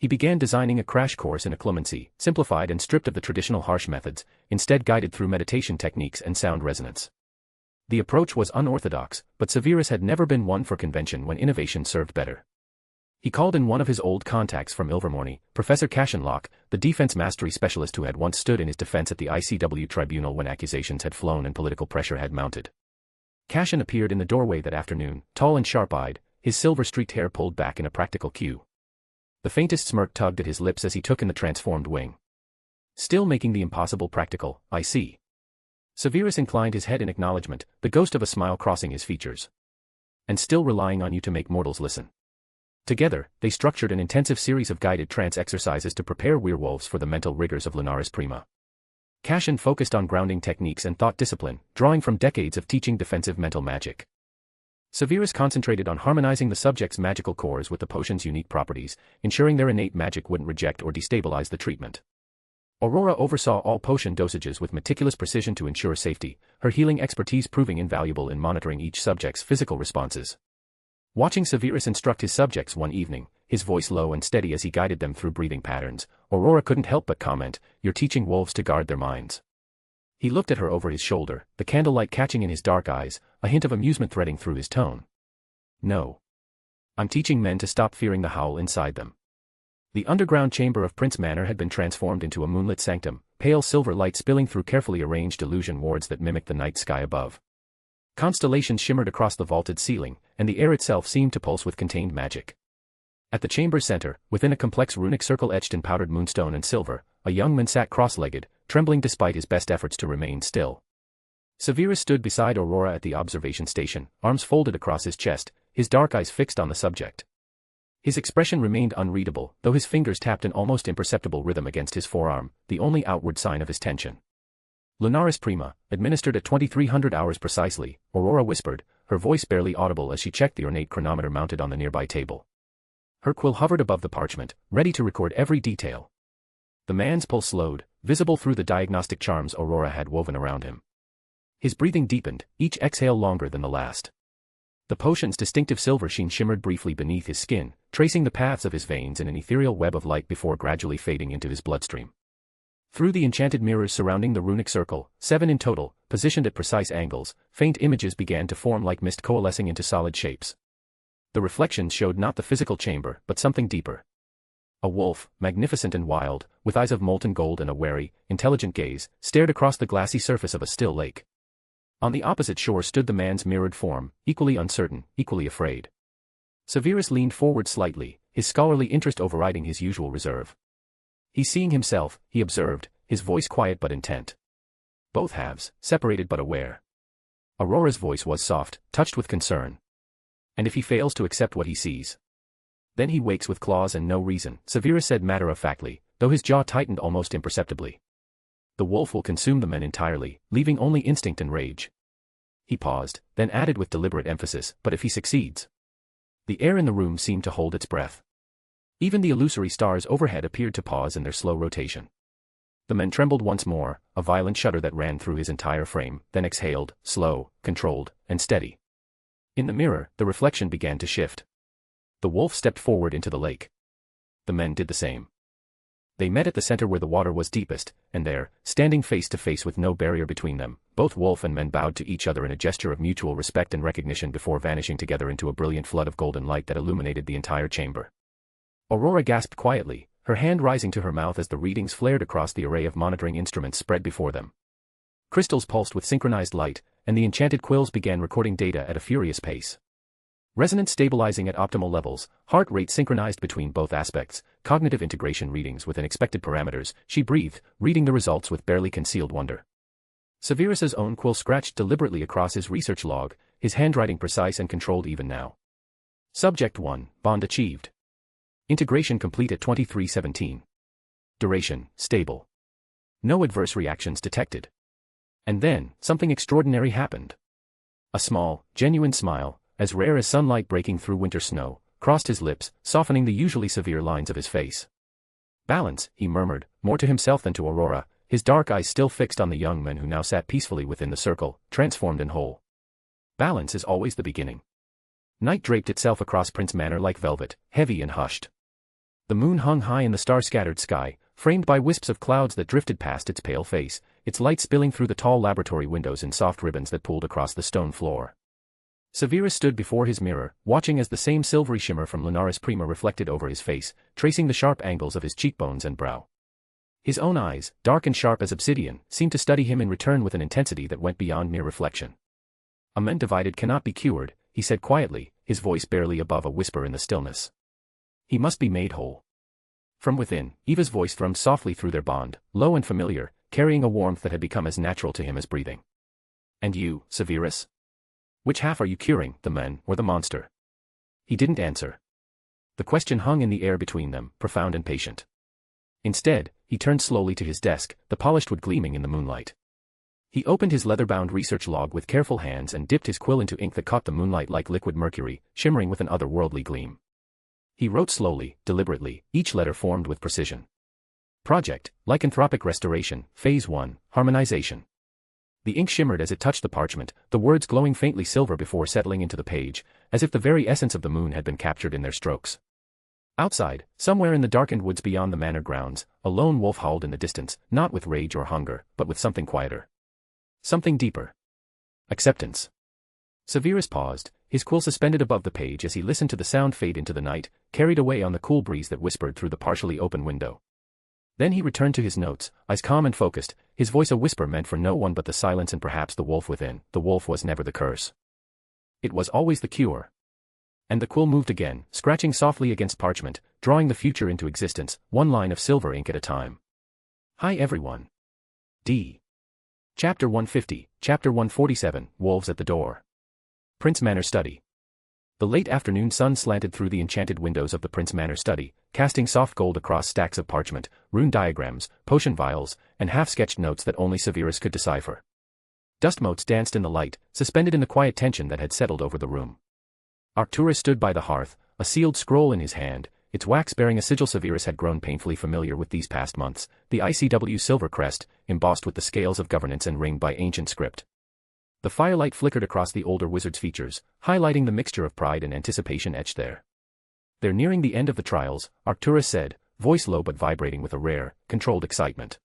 C: He began designing a crash course in occlumency, simplified and stripped of the traditional harsh methods, instead guided through meditation techniques and sound resonance. The approach was unorthodox, but Severus had never been one for convention when innovation served better. He called in one of his old contacts from Ilvermorny, Professor Cashenlock, the defense mastery specialist who had once stood in his defense at the ICW tribunal when accusations had flown and political pressure had mounted. Cashen appeared in the doorway that afternoon, tall and sharp-eyed, his silver-streaked hair pulled back in a practical cue. The faintest smirk tugged at his lips as he took in the transformed wing. Still making the impossible practical, I see. Severus inclined his head in acknowledgement, the ghost of a smile crossing his features. And still relying on you to make mortals listen. Together, they structured an intensive series of guided trance exercises to prepare werewolves for the mental rigors of Lunaris Prima. Cashen focused on grounding techniques and thought discipline, drawing from decades of teaching defensive mental magic. Severus concentrated on harmonizing the subject's magical cores with the potion's unique properties, ensuring their innate magic wouldn't reject or destabilize the treatment. Aurora oversaw all potion dosages with meticulous precision to ensure safety, her healing expertise proving invaluable in monitoring each subject's physical responses. Watching Severus instruct his subjects one evening, his voice low and steady as he guided them through breathing patterns, Aurora couldn't help but comment, "You're teaching wolves to guard their minds." He looked at her over his shoulder, the candlelight catching in his dark eyes, a hint of amusement threading through his tone. "No. I'm teaching men to stop fearing the howl inside them." The underground chamber of Prince Manor had been transformed into a moonlit sanctum, pale silver light spilling through carefully arranged illusion wards that mimicked the night sky above. Constellations shimmered across the vaulted ceiling, and the air itself seemed to pulse with contained magic. At the chamber's center, within a complex runic circle etched in powdered moonstone and silver, a young man sat cross-legged, trembling despite his best efforts to remain still. Severus stood beside Aurora at the observation station, arms folded across his chest, his dark eyes fixed on the subject. His expression remained unreadable, though his fingers tapped an almost imperceptible rhythm against his forearm, the only outward sign of his tension. "Lunaris Prima, administered at 2300 hours precisely," Aurora whispered, her voice barely audible as she checked the ornate chronometer mounted on the nearby table. Her quill hovered above the parchment, ready to record every detail. The man's pulse slowed, visible through the diagnostic charms Aurora had woven around him. His breathing deepened, each exhale longer than the last. The potion's distinctive silver sheen shimmered briefly beneath his skin, tracing the paths of his veins in an ethereal web of light before gradually fading into his bloodstream. Through the enchanted mirrors surrounding the runic circle, 7 in total, positioned at precise angles, faint images began to form like mist coalescing into solid shapes. The reflections showed not the physical chamber, but something deeper. A wolf, magnificent and wild, with eyes of molten gold and a wary, intelligent gaze, stared across the glassy surface of a still lake. On the opposite shore stood the man's mirrored form, equally uncertain, equally afraid. Severus leaned forward slightly, his scholarly interest overriding his usual reserve. "He's seeing himself," he observed, his voice quiet but intent. "Both halves, separated but aware." Aurora's voice was soft, touched with concern. "And if he fails to accept what he sees? Then he wakes with claws and no reason," Severus said matter-of-factly, though his jaw tightened almost imperceptibly. "The wolf will consume the men entirely, leaving only instinct and rage." He paused, then added with deliberate emphasis, "But if he succeeds?" The air in the room seemed to hold its breath. Even the illusory stars overhead appeared to pause in their slow rotation. The man trembled once more, a violent shudder that ran through his entire frame, then exhaled, slow, controlled, and steady. In the mirror, the reflection began to shift. The wolf stepped forward into the lake. The men did the same. They met at the center where the water was deepest, and there, standing face to face with no barrier between them, both wolf and men bowed to each other in a gesture of mutual respect and recognition before vanishing together into a brilliant flood of golden light that illuminated the entire chamber. Aurora gasped quietly, her hand rising to her mouth as the readings flared across the array of monitoring instruments spread before them. Crystals pulsed with synchronized light, and the enchanted quills began recording data at a furious pace. Resonance stabilizing at optimal levels, heart rate synchronized between both aspects, cognitive integration readings within expected parameters, she breathed, reading the results with barely concealed wonder. Severus's own quill scratched deliberately across his research log, his handwriting precise and controlled even now. Subject 1, bond achieved. Integration complete at 2317. Duration, stable. No adverse reactions detected. And then, something extraordinary happened. A small, genuine smile, as rare as sunlight breaking through winter snow, crossed his lips, softening the usually severe lines of his face. "Balance," he murmured, more to himself than to Aurora, his dark eyes still fixed on the young men who now sat peacefully within the circle, transformed and whole. Balance is always the beginning. Night draped itself across Prince Manor like velvet, heavy and hushed. The moon hung high in the star-scattered sky, framed by wisps of clouds that drifted past its pale face, its light spilling through the tall laboratory windows in soft ribbons that pooled across the stone floor. Severus stood before his mirror, watching as the same silvery shimmer from Lunaris Prima reflected over his face, tracing the sharp angles of his cheekbones and brow. His own eyes, dark and sharp as obsidian, seemed to study him in return with an intensity that went beyond mere reflection. "A man divided cannot be cured," he said quietly, his voice barely above a whisper in the stillness. "He must be made whole." From within, Eva's voice thrummed softly through their bond, low and familiar, carrying a warmth that had become as natural to him as breathing. "And you, Severus? Which half are you curing, the man or the monster?" He didn't answer. The question hung in the air between them, profound and patient. Instead, he turned slowly to his desk, the polished wood gleaming in the moonlight. He opened his leather-bound research log with careful hands and dipped his quill into ink that caught the moonlight like liquid mercury, shimmering with an otherworldly gleam. He wrote slowly, deliberately, each letter formed with precision. Project, Lycanthropic Restoration, Phase 1, Harmonization. The ink shimmered as it touched the parchment, the words glowing faintly silver before settling into the page, as if the very essence of the moon had been captured in their strokes. Outside, somewhere in the darkened woods beyond the manor grounds, a lone wolf howled in the distance, not with rage or hunger, but with something quieter. Something deeper. Acceptance. Severus paused, his quill suspended above the page as he listened to the sound fade into the night, carried away on the cool breeze that whispered through the partially open window. Then he returned to his notes, eyes calm and focused, his voice a whisper meant for no one but the silence and perhaps the wolf within. The wolf was never the curse. It was always the cure. And the quill moved again, scratching softly against parchment, drawing the future into existence, one line of silver ink at a time. Hi everyone. D. Chapter 150, Chapter 147, Wolves at the Door. Prince Manor Study. The late afternoon sun slanted through the enchanted windows of the Prince Manor Study, casting soft gold across stacks of parchment, rune diagrams, potion vials, and half-sketched notes that only Severus could decipher. Dust motes danced in the light, suspended in the quiet tension that had settled over the room. Arcturus stood by the hearth, a sealed scroll in his hand, its wax bearing a sigil. Severus had grown painfully familiar with these past months, the ICW silver crest, embossed with the scales of governance and ringed by ancient script. The firelight flickered across the older wizard's features, highlighting the mixture of pride and anticipation etched there. They're nearing the end of the trials, Arcturus said, voice low but vibrating with a rare, controlled excitement.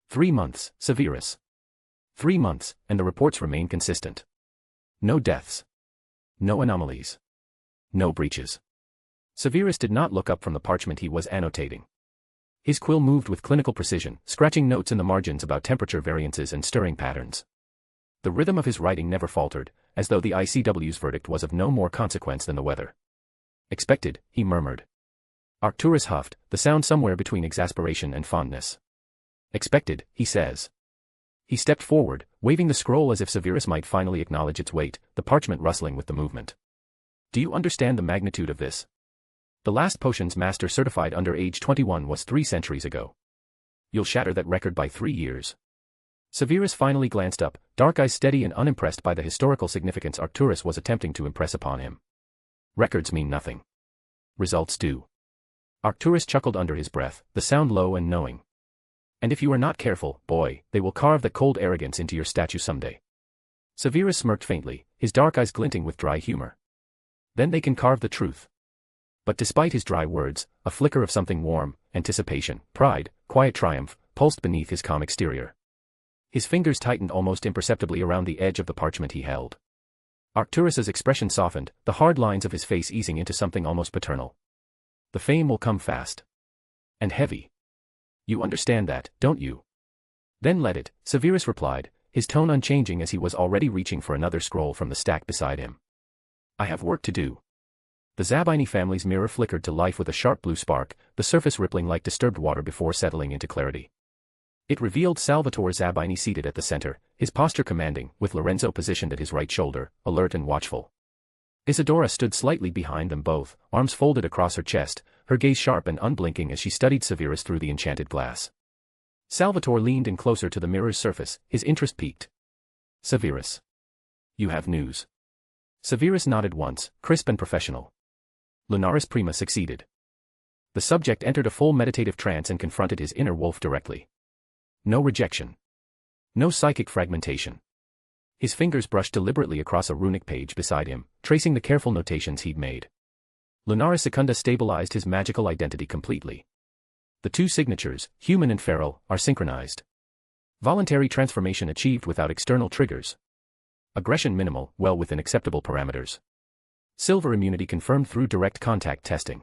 C: 3 months, Severus. 3 months, and the reports remain consistent. No deaths. No anomalies. No breaches. Severus did not look up from the parchment he was annotating. His quill moved with clinical precision, scratching notes in the margins about temperature variances and stirring patterns. The rhythm of his writing never faltered, as though the ICW's verdict was of no more consequence than the weather. Expected, he murmured. Arcturus huffed, the sound somewhere between exasperation and fondness. Expected, he says. He stepped forward, waving the scroll as if Severus might finally acknowledge its weight, the parchment rustling with the movement. Do you understand the magnitude of this? The last potions master certified under age 21 was 3 centuries ago. You'll shatter that record by 3 years. Severus finally glanced up, dark eyes steady and unimpressed by the historical significance Arcturus was attempting to impress upon him. Records mean nothing. Results do. Arcturus chuckled under his breath, the sound low and knowing. And if you are not careful, boy, they will carve that cold arrogance into your statue someday. Severus smirked faintly, his dark eyes glinting with dry humor. Then they can carve the truth. But despite his dry words, a flicker of something warm, anticipation, pride, quiet triumph, pulsed beneath his calm exterior. His fingers tightened almost imperceptibly around the edge of the parchment he held. Arcturus's expression softened, the hard lines of his face easing into something almost paternal. The fame will come fast. And heavy. You understand that, don't you? Then let it, Severus replied, his tone unchanging as he was already reaching for another scroll from the stack beside him. I have work to do. The Zabini family's mirror flickered to life with a sharp blue spark, the surface rippling like disturbed water before settling into clarity. It revealed Salvatore Zabini seated at the center, his posture commanding, with Lorenzo positioned at his right shoulder, alert and watchful. Isadora stood slightly behind them both, arms folded across her chest, her gaze sharp and unblinking as she studied Severus through the enchanted glass. Salvatore leaned in closer to the mirror's surface, his interest piqued. Severus. You have news. Severus nodded once, crisp and professional. Lunaris Prima succeeded. The subject entered a full meditative trance and confronted his inner wolf directly. No rejection. No psychic fragmentation. His fingers brushed deliberately across a runic page beside him, tracing the careful notations he'd made. Lunaris Secunda stabilized his magical identity completely. The two signatures, human and feral, are synchronized. Voluntary transformation achieved without external triggers. Aggression minimal, well within acceptable parameters. Silver immunity confirmed through direct contact testing.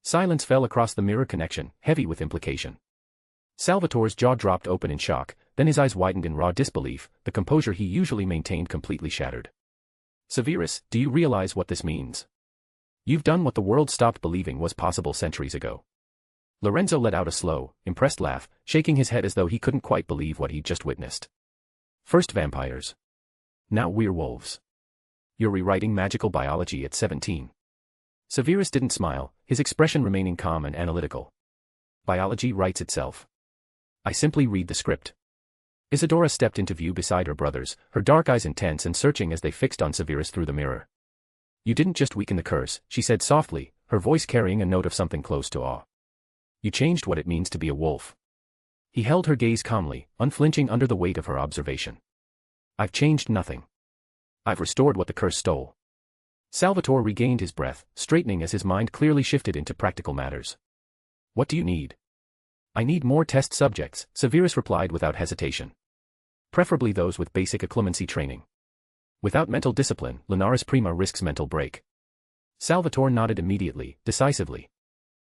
C: Silence fell across the mirror connection, heavy with implication. Salvatore's jaw dropped open in shock, then his eyes widened in raw disbelief, the composure he usually maintained completely shattered. Severus, do you realize what this means? You've done what the world stopped believing was possible centuries ago. Lorenzo let out a slow, impressed laugh, shaking his head as though he couldn't quite believe what he'd just witnessed. First vampires. Now werewolves. You're rewriting magical biology at 17. Severus didn't smile, his expression remaining calm and analytical. Biology writes itself. I simply read the script. Isadora stepped into view beside her brothers, her dark eyes intense and searching as they fixed on Severus through the mirror. "You didn't just weaken the curse," she said softly, her voice carrying a note of something close to awe. "You changed what it means to be a wolf." He held her gaze calmly, unflinching under the weight of her observation. "I've changed nothing. I've restored what the curse stole." Salvatore regained his breath, straightening as his mind clearly shifted into practical matters. "What do you need?" "I need more test subjects," Severus replied without hesitation. "Preferably those with basic occlumency training. Without mental discipline, Linares Prima risks mental break." Salvatore nodded immediately, decisively.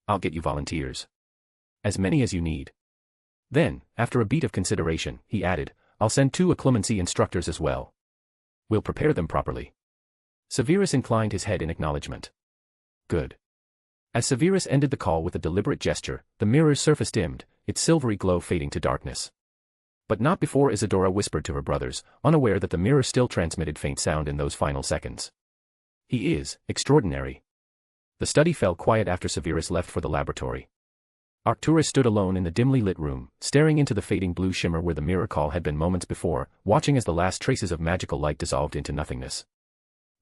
C: "I'll get you volunteers. As many as you need." Then, after a beat of consideration, he added, "I'll send 2 occlumency instructors as well. We'll prepare them properly." Severus inclined his head in acknowledgement. "Good." As Severus ended the call with a deliberate gesture, the mirror's surface dimmed, its silvery glow fading to darkness. But not before Isadora whispered to her brothers, unaware that the mirror still transmitted faint sound in those final seconds. "He is extraordinary." The study fell quiet after Severus left for the laboratory. Arcturus stood alone in the dimly lit room, staring into the fading blue shimmer where the mirror call had been moments before, watching as the last traces of magical light dissolved into nothingness.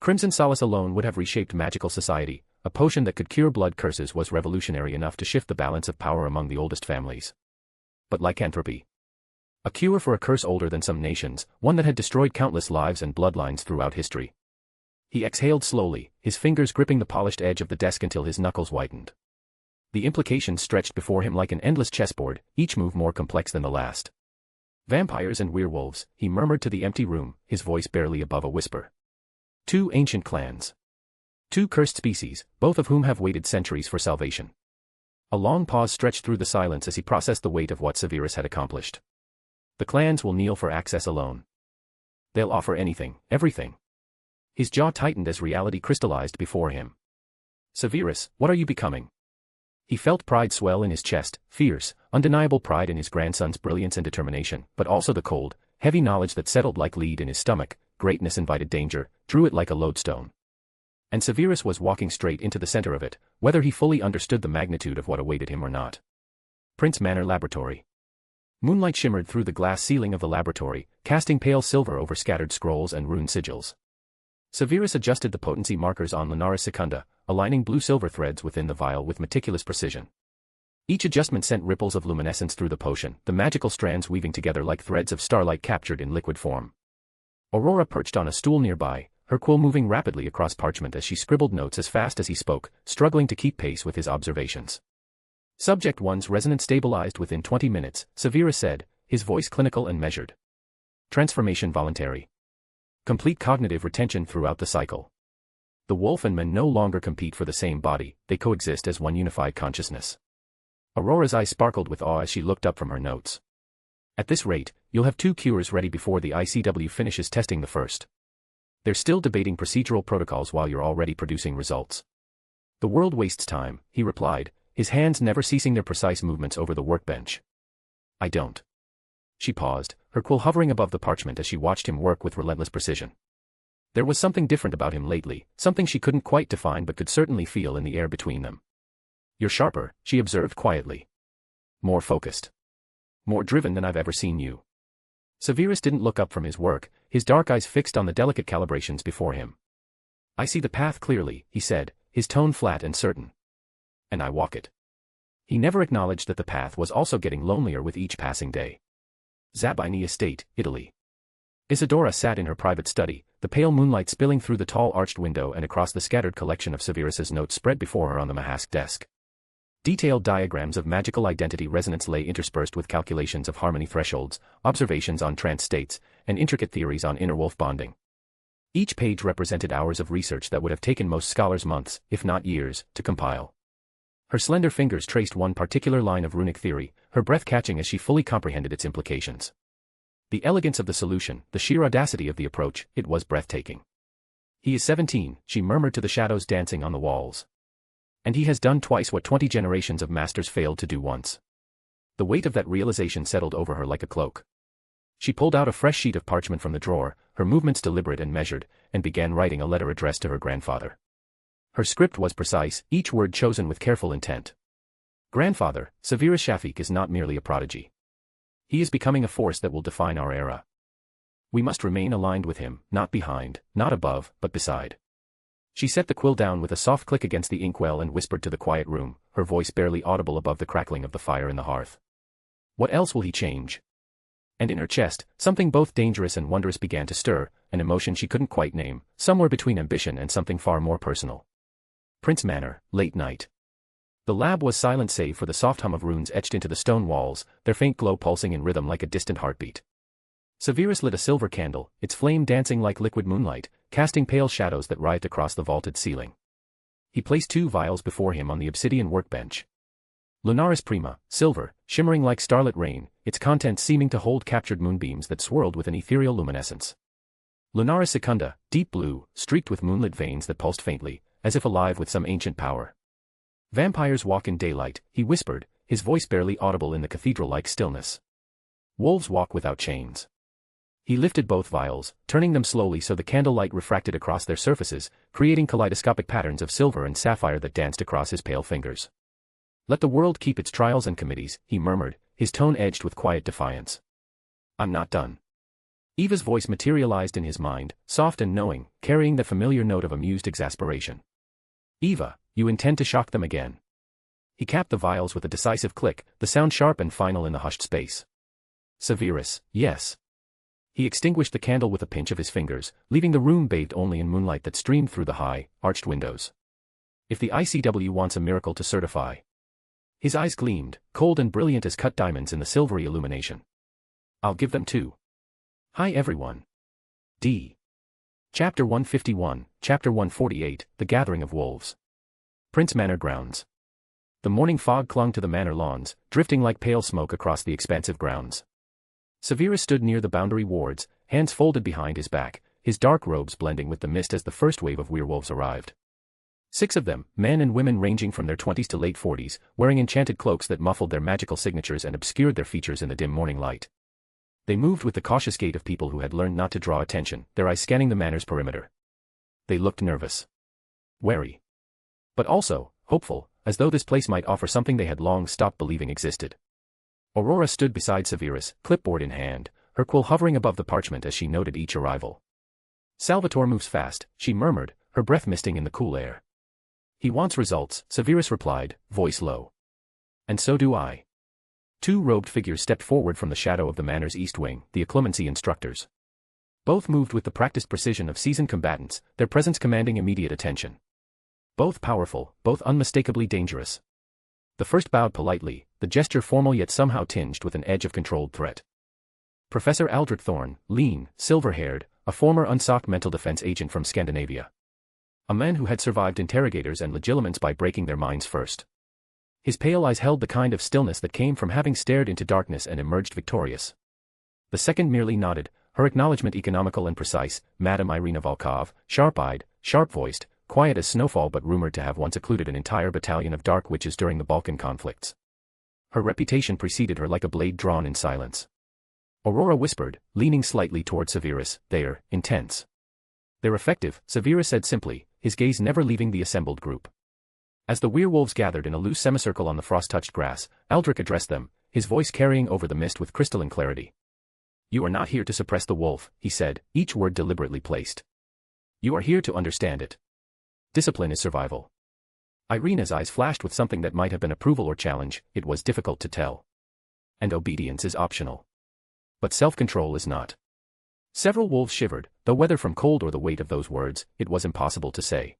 C: Crimson Solace alone would have reshaped magical society. A potion that could cure blood curses was revolutionary enough to shift the balance of power among the oldest families. But lycanthropy. A cure for a curse older than some nations, one that had destroyed countless lives and bloodlines throughout history. He exhaled slowly, his fingers gripping the polished edge of the desk until his knuckles whitened. The implications stretched before him like an endless chessboard, each move more complex than the last. "Vampires and werewolves," he murmured to the empty room, his voice barely above a whisper. 2 ancient clans. 2 cursed species, both of whom have waited centuries for salvation. A long pause stretched through the silence as he processed the weight of what Severus had accomplished. The clans will kneel for access alone. They'll offer anything, everything. His jaw tightened as reality crystallized before him. "Severus, what are you becoming?" He felt pride swell in his chest, fierce, undeniable pride in his grandson's brilliance and determination, but also the cold, heavy knowledge that settled like lead in his stomach. Greatness invited danger, drew it like a lodestone. And Severus was walking straight into the center of it, whether he fully understood the magnitude of what awaited him or not. Prince Manor Laboratory. Moonlight shimmered through the glass ceiling of the laboratory, casting pale silver over scattered scrolls and rune sigils. Severus adjusted the potency markers on Linares Secunda, aligning blue-silver threads within the vial with meticulous precision. Each adjustment sent ripples of luminescence through the potion, the magical strands weaving together like threads of starlight captured in liquid form. Aurora perched on a stool nearby, her quill moving rapidly across parchment as she scribbled notes as fast as he spoke, struggling to keep pace with his observations. Subject 1's resonance stabilized within 20 minutes, Severus said, his voice clinical and measured. Transformation voluntary. Complete cognitive retention throughout the cycle. The wolf and man no longer compete for the same body, they coexist as one unified consciousness. Aurora's eyes sparkled with awe as she looked up from her notes. "At this rate, you'll have 2 cures ready before the ICW finishes testing the first. They're still debating procedural protocols while you're already producing results." "The world wastes time," he replied, his hands never ceasing their precise movements over the workbench. "I don't." She paused, her quill hovering above the parchment as she watched him work with relentless precision. There was something different about him lately, something she couldn't quite define but could certainly feel in the air between them. "You're sharper," she observed quietly. "More focused. More driven than I've ever seen you." Severus didn't look up from his work, his dark eyes fixed on the delicate calibrations before him. "I see the path clearly," he said, his tone flat and certain. "And I walk it." He never acknowledged that the path was also getting lonelier with each passing day. Zabini Estate, Italy. Isadora sat in her private study, the pale moonlight spilling through the tall arched window and across the scattered collection of Severus's notes spread before her on the Mahask desk. Detailed diagrams of magical identity resonance lay interspersed with calculations of harmony thresholds, observations on trance states, and intricate theories on inner wolf bonding. Each page represented hours of research that would have taken most scholars months, if not years, to compile. Her slender fingers traced one particular line of runic theory, her breath catching as she fully comprehended its implications. The elegance of the solution, the sheer audacity of the approach, it was breathtaking. "He is 17, she murmured to the shadows dancing on the walls. "And he has done twice what 20 generations of masters failed to do once." The weight of that realization settled over her like a cloak. She pulled out a fresh sheet of parchment from the drawer, her movements deliberate and measured, and began writing a letter addressed to her grandfather. Her script was precise, each word chosen with careful intent. "Grandfather, Severus Shafik is not merely a prodigy. He is becoming a force that will define our era. We must remain aligned with him, not behind, not above, but beside. She set the quill down with a soft click against the inkwell and whispered to the quiet room, her voice barely audible above the crackling of the fire in the hearth. What else will he change? And in her chest, something both dangerous and wondrous began to stir, an emotion she couldn't quite name, somewhere between ambition and something far more personal. Prince Manor, late night. The lab was silent save for the soft hum of runes etched into the stone walls, their faint glow pulsing in rhythm like a distant heartbeat. Severus lit a silver candle, its flame dancing like liquid moonlight, casting pale shadows that writhed across the vaulted ceiling. He placed 2 vials before him on the obsidian workbench. Lunaris Prima, silver, shimmering like starlit rain, its contents seeming to hold captured moonbeams that swirled with an ethereal luminescence. Lunaris Secunda, deep blue, streaked with moonlit veins that pulsed faintly, as if alive with some ancient power. Vampires walk in daylight, he whispered, his voice barely audible in the cathedral-like stillness. Wolves walk without chains. He lifted both vials, turning them slowly so the candlelight refracted across their surfaces, creating kaleidoscopic patterns of silver and sapphire that danced across his pale fingers. Let the world keep its trials and committees, he murmured, his tone edged with quiet defiance. I'm not done. Eva's voice materialized in his mind, soft and knowing, carrying the familiar note of amused exasperation. Eva, you intend to shock them again. He capped the vials with a decisive click, the sound sharp and final in the hushed space. Severus, yes. He extinguished the candle with a pinch of his fingers, leaving the room bathed only in moonlight that streamed through the high, arched windows. If the ICW wants a miracle to certify. His eyes gleamed, cold and brilliant as cut diamonds in the silvery illumination. I'll give them 2. Hi everyone. D. Chapter 151, Chapter 148, The Gathering of Wolves. Prince Manor grounds. The morning fog clung to the manor lawns, drifting like pale smoke across the expansive grounds. Severus stood near the boundary wards, hands folded behind his back, his dark robes blending with the mist as the first wave of werewolves arrived. 6 of them, men and women ranging from their 20s to late 40s, wearing enchanted cloaks that muffled their magical signatures and obscured their features in the dim morning light. They moved with the cautious gait of people who had learned not to draw attention, their eyes scanning the manor's perimeter. They looked nervous. Wary. But also, hopeful, as though this place might offer something they had long stopped believing existed. Aurora stood beside Severus, clipboard in hand, her quill hovering above the parchment as she noted each arrival. Salvatore moves fast, she murmured, her breath misting in the cool air. He wants results, Severus replied, voice low. And so do I. 2 robed figures stepped forward from the shadow of the manor's east wing, the occlumency instructors. Both moved with the practiced precision of seasoned combatants, their presence commanding immediate attention. Both powerful, both unmistakably dangerous. The first bowed politely, the gesture formal yet somehow tinged with an edge of controlled threat. Professor Aldrich Thorne, lean, silver-haired, a former unsocked mental defense agent from Scandinavia. A man who had survived interrogators and legilimens by breaking their minds first. His pale eyes held the kind of stillness that came from having stared into darkness and emerged victorious. The second merely nodded, her acknowledgement economical and precise, Madame Irina Volkov, sharp-eyed, sharp-voiced, quiet as snowfall but rumored to have once occluded an entire battalion of dark witches during the Balkan conflicts. Her reputation preceded her like a blade drawn in silence. Aurora whispered, leaning slightly toward Severus, they're intense. They're effective, Severus said simply, his gaze never leaving the assembled group. As the werewolves gathered in a loose semicircle on the frost-touched grass, Aldrich addressed them, his voice carrying over the mist with crystalline clarity. You are not here to suppress the wolf, he said, each word deliberately placed. You are here to understand it. Discipline is survival. Irina's eyes flashed with something that might have been approval or challenge, it was difficult to tell. And obedience is optional. But self-control is not. Several wolves shivered, though whether from cold or the weight of those words, it was impossible to say.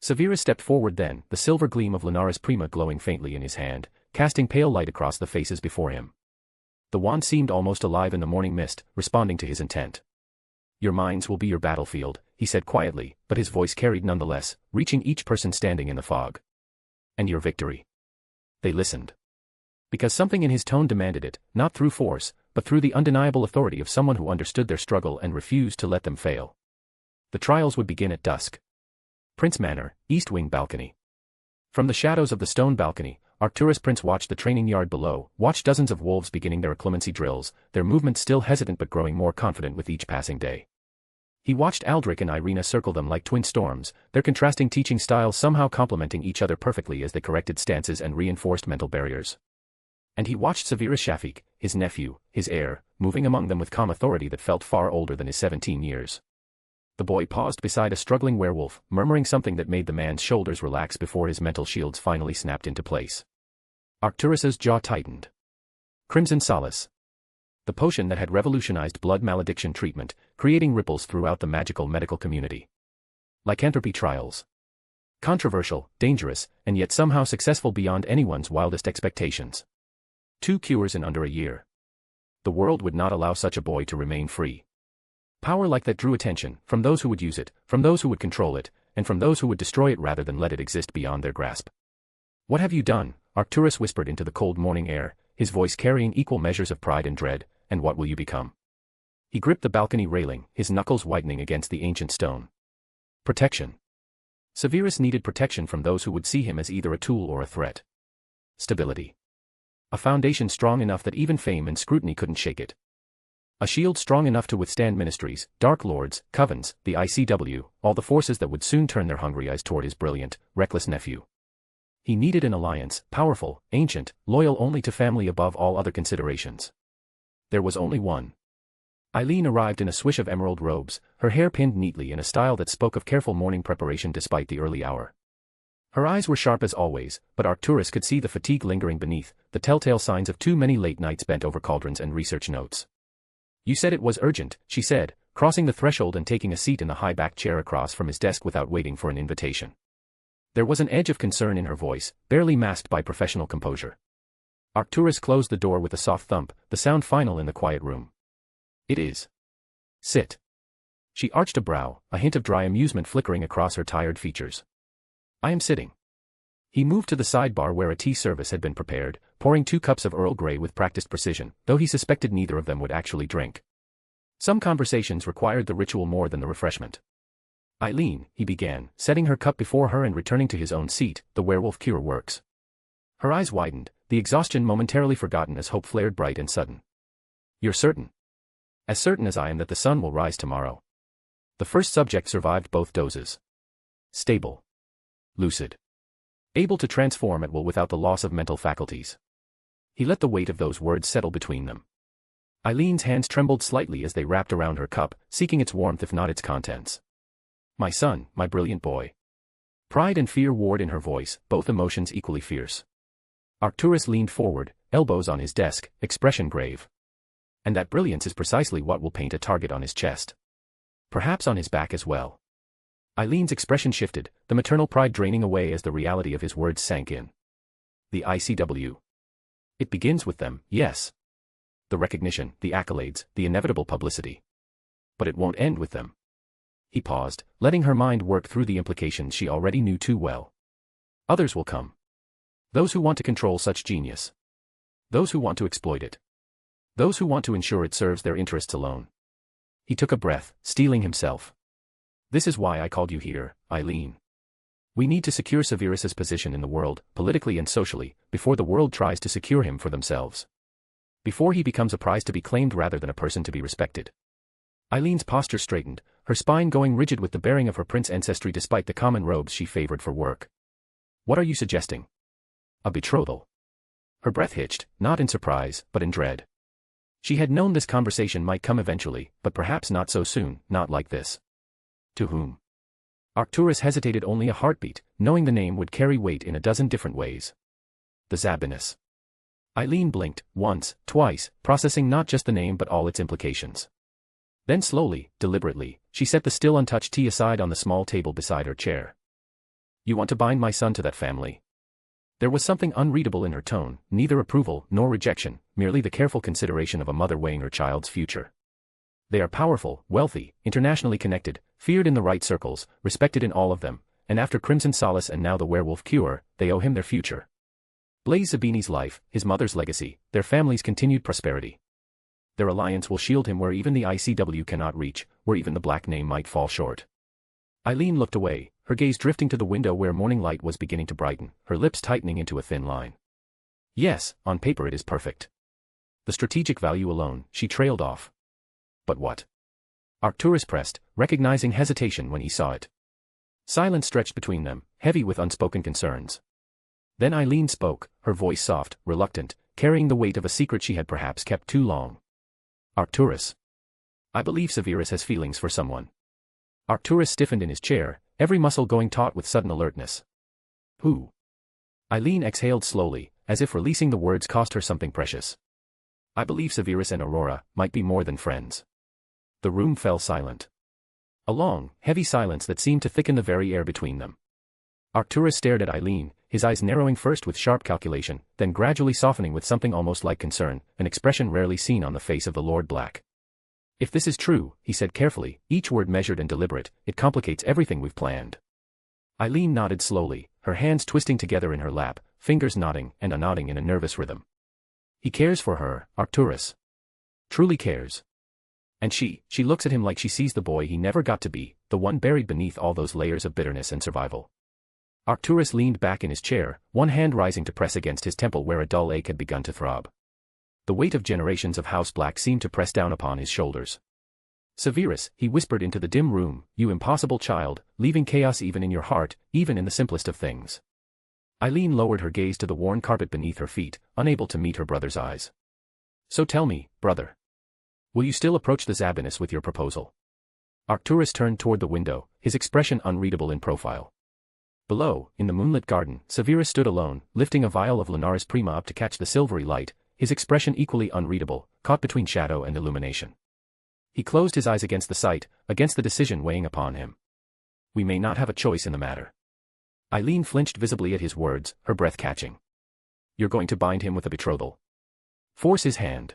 C: Severus stepped forward then, the silver gleam of Lunaris Prima glowing faintly in his hand, casting pale light across the faces before him. The wand seemed almost alive in the morning mist, responding to his intent. Your minds will be your battlefield, he said quietly, but his voice carried nonetheless, reaching each person standing in the fog. And your victory. They listened. Because something in his tone demanded it, not through force, but through the undeniable authority of someone who understood their struggle and refused to let them fail. The trials would begin at dusk. Prince Manor, East Wing balcony. From the shadows of the stone balcony, Arcturus Prince watched the training yard below, watched dozens of wolves beginning their occlumency drills, their movements still hesitant but growing more confident with each passing day. He watched Aldrich and Irina circle them like twin storms, their contrasting teaching styles somehow complementing each other perfectly as they corrected stances and reinforced mental barriers. And he watched Severus Shafik, his nephew, his heir, moving among them with calm authority that felt far older than his 17 years. The boy paused beside a struggling werewolf, murmuring something that made the man's shoulders relax before his mental shields finally snapped into place. Arcturus's jaw tightened. Crimson Solace. The potion that had revolutionized blood malediction treatment, creating ripples throughout the magical medical community. Lycanthropy trials. Controversial, dangerous, and yet somehow successful beyond anyone's wildest expectations. 2 cures in under a year. The world would not allow such a boy to remain free. Power like that drew attention, from those who would use it, from those who would control it, and from those who would destroy it rather than let it exist beyond their grasp. "What have you done?" Arcturus whispered into the cold morning air, his voice carrying equal measures of pride and dread. "And what will you become?" He gripped the balcony railing, his knuckles whitening against the ancient stone. Protection. Severus needed protection from those who would see him as either a tool or a threat. Stability. A foundation strong enough that even fame and scrutiny couldn't shake it. A shield strong enough to withstand ministries, dark lords, covens, the ICW, all the forces that would soon turn their hungry eyes toward his brilliant, reckless nephew. He needed an alliance, powerful, ancient, loyal only to family above all other considerations. There was only one. Eileen arrived in a swish of emerald robes, her hair pinned neatly in a style that spoke of careful morning preparation despite the early hour. Her eyes were sharp as always, but Arcturus could see the fatigue lingering beneath, the telltale signs of too many late nights bent over cauldrons and research notes. "You said it was urgent," she said, crossing the threshold and taking a seat in the high-backed chair across from his desk without waiting for an invitation. There was an edge of concern in her voice, barely masked by professional composure. Arcturus closed the door with a soft thump, the sound final in the quiet room. "It is. Sit." She arched a brow, a hint of dry amusement flickering across her tired features. "I am sitting." He moved to the sidebar where a tea service had been prepared, pouring 2 cups of Earl Grey with practiced precision, though he suspected neither of them would actually drink. Some conversations required the ritual more than the refreshment. "Eileen," he began, setting her cup before her and returning to his own seat, "the werewolf cure works." Her eyes widened, the exhaustion momentarily forgotten as hope flared bright and sudden. "You're certain?" "As certain as I am that the sun will rise tomorrow." The first subject survived both doses. Stable. Lucid. Able to transform at will without the loss of mental faculties. He let the weight of those words settle between them. Eileen's hands trembled slightly as they wrapped around her cup, seeking its warmth if not its contents. "My son, my brilliant boy." Pride and fear warred in her voice, both emotions equally fierce. Arcturus leaned forward, elbows on his desk, expression grave. "And that brilliance is precisely what will paint a target on his chest. Perhaps on his back as well." Eileen's expression shifted, the maternal pride draining away as the reality of his words sank in. "The ICW. It begins with them, yes. The recognition, the accolades, the inevitable publicity. But it won't end with them." He paused, letting her mind work through the implications she already knew too well. "Others will come. Those who want to control such genius. Those who want to exploit it. Those who want to ensure it serves their interests alone." He took a breath, steeling himself. "This is why I called you here, Eileen. We need to secure Severus's position in the world, politically and socially, before the world tries to secure him for themselves. Before he becomes a prize to be claimed rather than a person to be respected." Eileen's posture straightened, her spine going rigid with the bearing of her prince ancestry despite the common robes she favored for work. "What are you suggesting?" "A betrothal." Her breath hitched, not in surprise, but in dread. She had known this conversation might come eventually, but perhaps not so soon, not like this. To whom? Arcturus hesitated only a heartbeat, knowing the name would carry weight in a dozen different ways. The Zabinus. Eileen blinked, once, twice, processing not just the name but all its implications. Then slowly, deliberately, she set the still untouched tea aside on the small table beside her chair. "You want to bind my son to that family?" There was something unreadable in her tone, neither approval nor rejection, merely the careful consideration of a mother weighing her child's future. "They are powerful, wealthy, internationally connected, feared in the right circles, respected in all of them, and after Crimson Solace and now the werewolf cure, they owe him their future. Blaise Zabini's life, his mother's legacy, their family's continued prosperity. Their alliance will shield him where even the ICW cannot reach, where even the black name might fall short." Eileen looked away, her gaze drifting to the window where morning light was beginning to brighten, her lips tightening into a thin line. "Yes, on paper it is perfect. The strategic value alone," she trailed off. "But what?" Arcturus pressed, recognizing hesitation when he saw it. Silence stretched between them, heavy with unspoken concerns. Then Eileen spoke, her voice soft, reluctant, carrying the weight of a secret she had perhaps kept too long. Arcturus. I believe Severus has feelings for someone. Arcturus stiffened in his chair, every muscle going taut with sudden alertness. Who? Eileen exhaled slowly, as if releasing the words cost her something precious. I believe Severus and Aurora might be more than friends. The room fell silent. A long, heavy silence that seemed to thicken the very air between them. Arcturus stared at Eileen, his eyes narrowing first with sharp calculation, then gradually softening with something almost like concern, an expression rarely seen on the face of the Lord Black. If this is true, he said carefully, each word measured and deliberate, it complicates everything we've planned. Eileen nodded slowly, her hands twisting together in her lap, fingers nodding and unnodding in a nervous rhythm. He cares for her, Arcturus. Truly cares. And she looks at him like she sees the boy he never got to be, the one buried beneath all those layers of bitterness and survival. Arcturus leaned back in his chair, one hand rising to press against his temple where a dull ache had begun to throb. The weight of generations of House Black seemed to press down upon his shoulders. Severus, he whispered into the dim room, you impossible child, leaving chaos even in your heart, even in the simplest of things. Eileen lowered her gaze to the worn carpet beneath her feet, unable to meet her brother's eyes. So tell me, brother. Will you still approach the Zabinus with your proposal? Arcturus turned toward the window, his expression unreadable in profile. Below, in the moonlit garden, Severus stood alone, lifting a vial of Lunaris Prima up to catch the silvery light, his expression equally unreadable, caught between shadow and illumination. He closed his eyes against the sight, against the decision weighing upon him. We may not have a choice in the matter. Eileen flinched visibly at his words, her breath catching. You're going to bind him with a betrothal. Force his hand.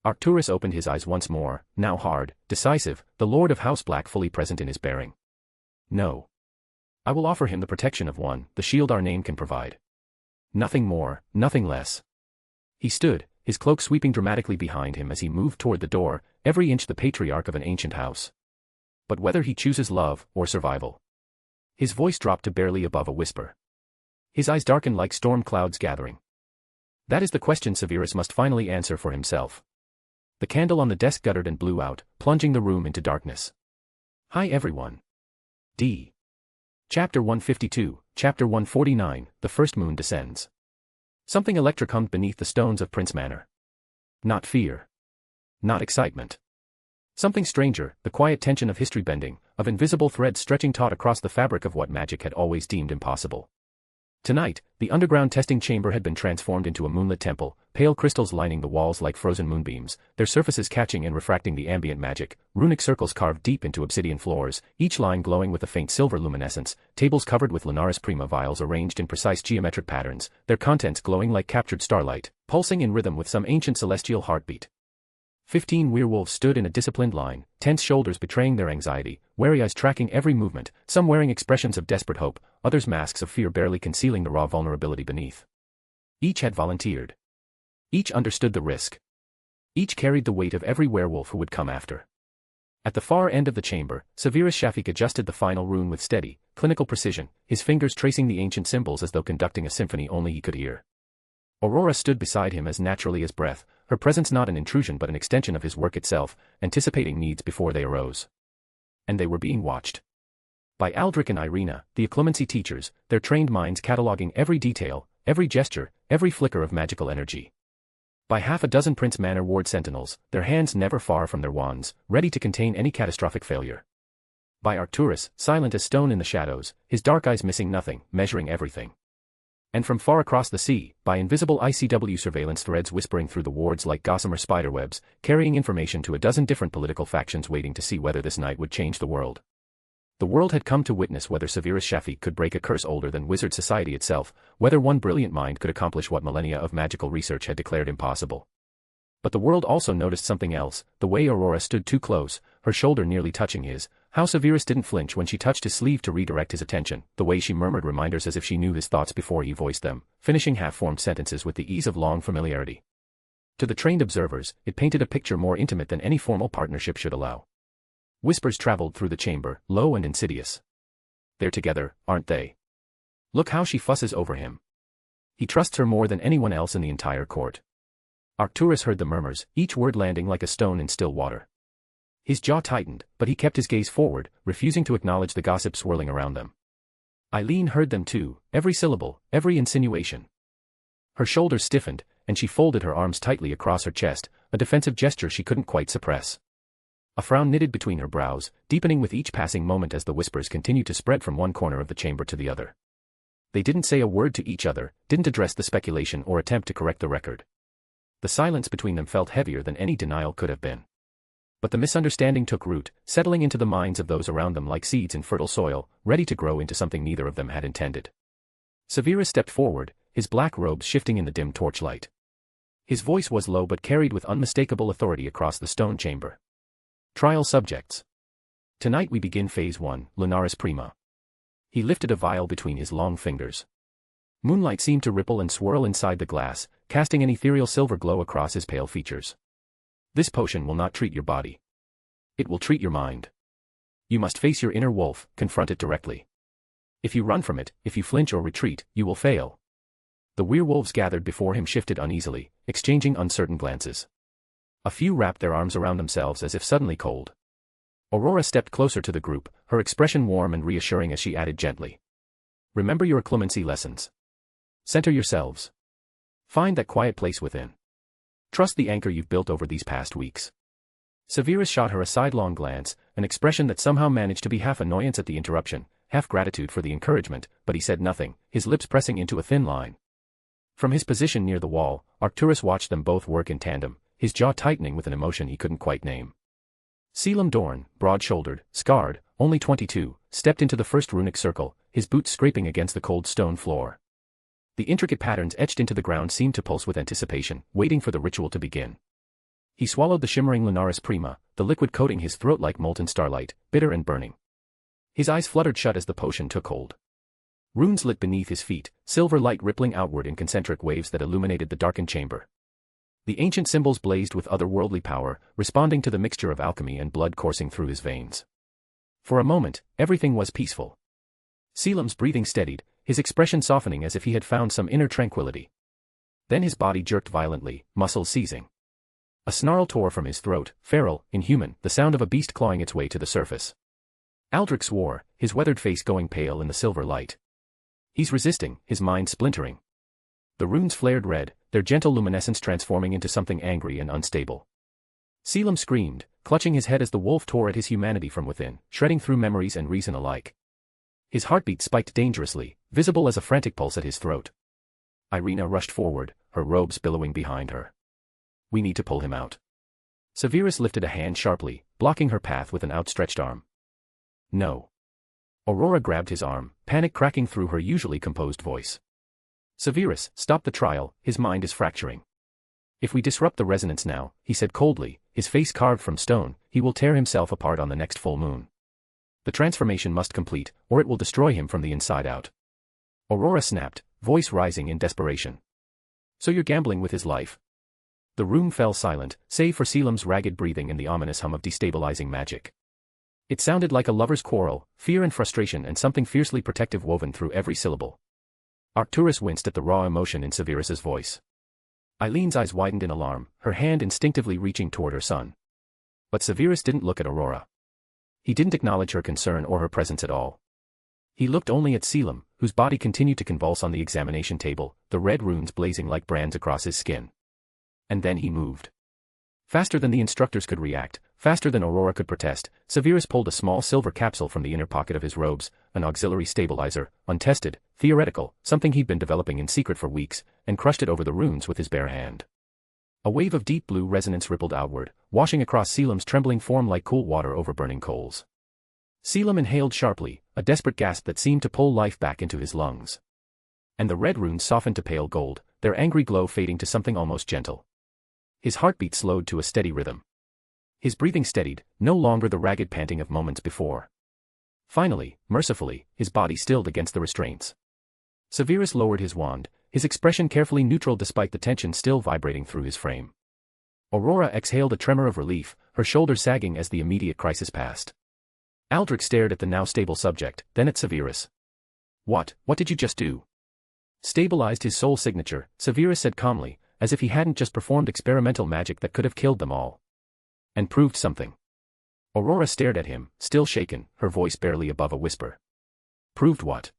C: Arcturus opened his eyes once more, now hard, decisive, the Lord of House Black fully present in his bearing. No. I will offer him the protection of one, the shield our name can provide. Nothing more, nothing less. He stood, his cloak sweeping dramatically behind him as he moved toward the door, every inch the patriarch of an ancient house. But whether he chooses love or survival. His voice dropped to barely above a whisper. His eyes darkened like storm clouds gathering. That is the question Severus must finally answer for himself. The candle on the desk guttered and blew out, plunging the room into darkness. Hi everyone. D. Chapter 152, Chapter 149, The First Moon Descends. Something electric hummed beneath the stones of Prince Manor. Not fear. Not excitement. Something stranger, the quiet tension of history bending, of invisible threads stretching taut across the fabric of what magic had always deemed impossible. Tonight, the underground testing chamber had been transformed into a moonlit temple, pale crystals lining the walls like frozen moonbeams, their surfaces catching and refracting the ambient magic, runic circles carved deep into obsidian floors, each line glowing with a faint silver luminescence, tables covered with Lunaris Prima vials arranged in precise geometric patterns, their contents glowing like captured starlight, pulsing in rhythm with some ancient celestial heartbeat. 15 werewolves stood in a disciplined line, tense shoulders betraying their anxiety, wary eyes tracking every movement, some wearing expressions of desperate hope, others masks of fear barely concealing the raw vulnerability beneath. Each had volunteered. Each understood the risk. Each carried the weight of every werewolf who would come after. At the far end of the chamber, Severus Shafik adjusted the final rune with steady, clinical precision, his fingers tracing the ancient symbols as though conducting a symphony only he could hear. Aurora stood beside him as naturally as breath, her presence not an intrusion but an extension of his work itself, anticipating needs before they arose. And they were being watched. By Aldrich and Irina, the occlumency teachers, their trained minds cataloging every detail, every gesture, every flicker of magical energy. By half a dozen Prince Manor ward sentinels, their hands never far from their wands, ready to contain any catastrophic failure. By Arcturus, silent as stone in the shadows, his dark eyes missing nothing, measuring everything. And from far across the sea, by invisible ICW surveillance threads whispering through the wards like gossamer spiderwebs, carrying information to a dozen different political factions waiting to see whether this night would change the world. The world had come to witness whether Severus Shafik could break a curse older than wizard society itself, whether one brilliant mind could accomplish what millennia of magical research had declared impossible. But the world also noticed something else, the way Aurora stood too close, her shoulder nearly touching his, how Severus didn't flinch when she touched his sleeve to redirect his attention, the way she murmured reminders as if she knew his thoughts before he voiced them, finishing half-formed sentences with the ease of long familiarity. To the trained observers, it painted a picture more intimate than any formal partnership should allow. Whispers traveled through the chamber, low and insidious. They're together, aren't they? Look how she fusses over him. He trusts her more than anyone else in the entire court. Arcturus heard the murmurs, each word landing like a stone in still water. His jaw tightened, but he kept his gaze forward, refusing to acknowledge the gossip swirling around them. Eileen heard them too, every syllable, every insinuation. Her shoulders stiffened, and she folded her arms tightly across her chest, a defensive gesture she couldn't quite suppress. A frown knitted between her brows, deepening with each passing moment as the whispers continued to spread from one corner of the chamber to the other. They didn't say a word to each other, didn't address the speculation or attempt to correct the record. The silence between them felt heavier than any denial could have been. But the misunderstanding took root, settling into the minds of those around them like seeds in fertile soil, ready to grow into something neither of them had intended. Severus stepped forward, his black robes shifting in the dim torchlight. His voice was low but carried with unmistakable authority across the stone chamber. Trial subjects. Tonight we begin Phase 1, Lunaris Prima. He lifted a vial between his long fingers. Moonlight seemed to ripple and swirl inside the glass, casting an ethereal silver glow across his pale features. This potion will not treat your body. It will treat your mind. You must face your inner wolf, confront it directly. If you run from it, if you flinch or retreat, you will fail. The werewolves gathered before him shifted uneasily, exchanging uncertain glances. A few wrapped their arms around themselves as if suddenly cold. Aurora stepped closer to the group, her expression warm and reassuring as she added gently. Remember your clemency lessons. Center yourselves. Find that quiet place within. Trust the anchor you've built over these past weeks. Severus shot her a sidelong glance, an expression that somehow managed to be half annoyance at the interruption, half gratitude for the encouragement, but he said nothing, his lips pressing into a thin line. From his position near the wall, Arcturus watched them both work in tandem, his jaw tightening with an emotion he couldn't quite name. Selim Dorn, broad-shouldered, scarred, only 22, stepped into the first runic circle, his boots scraping against the cold stone floor. The intricate patterns etched into the ground seemed to pulse with anticipation, waiting for the ritual to begin. He swallowed the shimmering Lunaris Prima, the liquid coating his throat like molten starlight, bitter and burning. His eyes fluttered shut as the potion took hold. Runes lit beneath his feet, silver light rippling outward in concentric waves that illuminated the darkened chamber. The ancient symbols blazed with otherworldly power, responding to the mixture of alchemy and blood coursing through his veins. For a moment, everything was peaceful. Selim's breathing steadied, his expression softening as if he had found some inner tranquility. Then his body jerked violently, muscles seizing. A snarl tore from his throat, feral, inhuman, the sound of a beast clawing its way to the surface. Aldrich swore, his weathered face going pale in the silver light. He's resisting, his mind splintering. The runes flared red, their gentle luminescence transforming into something angry and unstable. Selim screamed, clutching his head as the wolf tore at his humanity from within, shredding through memories and reason alike. His heartbeat spiked dangerously, visible as a frantic pulse at his throat. Irina rushed forward, her robes billowing behind her. We need to pull him out. Severus lifted a hand sharply, blocking her path with an outstretched arm. No. Aurora grabbed his arm, panic cracking through her usually composed voice. Severus, stop the trial, his mind is fracturing. If we disrupt the resonance now, he said coldly, his face carved from stone, he will tear himself apart on the next full moon. The transformation must complete, or it will destroy him from the inside out. Aurora snapped, voice rising in desperation. So you're gambling with his life? The room fell silent, save for Selim's ragged breathing and the ominous hum of destabilizing magic. It sounded like a lover's quarrel, fear and frustration and something fiercely protective woven through every syllable. Arcturus winced at the raw emotion in Severus's voice. Eileen's eyes widened in alarm, her hand instinctively reaching toward her son. But Severus didn't look at Aurora. He didn't acknowledge her concern or her presence at all. He looked only at Selim, whose body continued to convulse on the examination table, the red runes blazing like brands across his skin. And then he moved. Faster than the instructors could react, faster than Aurora could protest, Severus pulled a small silver capsule from the inner pocket of his robes, an auxiliary stabilizer, untested, theoretical, something he'd been developing in secret for weeks, and crushed it over the runes with his bare hand. A wave of deep blue resonance rippled outward, washing across Selim's trembling form like cool water over burning coals. Selim inhaled sharply, a desperate gasp that seemed to pull life back into his lungs. And the red runes softened to pale gold, their angry glow fading to something almost gentle. His heartbeat slowed to a steady rhythm. His breathing steadied, no longer the ragged panting of moments before. Finally, mercifully, his body stilled against the restraints. Severus lowered his wand, his expression carefully neutral despite the tension still vibrating through his frame. Aurora exhaled a tremor of relief, her shoulders sagging as the immediate crisis passed. Aldrich stared at the now stable subject, then at Severus. What did you just do? Stabilized his soul signature, Severus said calmly, as if he hadn't just performed experimental magic that could have killed them all. And proved something. Aurora stared at him, still shaken, her voice barely above a whisper. Proved what?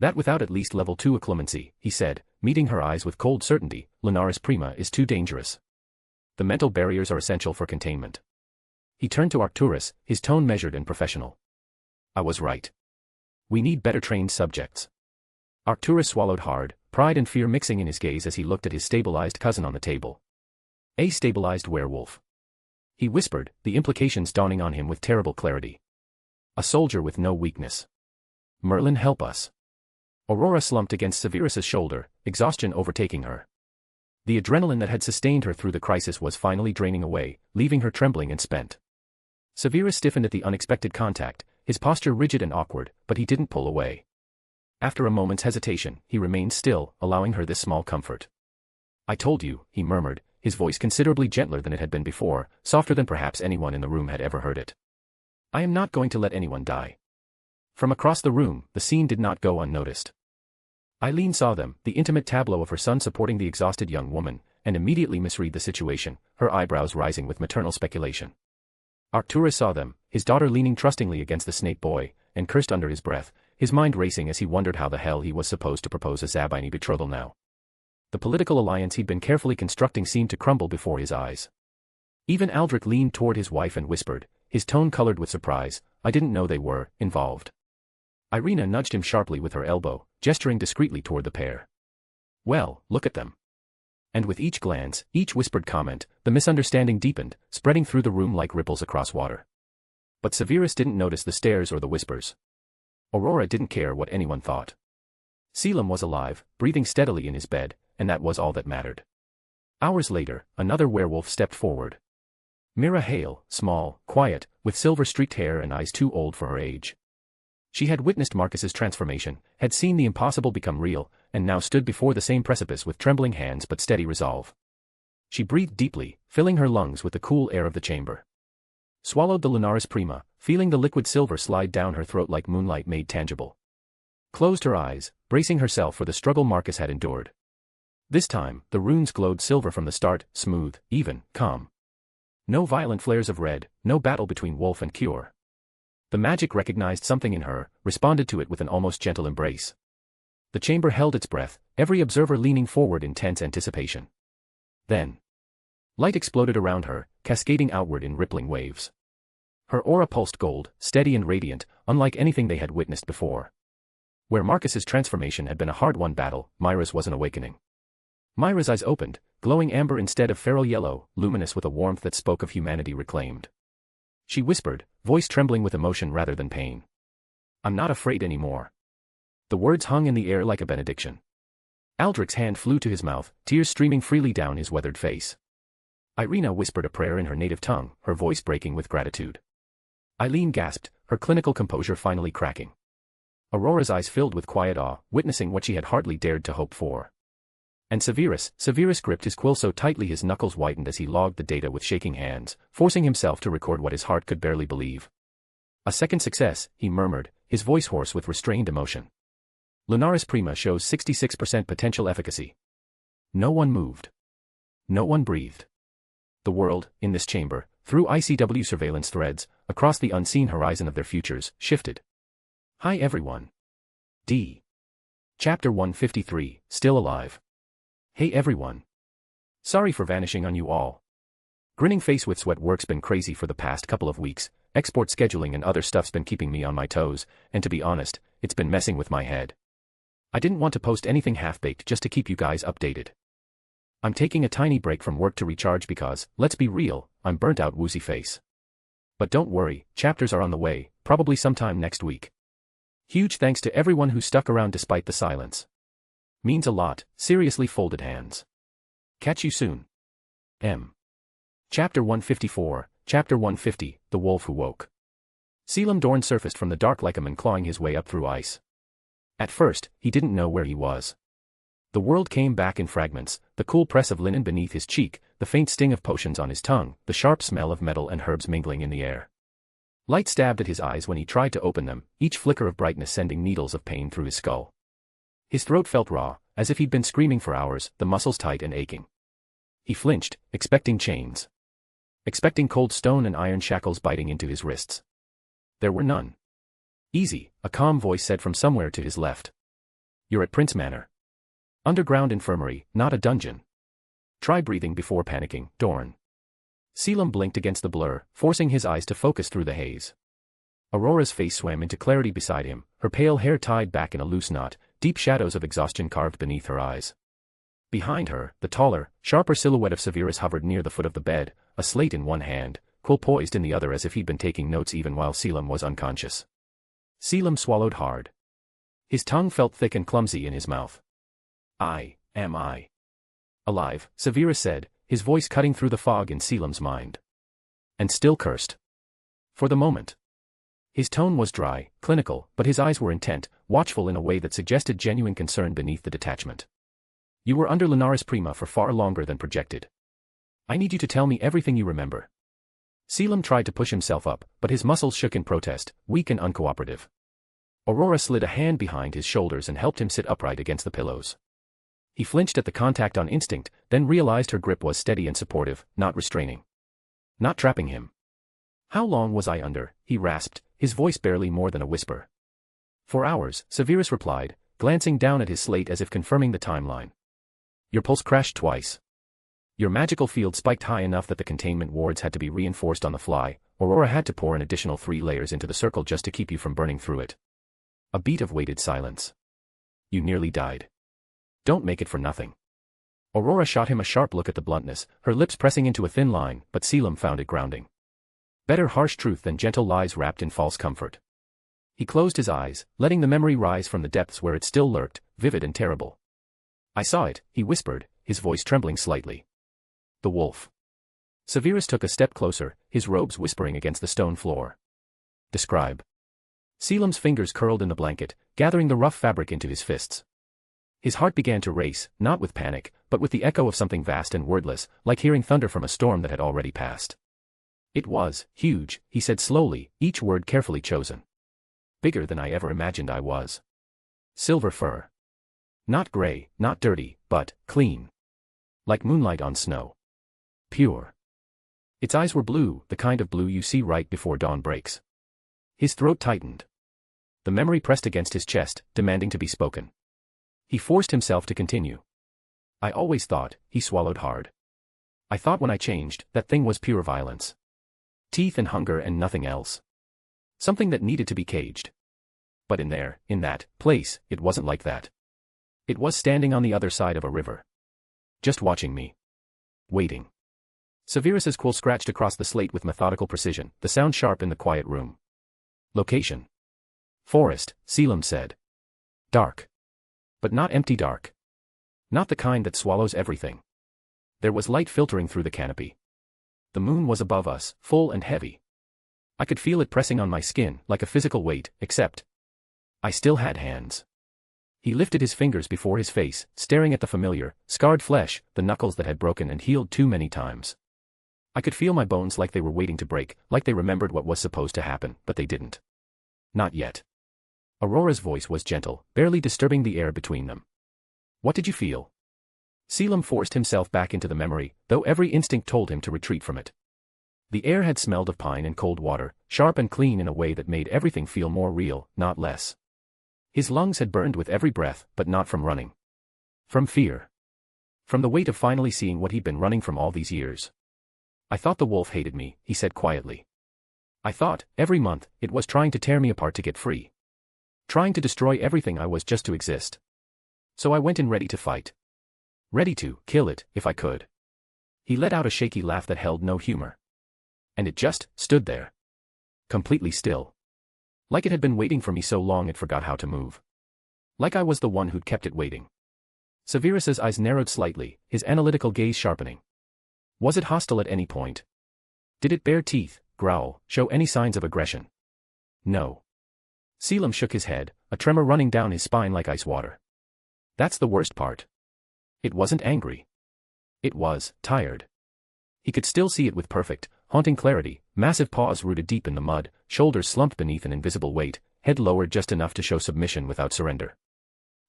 C: That without at least level 2 occlumency, he said, meeting her eyes with cold certainty, Lunaris Prima is too dangerous. The mental barriers are essential for containment. He turned to Arcturus, his tone measured and professional. I was right. We need better trained subjects. Arcturus swallowed hard, pride and fear mixing in his gaze as he looked at his stabilized cousin on the table. A stabilized werewolf. He whispered, the implications dawning on him with terrible clarity. A soldier with no weakness. Merlin, help us. Aurora slumped against Severus's shoulder, exhaustion overtaking her. The adrenaline that had sustained her through the crisis was finally draining away, leaving her trembling and spent. Severus stiffened at the unexpected contact, his posture rigid and awkward, but he didn't pull away. After a moment's hesitation, he remained still, allowing her this small comfort. I told you, he murmured, his voice considerably gentler than it had been before, softer than perhaps anyone in the room had ever heard it. I am not going to let anyone die. From across the room, the scene did not go unnoticed. Eileen saw them, the intimate tableau of her son supporting the exhausted young woman, and immediately misread the situation, her eyebrows rising with maternal speculation. Arcturus saw them, his daughter leaning trustingly against the Snape boy, and cursed under his breath, his mind racing as he wondered how the hell he was supposed to propose a Zabini betrothal now. The political alliance he'd been carefully constructing seemed to crumble before his eyes. Even Aldrich leaned toward his wife and whispered, his tone colored with surprise, I didn't know they were involved. Irina nudged him sharply with her elbow, gesturing discreetly toward the pair. Well, look at them. And with each glance, each whispered comment, the misunderstanding deepened, spreading through the room like ripples across water. But Severus didn't notice the stares or the whispers. Aurora didn't care what anyone thought. Selim was alive, breathing steadily in his bed, and that was all that mattered. Hours later, another werewolf stepped forward. Mira Hale, small, quiet, with silver-streaked hair and eyes too old for her age. She had witnessed Marcus's transformation, had seen the impossible become real, and now stood before the same precipice with trembling hands but steady resolve. She breathed deeply, filling her lungs with the cool air of the chamber. Swallowed the Lunaris Prima, feeling the liquid silver slide down her throat like moonlight made tangible. Closed her eyes, bracing herself for the struggle Marcus had endured. This time, the runes glowed silver from the start, smooth, even, calm. No violent flares of red, no battle between wolf and cure. The magic recognized something in her, responded to it with an almost gentle embrace. The chamber held its breath, every observer leaning forward in tense anticipation. Then, light exploded around her, cascading outward in rippling waves. Her aura pulsed gold, steady and radiant, unlike anything they had witnessed before. Where Marcus's transformation had been a hard-won battle, Myra's was an awakening. Myra's eyes opened, glowing amber instead of feral yellow, luminous with a warmth that spoke of humanity reclaimed. She whispered, voice trembling with emotion rather than pain. I'm not afraid anymore. The words hung in the air like a benediction. Aldrich's hand flew to his mouth, tears streaming freely down his weathered face. Irina whispered a prayer in her native tongue, her voice breaking with gratitude. Eileen gasped, her clinical composure finally cracking. Aurora's eyes filled with quiet awe, witnessing what she had hardly dared to hope for. And Severus gripped his quill so tightly his knuckles whitened as he logged the data with shaking hands, forcing himself to record what his heart could barely believe. A second success, he murmured, his voice hoarse with restrained emotion. Lunaris Prima shows 66% potential efficacy. No one moved. No one breathed. The world, in this chamber, through ICW surveillance threads, across the unseen horizon of their futures, shifted. Hi everyone. D. Chapter 153, Still Alive. Hey everyone. Sorry for vanishing on you all. Grinning face with sweat work's been crazy for the past couple of weeks, export scheduling and other stuff's been keeping me on my toes, and to be honest, it's been messing with my head. I didn't want to post anything half-baked just to keep you guys updated. I'm taking a tiny break from work to recharge because, let's be real, I'm burnt out woozy face. But don't worry, chapters are on the way, probably sometime next week. Huge thanks to everyone who stuck around despite the silence. Means a lot, seriously folded hands. Catch you soon. M. Chapter 154, Chapter 150, The Wolf Who Woke. Selim Dorn surfaced from the dark like a man clawing his way up through ice. At first, he didn't know where he was. The world came back in fragments, the cool press of linen beneath his cheek, the faint sting of potions on his tongue, the sharp smell of metal and herbs mingling in the air. Light stabbed at his eyes when he tried to open them, each flicker of brightness sending needles of pain through his skull. His throat felt raw, as if he'd been screaming for hours, the muscles tight and aching. He flinched, expecting chains. Expecting cold stone and iron shackles biting into his wrists. There were none. Easy, a calm voice said from somewhere to his left. You're at Prince Manor. Underground infirmary, not a dungeon. Try breathing before panicking, Dorn. Selim blinked against the blur, forcing his eyes to focus through the haze. Aurora's face swam into clarity beside him, her pale hair tied back in a loose knot, deep shadows of exhaustion carved beneath her eyes. Behind her, the taller, sharper silhouette of Severus hovered near the foot of the bed, a slate in one hand, quill poised in the other as if he'd been taking notes even while Selim was unconscious. Selim swallowed hard. His tongue felt thick and clumsy in his mouth. Am I alive? Severus said, his voice cutting through the fog in Selim's mind. And still cursed. For the moment. His tone was dry, clinical, but his eyes were intent, watchful in a way that suggested genuine concern beneath the detachment. You were under Lunaris Prima for far longer than projected. I need you to tell me everything you remember. Selim tried to push himself up, but his muscles shook in protest, weak and uncooperative. Aurora slid a hand behind his shoulders and helped him sit upright against the pillows. He flinched at the contact on instinct, then realized her grip was steady and supportive, not restraining. Not trapping him. How long was I under? He rasped, his voice barely more than a whisper. 4 hours, Severus replied, glancing down at his slate as if confirming the timeline. Your pulse crashed twice. Your magical field spiked high enough that the containment wards had to be reinforced on the fly. Aurora had to pour an additional 3 layers into the circle just to keep you from burning through it. A beat of weighted silence. You nearly died. Don't make it for nothing. Aurora shot him a sharp look at the bluntness, her lips pressing into a thin line, but Selim found it grounding. Better harsh truth than gentle lies wrapped in false comfort. He closed his eyes, letting the memory rise from the depths where it still lurked, vivid and terrible. I saw it, he whispered, his voice trembling slightly. The wolf. Severus took a step closer, his robes whispering against the stone floor. Describe. Selim's fingers curled in the blanket, gathering the rough fabric into his fists. His heart began to race, not with panic, but with the echo of something vast and wordless, like hearing thunder from a storm that had already passed. It was huge, he said slowly, each word carefully chosen. Bigger than I ever imagined I was. Silver fur. Not gray, not dirty, but clean. Like moonlight on snow. Pure. Its eyes were blue, the kind of blue you see right before dawn breaks. His throat tightened. The memory pressed against his chest, demanding to be spoken. He forced himself to continue. I always thought, he swallowed hard. I thought when I changed, that thing was pure violence. Teeth and hunger and nothing else. Something that needed to be caged. But in that place, it wasn't like that. It was standing on the other side of a river. Just watching me. Waiting. Severus's quill scratched across the slate with methodical precision, the sound sharp in the quiet room. Location. Forest, Selim said. Dark. But not empty dark. Not the kind that swallows everything. There was light filtering through the canopy. The moon was above us, full and heavy. I could feel it pressing on my skin, like a physical weight, except I still had hands. He lifted his fingers before his face, staring at the familiar, scarred flesh, the knuckles that had broken and healed too many times. I could feel my bones like they were waiting to break, like they remembered what was supposed to happen, but they didn't. Not yet. Aurora's voice was gentle, barely disturbing the air between them. What did you feel? Selim forced himself back into the memory, though every instinct told him to retreat from it. The air had smelled of pine and cold water, sharp and clean in a way that made everything feel more real, not less. His lungs had burned with every breath, but not from running. From fear. From the weight of finally seeing what he'd been running from all these years. I thought the wolf hated me, he said quietly. I thought, every month, it was trying to tear me apart to get free. Trying to destroy everything I was just to exist. So I went in ready to fight. Ready to kill it, if I could. He let out a shaky laugh that held no humor. And it just stood there. Completely still. Like it had been waiting for me so long it forgot how to move. Like I was the one who'd kept it waiting. Severus's eyes narrowed slightly, his analytical gaze sharpening. Was it hostile at any point? Did it bare teeth, growl, show any signs of aggression? No. Selim shook his head, a tremor running down his spine like ice water. That's the worst part. It wasn't angry. It was tired. He could still see it with perfect, haunting clarity, massive paws rooted deep in the mud, shoulders slumped beneath an invisible weight, head lowered just enough to show submission without surrender.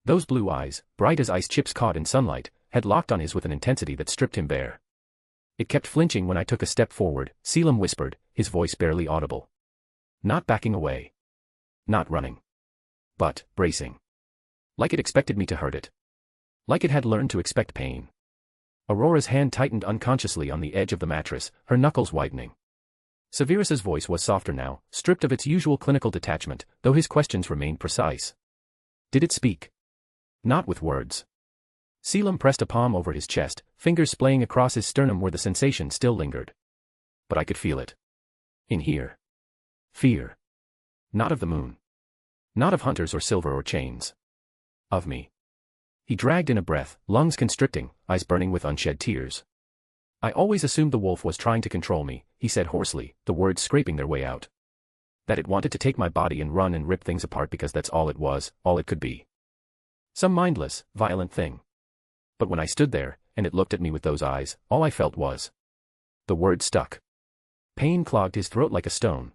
C: Those blue eyes, bright as ice chips caught in sunlight, had locked on his with an intensity that stripped him bare. It kept flinching when I took a step forward, Selim whispered, his voice barely audible. Not backing away. Not running. But bracing. Like it expected me to hurt it. Like it had learned to expect pain. Aurora's hand tightened unconsciously on the edge of the mattress, her knuckles widening. Severus's voice was softer now, stripped of its usual clinical detachment, though his questions remained precise. Did it speak? Not with words. Selim pressed a palm over his chest, fingers splaying across his sternum where the sensation still lingered. But I could feel it. In here. Fear. Not of the moon. Not of hunters or silver or chains. Of me. He dragged in a breath, lungs constricting, eyes burning with unshed tears. I always assumed the wolf was trying to control me, he said hoarsely, the words scraping their way out. That it wanted to take my body and run and rip things apart because that's all it was, all it could be. Some mindless, violent thing. But when I stood there, and it looked at me with those eyes, all I felt was. The word stuck. Pain clogged his throat like a stone.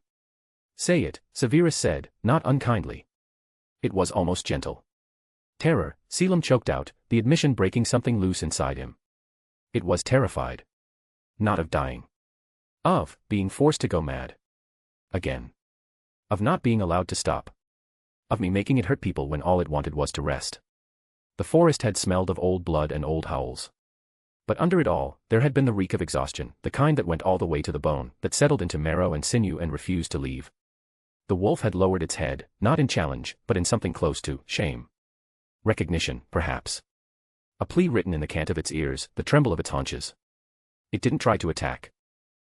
C: Say it, Severus said, not unkindly. It was almost gentle. Terror, Selim choked out, the admission breaking something loose inside him. It was terrified. Not of dying. Of being forced to go mad. Again. Of not being allowed to stop. Of me making it hurt people when all it wanted was to rest. The forest had smelled of old blood and old howls. But under it all, there had been the reek of exhaustion, the kind that went all the way to the bone, that settled into marrow and sinew and refused to leave. The wolf had lowered its head, not in challenge, but in something close to shame. Recognition, perhaps. A plea written in the cant of its ears, the tremble of its haunches. It didn't try to attack.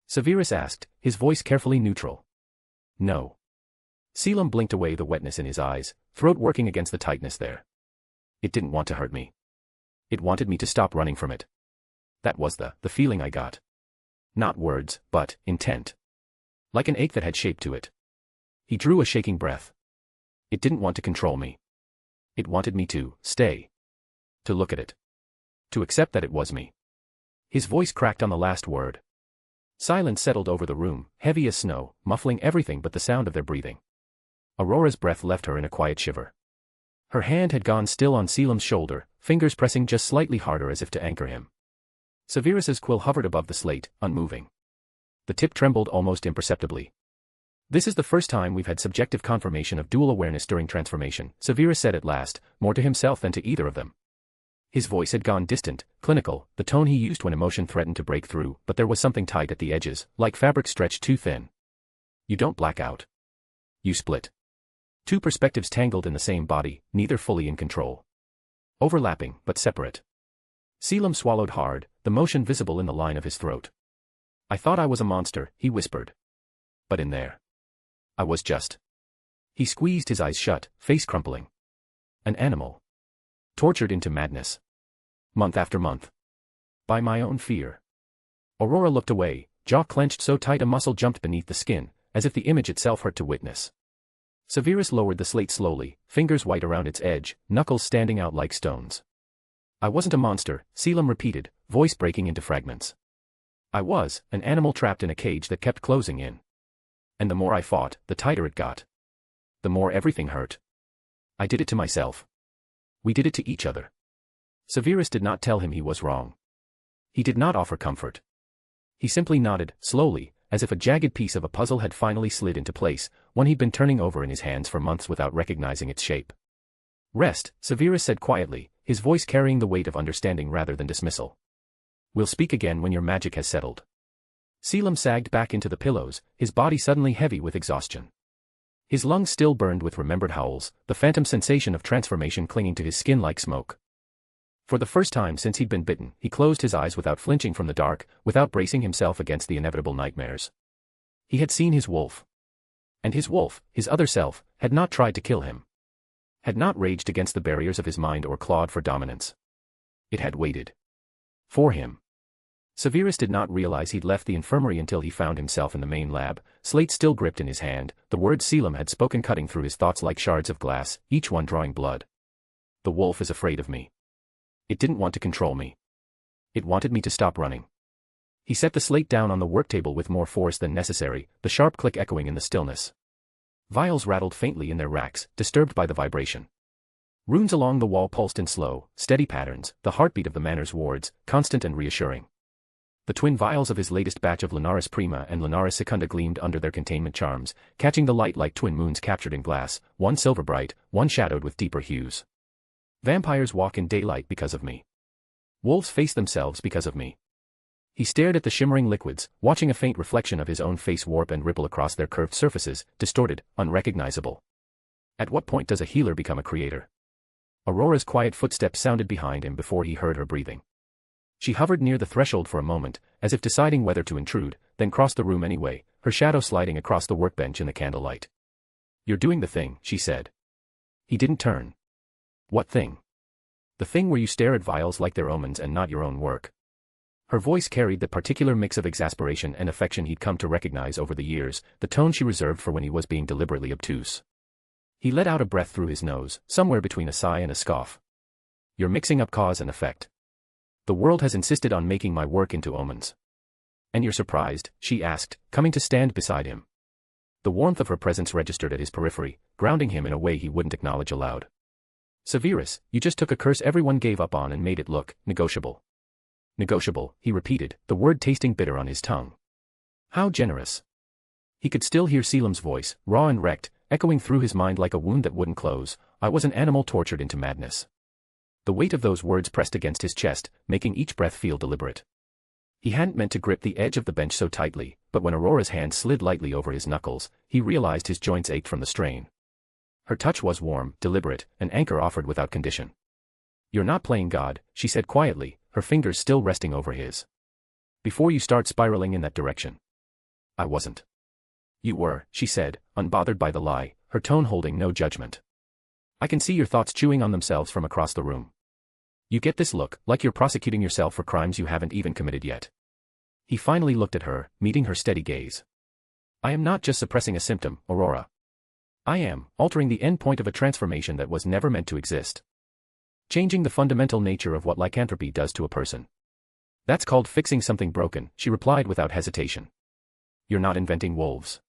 C: Severus asked, his voice carefully neutral. No. Selim blinked away the wetness in his eyes, throat working against the tightness there. It didn't want to hurt me. It wanted me to stop running from it. That was the feeling I got. Not words, but intent. Like an ache that had shape to it. He drew a shaking breath. It didn't want to control me. It wanted me to stay. To look at it. To accept that it was me. His voice cracked on the last word. Silence settled over the room, heavy as snow, muffling everything but the sound of their breathing. Aurora's breath left her in a quiet shiver. Her hand had gone still on Selim's shoulder, fingers pressing just slightly harder as if to anchor him. Severus's quill hovered above the slate, unmoving. The tip trembled almost imperceptibly. This is the first time we've had subjective confirmation of dual awareness during transformation, Severus said at last, more to himself than to either of them. His voice had gone distant, clinical, the tone he used when emotion threatened to break through, but there was something tight at the edges, like fabric stretched too thin. You don't black out. You split. Two perspectives tangled in the same body, neither fully in control. Overlapping, but separate. Selim swallowed hard, the motion visible in the line of his throat. I thought I was a monster, he whispered. But in there. I was just. He squeezed his eyes shut, face crumpling. An animal. Tortured into madness. Month after month. By my own fear. Aurora looked away, jaw clenched so tight a muscle jumped beneath the skin, as if the image itself hurt to witness. Severus lowered the slate slowly, fingers white around its edge, knuckles standing out like stones. I wasn't a monster, Selim repeated, voice breaking into fragments. I was an animal trapped in a cage that kept closing in. And the more I fought, the tighter it got. The more everything hurt. I did it to myself. We did it to each other. Severus did not tell him he was wrong. He did not offer comfort. He simply nodded, slowly, as if a jagged piece of a puzzle had finally slid into place, one he'd been turning over in his hands for months without recognizing its shape. Rest, Severus said quietly, his voice carrying the weight of understanding rather than dismissal. We'll speak again when your magic has settled. Selim sagged back into the pillows, his body suddenly heavy with exhaustion. His lungs still burned with remembered howls, the phantom sensation of transformation clinging to his skin like smoke. For the first time since he'd been bitten, he closed his eyes without flinching from the dark, without bracing himself against the inevitable nightmares. He had seen his wolf. And his wolf, his other self, had not tried to kill him. Had not raged against the barriers of his mind or clawed for dominance. It had waited. For him. Severus did not realize he'd left the infirmary until he found himself in the main lab, slate still gripped in his hand, the words Selim had spoken cutting through his thoughts like shards of glass, each one drawing blood. The wolf is afraid of me. It didn't want to control me. It wanted me to stop running. He set the slate down on the worktable with more force than necessary, the sharp click echoing in the stillness. Vials rattled faintly in their racks, disturbed by the vibration. Runes along the wall pulsed in slow, steady patterns, the heartbeat of the manor's wards, constant and reassuring. The twin vials of his latest batch of Lunaris Prima and Lunaris Secunda gleamed under their containment charms, catching the light like twin moons captured in glass, one silver bright, one shadowed with deeper hues. Vampires walk in daylight because of me. Wolves face themselves because of me. He stared at the shimmering liquids, watching a faint reflection of his own face warp and ripple across their curved surfaces, distorted, unrecognizable. At what point does a healer become a creator? Aurora's quiet footsteps sounded behind him before he heard her breathing. She hovered near the threshold for a moment, as if deciding whether to intrude, then crossed the room anyway, her shadow sliding across the workbench in the candlelight. "You're doing the thing," she said. He didn't turn. "What thing?" "The thing where you stare at vials like they're omens and not your own work." Her voice carried the particular mix of exasperation and affection he'd come to recognize over the years, the tone she reserved for when he was being deliberately obtuse. He let out a breath through his nose, somewhere between a sigh and a scoff. "You're mixing up cause and effect. The world has insisted on making my work into omens." "And you're surprised?" she asked, coming to stand beside him. The warmth of her presence registered at his periphery, grounding him in a way he wouldn't acknowledge aloud. "Severus, you just took a curse everyone gave up on and made it look negotiable." "Negotiable," he repeated, the word tasting bitter on his tongue. "How generous." He could still hear Selim's voice, raw and wrecked, echoing through his mind like a wound that wouldn't close. "I was an animal tortured into madness." The weight of those words pressed against his chest, making each breath feel deliberate. He hadn't meant to grip the edge of the bench so tightly, but when Aurora's hand slid lightly over his knuckles, he realized his joints ached from the strain. Her touch was warm, deliberate, an anchor offered without condition. "You're not playing God," she said quietly, her fingers still resting over his. "Before you start spiraling in that direction." "I wasn't." "You were," she said, unbothered by the lie, her tone holding no judgment. "I can see your thoughts chewing on themselves from across the room. You get this look, like you're prosecuting yourself for crimes you haven't even committed yet." He finally looked at her, meeting her steady gaze. "I am not just suppressing a symptom, Aurora. I am altering the end point of a transformation that was never meant to exist. Changing the fundamental nature of what lycanthropy does to a person. That's called fixing something broken," she replied without hesitation. "You're not inventing wolves.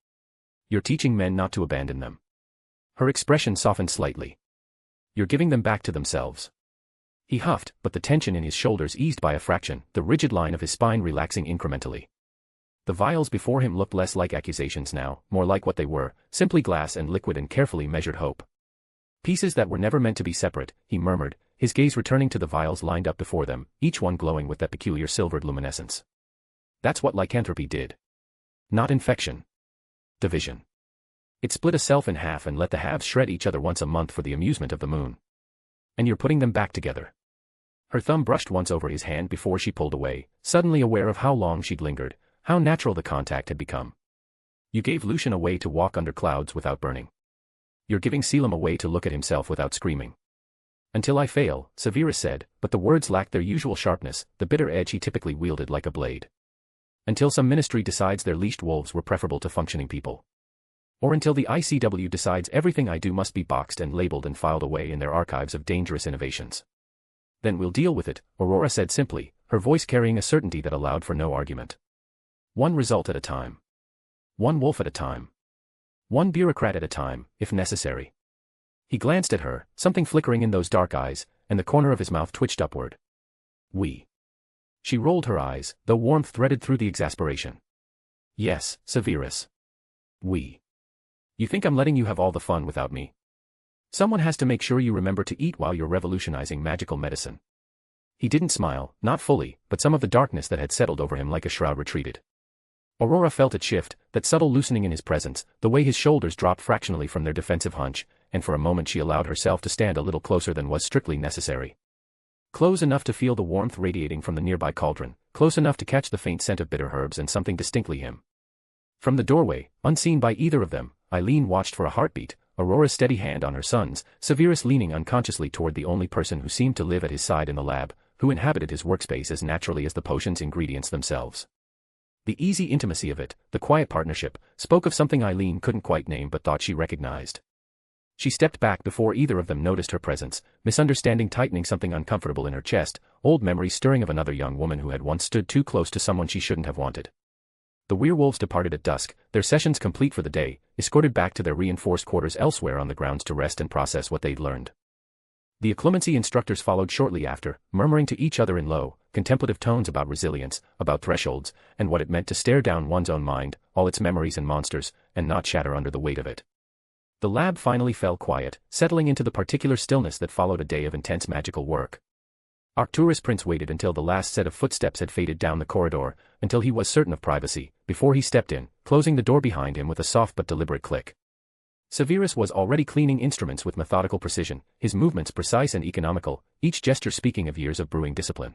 C: You're teaching men not to abandon them." Her expression softened slightly. "You're giving them back to themselves." He huffed, but the tension in his shoulders eased by a fraction, the rigid line of his spine relaxing incrementally. The vials before him looked less like accusations now, more like what they were, simply glass and liquid and carefully measured hope. "Pieces that were never meant to be separate," he murmured, his gaze returning to the vials lined up before them, each one glowing with that peculiar silvered luminescence. "That's what lycanthropy did. Not infection. Division. It split a self in half and let the halves shred each other once a month for the amusement of the moon. And you're putting them back together." Her thumb brushed once over his hand before she pulled away, suddenly aware of how long she'd lingered, how natural the contact had become. "You gave Lucian a way to walk under clouds without burning. You're giving Selim a way to look at himself without screaming." "Until I fail," Severus said, but the words lacked their usual sharpness, the bitter edge he typically wielded like a blade. "Until some ministry decides their leashed wolves were preferable to functioning people. Or until the ICW decides everything I do must be boxed and labeled and filed away in their archives of dangerous innovations. Then we'll deal with it," Aurora said simply, her voice carrying a certainty that allowed for no argument. "One result at a time. One wolf at a time. One bureaucrat at a time, if necessary." He glanced at her, something flickering in those dark eyes, and the corner of his mouth twitched upward. "We." She rolled her eyes, though warmth threaded through the exasperation. "Yes, Severus. We. You think I'm letting you have all the fun without me? Someone has to make sure you remember to eat while you're revolutionizing magical medicine." He didn't smile, not fully, but some of the darkness that had settled over him like a shroud retreated. Aurora felt it shift, that subtle loosening in his presence, the way his shoulders dropped fractionally from their defensive hunch, and for a moment she allowed herself to stand a little closer than was strictly necessary. Close enough to feel the warmth radiating from the nearby cauldron, close enough to catch the faint scent of bitter herbs and something distinctly him. From the doorway, unseen by either of them, Eileen watched for a heartbeat, Aurora's steady hand on her son's, Severus leaning unconsciously toward the only person who seemed to live at his side in the lab, who inhabited his workspace as naturally as the potion's ingredients themselves. The easy intimacy of it, the quiet partnership, spoke of something Eileen couldn't quite name but thought she recognized. She stepped back before either of them noticed her presence, misunderstanding tightening something uncomfortable in her chest, old memories stirring of another young woman who had once stood too close to someone she shouldn't have wanted. The werewolves departed at dusk, their sessions complete for the day, escorted back to their reinforced quarters elsewhere on the grounds to rest and process what they'd learned. The occlumency instructors followed shortly after, murmuring to each other in low, contemplative tones about resilience, about thresholds, and what it meant to stare down one's own mind, all its memories and monsters, and not shatter under the weight of it. The lab finally fell quiet, settling into the particular stillness that followed a day of intense magical work. Arcturus Prince waited until the last set of footsteps had faded down the corridor, until he was certain of privacy, before he stepped in, closing the door behind him with a soft but deliberate click. Severus was already cleaning instruments with methodical precision, his movements precise and economical, each gesture speaking of years of brewing discipline.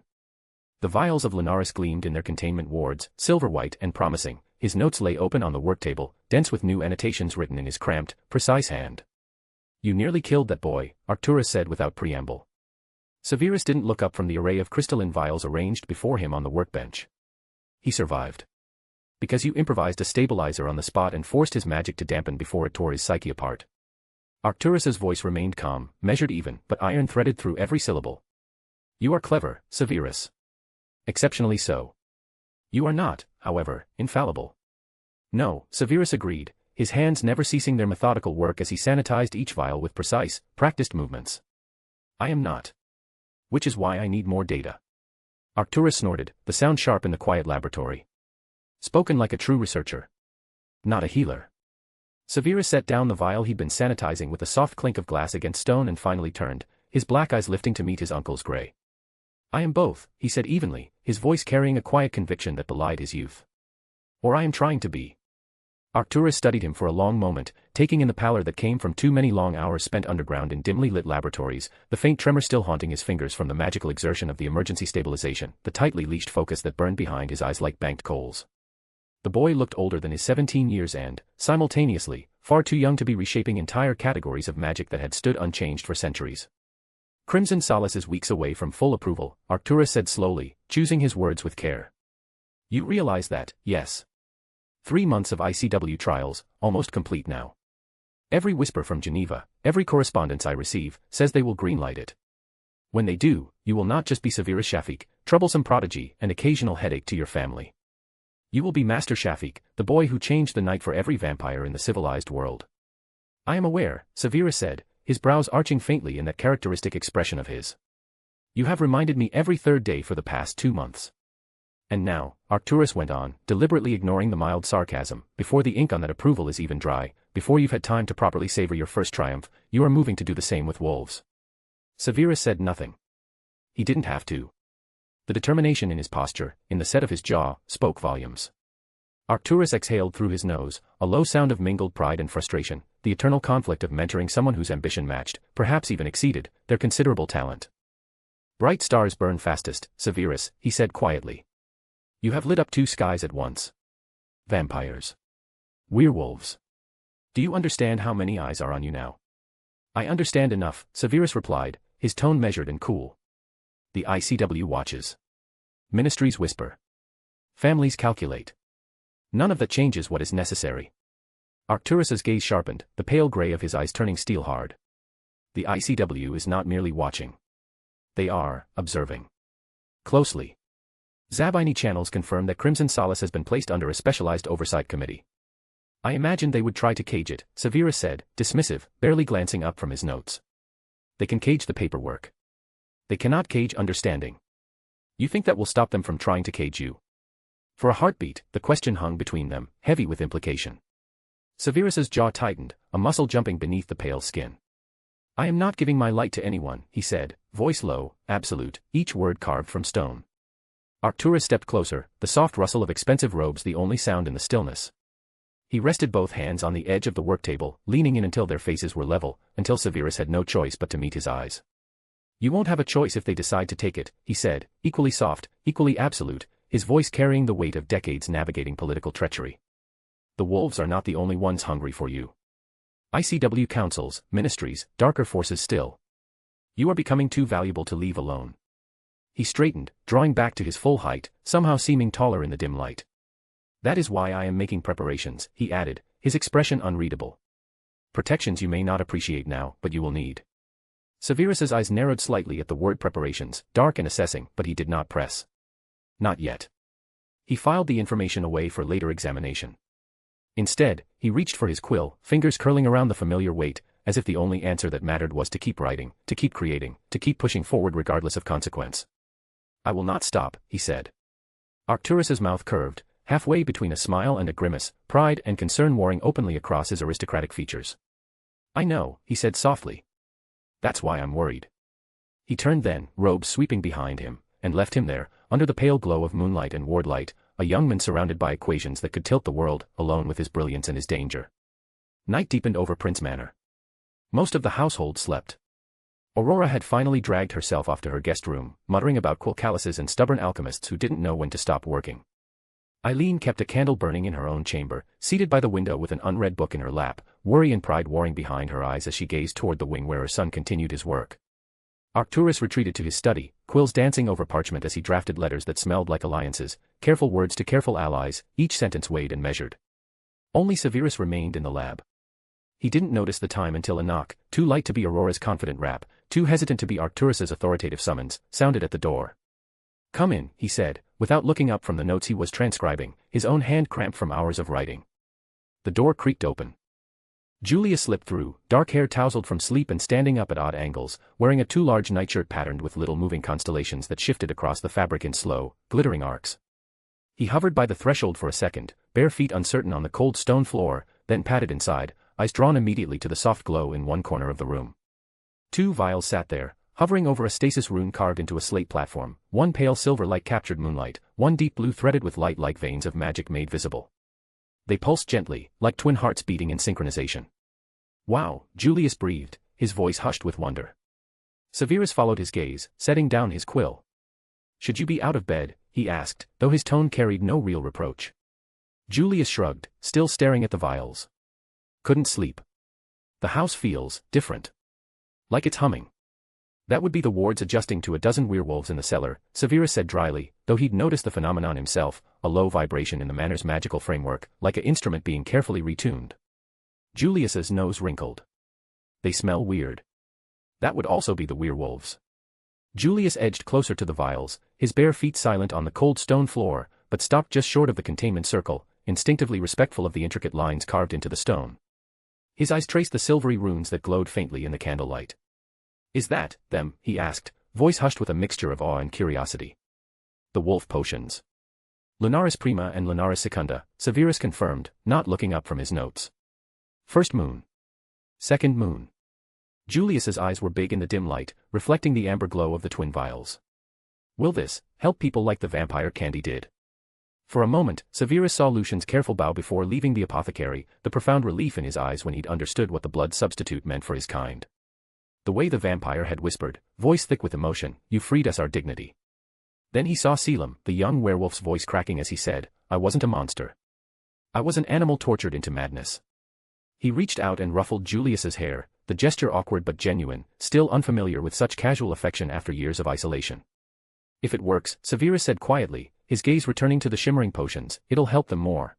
C: The vials of Linares gleamed in their containment wards, silver-white and promising. His notes lay open on the work table, dense with new annotations written in his cramped, precise hand. "You nearly killed that boy," Arcturus said without preamble. Severus didn't look up from the array of crystalline vials arranged before him on the workbench. "He survived. Because you improvised a stabilizer on the spot and forced his magic to dampen before it tore his psyche apart." Arcturus's voice remained calm, measured even, but iron-threaded through every syllable. "You are clever, Severus. Exceptionally so. You are not, however, infallible." "No," Severus agreed, his hands never ceasing their methodical work as he sanitized each vial with precise, practiced movements. "I am not. Which is why I need more data." Arcturus snorted, the sound sharp in the quiet laboratory. Spoken like a true researcher. Not a healer. Severus set down the vial he'd been sanitizing with a soft clink of glass against stone and finally turned, his black eyes lifting to meet his uncle's gray. "I am both," he said evenly, his voice carrying a quiet conviction that belied his youth. "Or I am trying to be." Arcturus studied him for a long moment, taking in the pallor that came from too many long hours spent underground in dimly lit laboratories, the faint tremor still haunting his fingers from the magical exertion of the emergency stabilization, the tightly leashed focus that burned behind his eyes like banked coals. The boy looked older than his 17 years and, simultaneously, far too young to be reshaping entire categories of magic that had stood unchanged for centuries. "Crimson Solace is weeks away from full approval," Arcturus said slowly, choosing his words with care. "You realize that, yes? 3 months of ICW trials, almost complete now. Every whisper from Geneva, every correspondence I receive, says they will greenlight it. When they do, you will not just be Severus Shafik, troublesome prodigy and occasional headache to your family. You will be Master Shafik, the boy who changed the night for every vampire in the civilized world." "I am aware," Severus said, his brows arching faintly in that characteristic expression of his. "You have reminded me every third day for the past 2 months. And now," Arcturus went on, deliberately ignoring the mild sarcasm, "before the ink on that approval is even dry, before you've had time to properly savor your first triumph, you are moving to do the same with wolves." Severus said nothing. He didn't have to. The determination in his posture, in the set of his jaw, spoke volumes. Arcturus exhaled through his nose, a low sound of mingled pride and frustration, the eternal conflict of mentoring someone whose ambition matched, perhaps even exceeded, their considerable talent. "Bright stars burn fastest, Severus," he said quietly. "You have lit up 2 skies at once. Vampires. Werewolves. Do you understand how many eyes are on you now?" "I understand enough," Severus replied, his tone measured and cool. "The ICW watches. Ministries whisper. Families calculate. None of that changes what is necessary." Arcturus's gaze sharpened, the pale gray of his eyes turning steel hard. "The ICW is not merely watching. They are observing. Closely. Zabini channels confirm that Crimson Solace has been placed under a specialized oversight committee. I imagined they would try to cage it," Severus said, dismissive, barely glancing up from his notes. "They can cage the paperwork. They cannot cage understanding. You think that will stop them from trying to cage you?" For a heartbeat, the question hung between them, heavy with implication. Severus's jaw tightened, a muscle jumping beneath the pale skin. "I am not giving my light to anyone," he said, voice low, absolute, each word carved from stone. Arcturus stepped closer, the soft rustle of expensive robes the only sound in the stillness. He rested both hands on the edge of the work table, leaning in until their faces were level, until Severus had no choice but to meet his eyes. "You won't have a choice if they decide to take it," he said, equally soft, equally absolute, his voice carrying the weight of decades navigating political treachery. "The wolves are not the only ones hungry for you. ICW councils, ministries, darker forces still. You are becoming too valuable to leave alone." He straightened, drawing back to his full height, somehow seeming taller in the dim light. "That is why I am making preparations," he added, his expression unreadable. "Protections you may not appreciate now, but you will need." Severus's eyes narrowed slightly at the word preparations, dark and assessing, but he did not press. Not yet. He filed the information away for later examination. Instead, he reached for his quill, fingers curling around the familiar weight, as if the only answer that mattered was to keep writing, to keep creating, to keep pushing forward regardless of consequence. "I will not stop," he said. Arcturus's mouth curved, halfway between a smile and a grimace, pride and concern warring openly across his aristocratic features. I know, he said softly. That's why I'm worried. He turned then, robes sweeping behind him, and left him there, under the pale glow of moonlight and ward light, a young man surrounded by equations that could tilt the world, alone with his brilliance and his danger. Night deepened over Prince Manor. Most of the household slept. Aurora had finally dragged herself off to her guest room, muttering about quilcalices and stubborn alchemists who didn't know when to stop working. Eileen kept a candle burning in her own chamber, seated by the window with an unread book in her lap, worry and pride warring behind her eyes as she gazed toward the wing where her son continued his work. Arcturus retreated to his study, quills dancing over parchment as he drafted letters that smelled like alliances, careful words to careful allies, each sentence weighed and measured. Only Severus remained in the lab. He didn't notice the time until a knock, too light to be Aurora's confident rap, too hesitant to be Arcturus's authoritative summons, sounded at the door. "Come in," he said, without looking up from the notes he was transcribing, his own hand cramped from hours of writing. The door creaked open. Julia slipped through, dark hair tousled from sleep and standing up at odd angles, wearing a too large nightshirt patterned with little moving constellations that shifted across the fabric in slow, glittering arcs. He hovered by the threshold for a second, bare feet uncertain on the cold stone floor, then padded inside, eyes drawn immediately to the soft glow in one corner of the room. 2 vials sat there, hovering over a stasis rune carved into a slate platform, one pale silver like captured moonlight, one deep blue threaded with light like veins of magic made visible. They pulsed gently, like twin hearts beating in synchronization. "Wow," Julius breathed, his voice hushed with wonder. Severus followed his gaze, setting down his quill. "Should you be out of bed?" he asked, though his tone carried no real reproach. Julius shrugged, still staring at the vials. "Couldn't sleep. The house feels different. Like it's humming." "That would be the wards adjusting to a dozen werewolves in the cellar," Severus said dryly, though he'd noticed the phenomenon himself, a low vibration in the manor's magical framework, like an instrument being carefully retuned. Julius's nose wrinkled. "They smell weird." "That would also be the werewolves." Julius edged closer to the vials, his bare feet silent on the cold stone floor, but stopped just short of the containment circle, instinctively respectful of the intricate lines carved into the stone. His eyes traced the silvery runes that glowed faintly in the candlelight. "Is that them?" he asked, voice hushed with a mixture of awe and curiosity. "The wolf potions." "Lunaris prima and Lunaris secunda," Severus confirmed, not looking up from his notes. "First moon. Second moon." Julius's eyes were big in the dim light, reflecting the amber glow of the twin vials. "Will this help people like the vampire candy did?" For a moment, Severus saw Lucian's careful bow before leaving the apothecary, the profound relief in his eyes when he'd understood what the blood substitute meant for his kind. The way the vampire had whispered, voice thick with emotion, "You freed us our dignity." Then he saw Selim, the young werewolf's voice cracking as he said, "I wasn't a monster. I was an animal tortured into madness." He reached out and ruffled Julius's hair, the gesture awkward but genuine, still unfamiliar with such casual affection after years of isolation. "If it works," Severus said quietly, his gaze returning to the shimmering potions, "it'll help them more."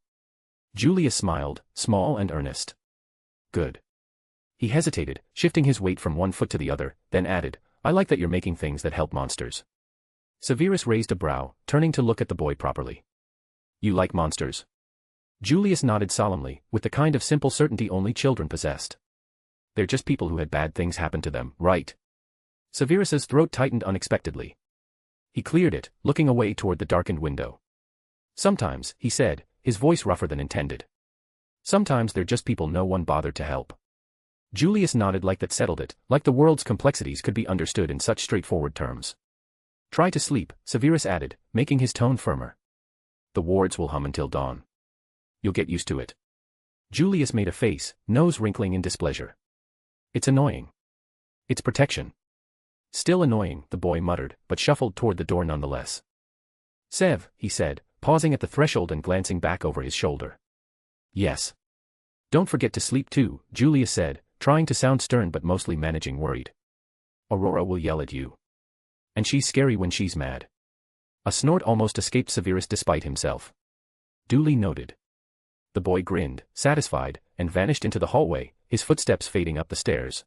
C: Julius smiled, small and earnest. "Good." He hesitated, shifting his weight from one foot to the other, then added, "I like that you're making things that help monsters." Severus raised a brow, turning to look at the boy properly. "You like monsters?" Julius nodded solemnly, with the kind of simple certainty only children possessed. "They're just people who had bad things happen to them, right?" Severus's throat tightened unexpectedly. He cleared it, looking away toward the darkened window. "Sometimes," he said, his voice rougher than intended. "Sometimes they're just people no one bothered to help." Julius nodded like that settled it, like the world's complexities could be understood in such straightforward terms. "Try to sleep," Severus added, making his tone firmer. "The wards will hum until dawn. You'll get used to it." Julius made a face, nose wrinkling in displeasure. "It's annoying. It's protection." "Still annoying," the boy muttered, but shuffled toward the door nonetheless. "Sev," he said, pausing at the threshold and glancing back over his shoulder. "Yes. Don't forget to sleep too," Julius said, trying to sound stern but mostly managing worried. "Aurora will yell at you. And she's scary when she's mad." A snort almost escaped Severus despite himself. "Duly noted." The boy grinned, satisfied, and vanished into the hallway, his footsteps fading up the stairs.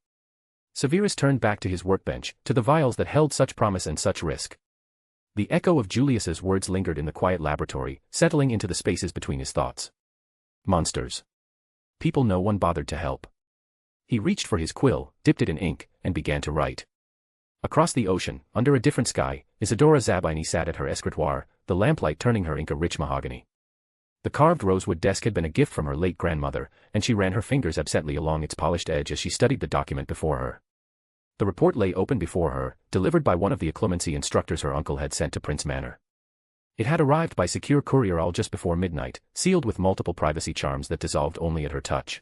C: Severus turned back to his workbench, to the vials that held such promise and such risk. The echo of Julius's words lingered in the quiet laboratory, settling into the spaces between his thoughts. Monsters. People no one bothered to help. He reached for his quill, dipped it in ink, and began to write. Across the ocean, under a different sky, Isadora Zabini sat at her escritoire, the lamplight turning her ink a rich mahogany. The carved rosewood desk had been a gift from her late grandmother, and she ran her fingers absently along its polished edge as she studied the document before her. The report lay open before her, delivered by one of the occlumency instructors her uncle had sent to Prince Manor. It had arrived by secure courier all just before midnight, sealed with multiple privacy charms that dissolved only at her touch.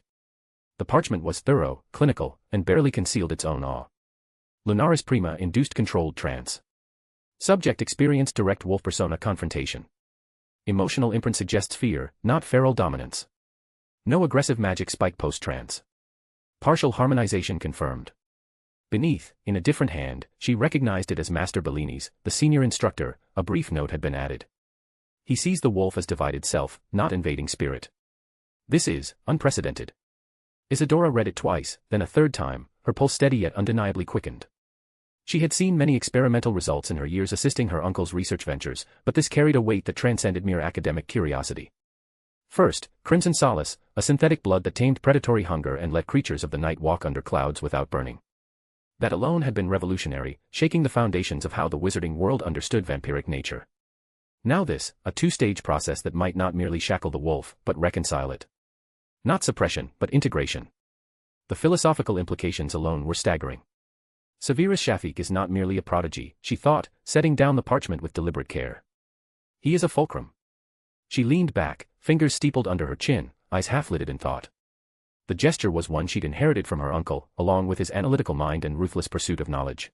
C: The parchment was thorough, clinical, and barely concealed its own awe. Lunaris Prima induced controlled trance. Subject experienced direct wolf persona confrontation. Emotional imprint suggests fear, not feral dominance. No aggressive magic spike post-trance. Partial harmonization confirmed. Beneath, in a different hand, she recognized it as Master Bellini's, the senior instructor. A brief note had been added. He sees the wolf as divided self, not invading spirit. This is unprecedented. Isadora read it twice, then a third time, her pulse steady yet undeniably quickened. She had seen many experimental results in her years assisting her uncle's research ventures, but this carried a weight that transcended mere academic curiosity. First, Crimson Solace, a synthetic blood that tamed predatory hunger and let creatures of the night walk under clouds without burning. That alone had been revolutionary, shaking the foundations of how the wizarding world understood vampiric nature. Now this, a two-stage process that might not merely shackle the wolf, but reconcile it. Not suppression, but integration. The philosophical implications alone were staggering. Severus Snape is not merely a prodigy, she thought, setting down the parchment with deliberate care. He is a fulcrum. She leaned back, fingers steepled under her chin, eyes half-lidded in thought. The gesture was one she'd inherited from her uncle, along with his analytical mind and ruthless pursuit of knowledge.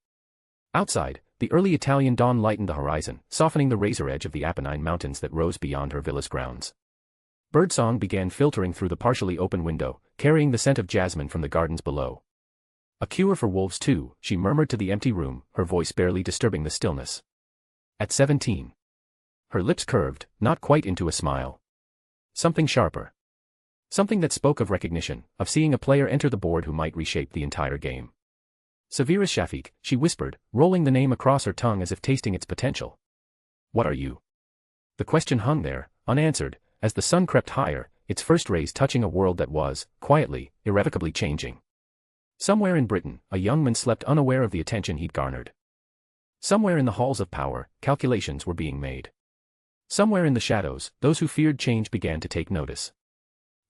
C: Outside, the early Italian dawn lightened the horizon, softening the razor edge of the Apennine Mountains that rose beyond her villa's grounds. Birdsong began filtering through the partially open window, carrying the scent of jasmine from the gardens below. A cure for wolves too, she murmured to the empty room, her voice barely disturbing the stillness. At 17. Her lips curved, not quite into a smile. Something sharper. Something that spoke of recognition, of seeing a player enter the board who might reshape the entire game. Severus Snape, she whispered, rolling the name across her tongue as if tasting its potential. What are you? The question hung there, unanswered, as the sun crept higher, its first rays touching a world that was, quietly, irrevocably changing. Somewhere in Britain, a young man slept unaware of the attention he'd garnered. Somewhere in the halls of power, calculations were being made. Somewhere in the shadows, those who feared change began to take notice.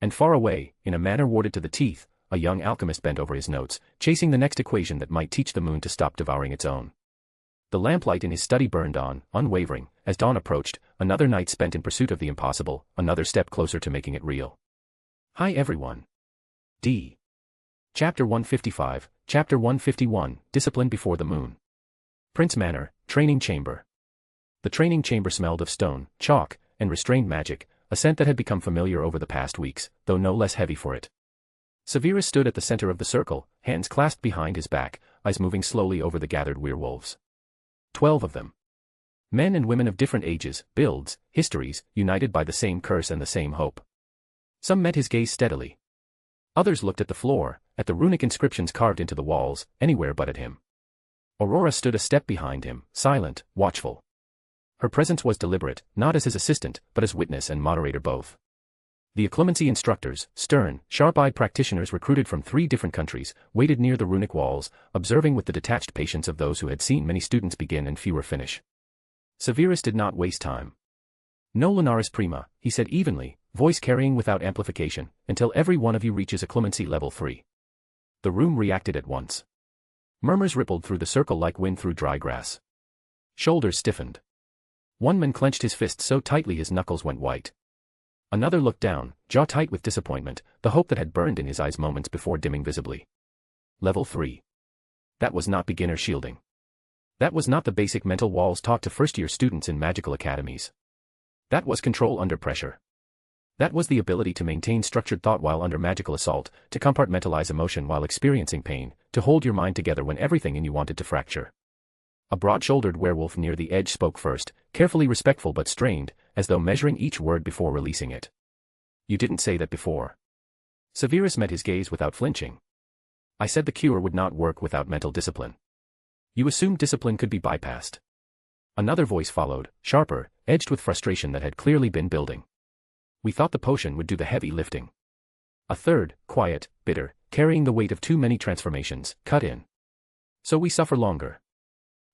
C: And far away, in a manner warded to the teeth, a young alchemist bent over his notes, chasing the next equation that might teach the moon to stop devouring its own. The lamplight in his study burned on, unwavering, as dawn approached, another night spent in pursuit of the impossible, another step closer to making it real. Hi everyone. D. Chapter 155, Chapter 151, Discipline Before the Moon. Prince Manor, Training Chamber. The training chamber smelled of stone, chalk, and restrained magic, a scent that had become familiar over the past weeks, though no less heavy for it. Severus stood at the center of the circle, hands clasped behind his back, eyes moving slowly over the gathered werewolves. 12 of them. Men and women of different ages, builds, histories, united by the same curse and the same hope. Some met his gaze steadily. Others looked at the floor, at the runic inscriptions carved into the walls, anywhere but at him. Aurora stood a step behind him, silent, watchful. Her presence was deliberate, not as his assistant, but as witness and moderator both. The occlumency instructors, stern, sharp-eyed practitioners recruited from 3 different countries, waited near the runic walls, observing with the detached patience of those who had seen many students begin and fewer finish. Severus did not waste time. No Lunaris Prima, he said evenly, voice carrying without amplification, until every one of you reaches occlumency level 3. The room reacted at once. Murmurs rippled through the circle like wind through dry grass. Shoulders stiffened. One man clenched his fist so tightly his knuckles went white. Another looked down, jaw tight with disappointment, the hope that had burned in his eyes moments before dimming visibly. Level 3. That was not beginner shielding. That was not the basic mental walls taught to first-year students in magical academies. That was control under pressure. That was the ability to maintain structured thought while under magical assault, to compartmentalize emotion while experiencing pain, to hold your mind together when everything in you wanted to fracture. A broad-shouldered werewolf near the edge spoke first, carefully respectful but strained, as though measuring each word before releasing it. You didn't say that before. Severus met his gaze without flinching. I said the cure would not work without mental discipline. You assumed discipline could be bypassed. Another voice followed, sharper, edged with frustration that had clearly been building. We thought the potion would do the heavy lifting. A third, quiet, bitter, carrying the weight of too many transformations, cut in. So we suffer longer.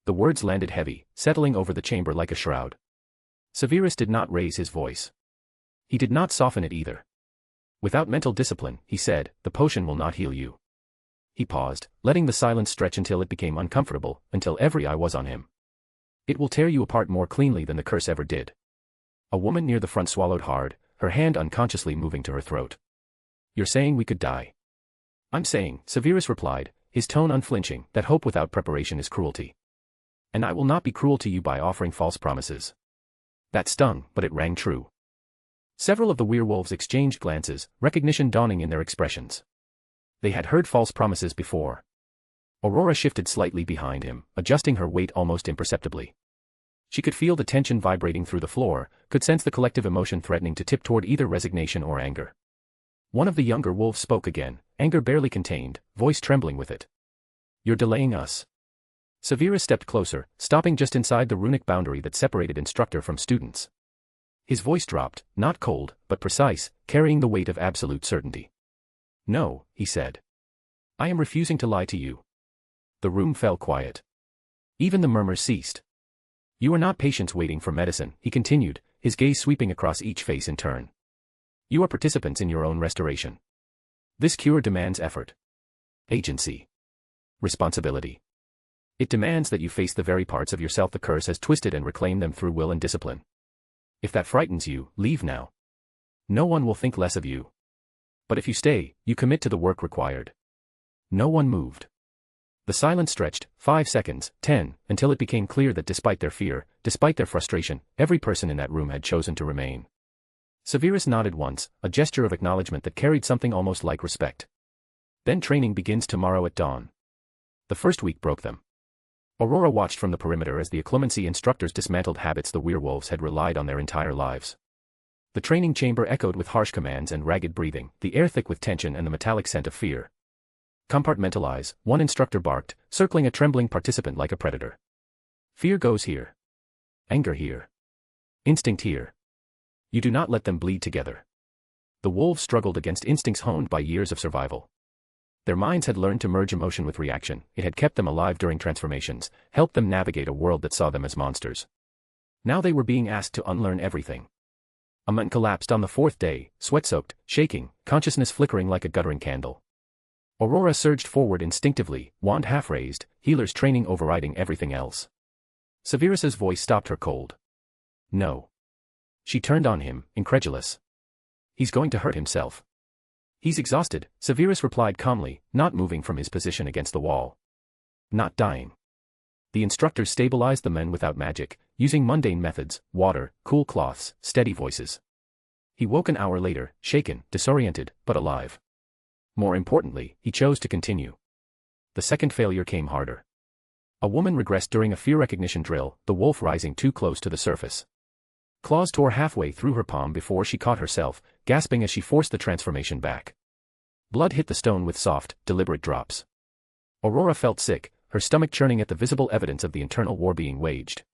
C: The words landed heavy, settling over the chamber like a shroud. Severus did not raise his voice. He did not soften it either. Without mental discipline, he said, the potion will not heal you. He paused, letting the silence stretch until it became uncomfortable, until every eye was on him. It will tear you apart more cleanly than the curse ever did. A woman near the front swallowed hard, her hand unconsciously moving to her throat. You're saying we could die? I'm saying, Severus replied, his tone unflinching, that hope without preparation is cruelty. And I will not be cruel to you by offering false promises. That stung, but it rang true. Several of the werewolves exchanged glances, recognition dawning in their expressions. They had heard false promises before. Aurora shifted slightly behind him, adjusting her weight almost imperceptibly. She could feel the tension vibrating through the floor, could sense the collective emotion threatening to tip toward either resignation or anger. One of the younger wolves spoke again, anger barely contained, voice trembling with it. You're delaying us. Severus stepped closer, stopping just inside the runic boundary that separated instructor from students. His voice dropped, not cold, but precise, carrying the weight of absolute certainty. No, he said. I am refusing to lie to you. The room fell quiet. Even the murmurs ceased. You are not patients waiting for medicine, he continued, his gaze sweeping across each face in turn. You are participants in your own restoration. This cure demands effort. Agency. Responsibility. It demands that you face the very parts of yourself the curse has twisted and reclaim them through will and discipline. If that frightens you, leave now. No one will think less of you. But if you stay, you commit to the work required. No one moved. The silence stretched, 5 seconds, 10, until it became clear that despite their fear, despite their frustration, every person in that room had chosen to remain. Severus nodded once, a gesture of acknowledgement that carried something almost like respect. Then training begins tomorrow at dawn. The first week broke them. Aurora watched from the perimeter as the Occlumency instructors dismantled habits the werewolves had relied on their entire lives. The training chamber echoed with harsh commands and ragged breathing, the air thick with tension and the metallic scent of fear. Compartmentalize, one instructor barked, circling a trembling participant like a predator. Fear goes here. Anger here. Instinct here. You do not let them bleed together. The wolves struggled against instincts honed by years of survival. Their minds had learned to merge emotion with reaction, it had kept them alive during transformations, helped them navigate a world that saw them as monsters. Now they were being asked to unlearn everything. A man collapsed on the 4th day, sweat-soaked, shaking, consciousness flickering like a guttering candle. Aurora surged forward instinctively, wand half-raised, healer's training overriding everything else. Severus's voice stopped her cold. No. She turned on him, incredulous. He's going to hurt himself. He's exhausted, Severus replied calmly, not moving from his position against the wall. Not dying. The instructors stabilized the men without magic, using mundane methods, water, cool cloths, steady voices. He woke an hour later, shaken, disoriented, but alive. More importantly, he chose to continue. The second failure came harder. A woman regressed during a fear recognition drill, the wolf rising too close to the surface. Claws tore halfway through her palm before she caught herself, gasping as she forced the transformation back. Blood hit the stone with soft, deliberate drops. Aurora felt sick, her stomach churning at the visible evidence of the internal war being waged.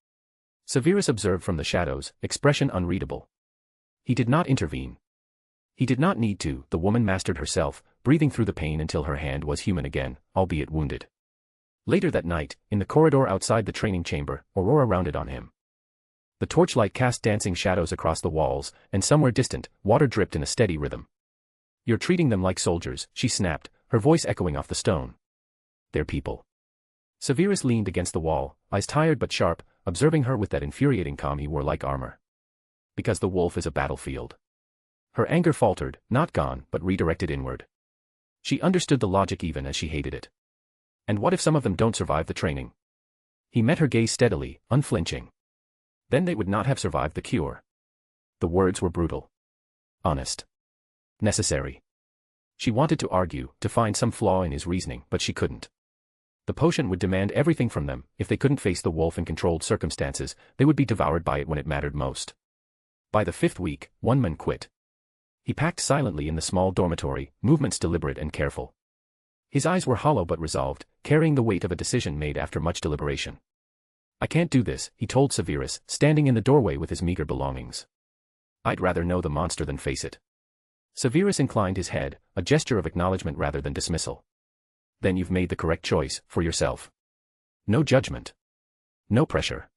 C: Severus observed from the shadows, expression unreadable. He did not intervene. He did not need to, the woman mastered herself, breathing through the pain until her hand was human again, albeit wounded. Later that night, in the corridor outside the training chamber, Aurora rounded on him. The torchlight cast dancing shadows across the walls, and somewhere distant, water dripped in a steady rhythm. You're treating them like soldiers, she snapped, her voice echoing off the stone. They're people. Severus leaned against the wall, eyes tired but sharp, observing her with that infuriating calm he wore like armor. Because the wolf is a battlefield. Her anger faltered, not gone, but redirected inward. She understood the logic even as she hated it. And what if some of them don't survive the training? He met her gaze steadily, unflinching. Then they would not have survived the cure. The words were brutal. Honest. Necessary. She wanted to argue, to find some flaw in his reasoning, but she couldn't. The potion would demand everything from them, if they couldn't face the wolf in controlled circumstances, they would be devoured by it when it mattered most. By the 5th week, one man quit. He packed silently in the small dormitory, movements deliberate and careful. His eyes were hollow but resolved, carrying the weight of a decision made after much deliberation. I can't do this, he told Severus, standing in the doorway with his meager belongings. I'd rather know the monster than face it. Severus inclined his head, a gesture of acknowledgement rather than dismissal. Then you've made the correct choice, for yourself. No judgment. No pressure.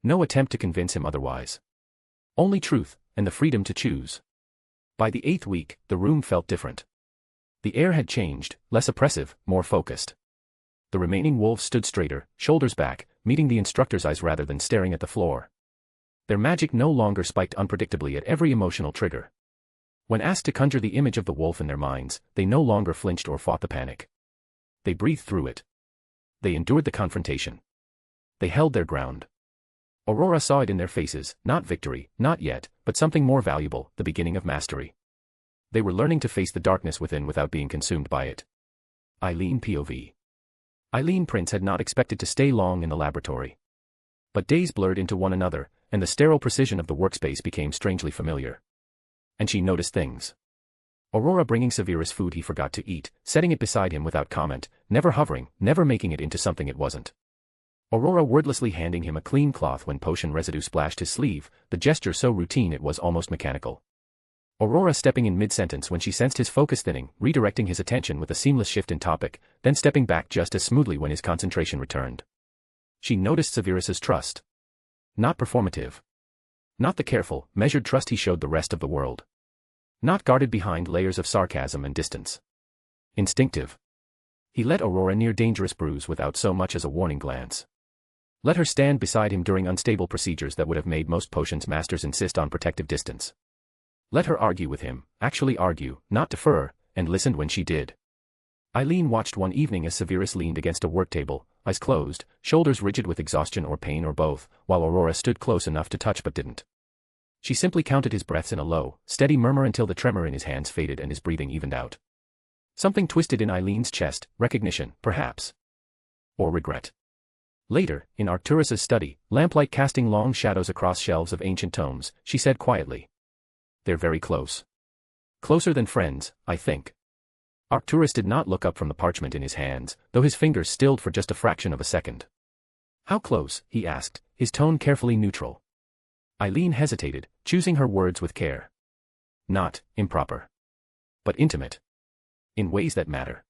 C: No attempt to convince him otherwise. Only truth, and the freedom to choose. By the 8th week, the room felt different. The air had changed, less oppressive, more focused. The remaining wolves stood straighter, shoulders back, meeting the instructor's eyes rather than staring at the floor. Their magic no longer spiked unpredictably at every emotional trigger. When asked to conjure the image of the wolf in their minds, they no longer flinched or fought the panic. They breathed through it. They endured the confrontation. They held their ground. Aurora saw it in their faces, not victory, not yet, but something more valuable, the beginning of mastery. They were learning to face the darkness within without being consumed by it. Eileen POV. Eileen Prince had not expected to stay long in the laboratory. But days blurred into one another, and the sterile precision of the workspace became strangely familiar. And she noticed things. Aurora bringing Severus food he forgot to eat, setting it beside him without comment, never hovering, never making it into something it wasn't. Aurora wordlessly handing him a clean cloth when potion residue splashed his sleeve, the gesture so routine it was almost mechanical. Aurora stepping in mid-sentence when she sensed his focus thinning, redirecting his attention with a seamless shift in topic, then stepping back just as smoothly when his concentration returned. She noticed Severus's trust. Not performative. Not the careful, measured trust he showed the rest of the world. Not guarded behind layers of sarcasm and distance. Instinctive. He let Aurora near dangerous bruise without so much as a warning glance. Let her stand beside him during unstable procedures that would have made most potions masters insist on protective distance. Let her argue with him, actually argue, not defer, and listened when she did. Eileen watched one evening as Severus leaned against a work table, eyes closed, shoulders rigid with exhaustion or pain or both, while Aurora stood close enough to touch but didn't. She simply counted his breaths in a low, steady murmur until the tremor in his hands faded and his breathing evened out. Something twisted in Eileen's chest, recognition, perhaps. Or regret. Later, in Arcturus's study, lamplight casting long shadows across shelves of ancient tomes, she said quietly. They're very close. Closer than friends, I think. Arcturus did not look up from the parchment in his hands, though his fingers stilled for just a fraction of a second. How close, he asked, his tone carefully neutral. Eileen hesitated, choosing her words with care. Not improper. But intimate. In ways that matter.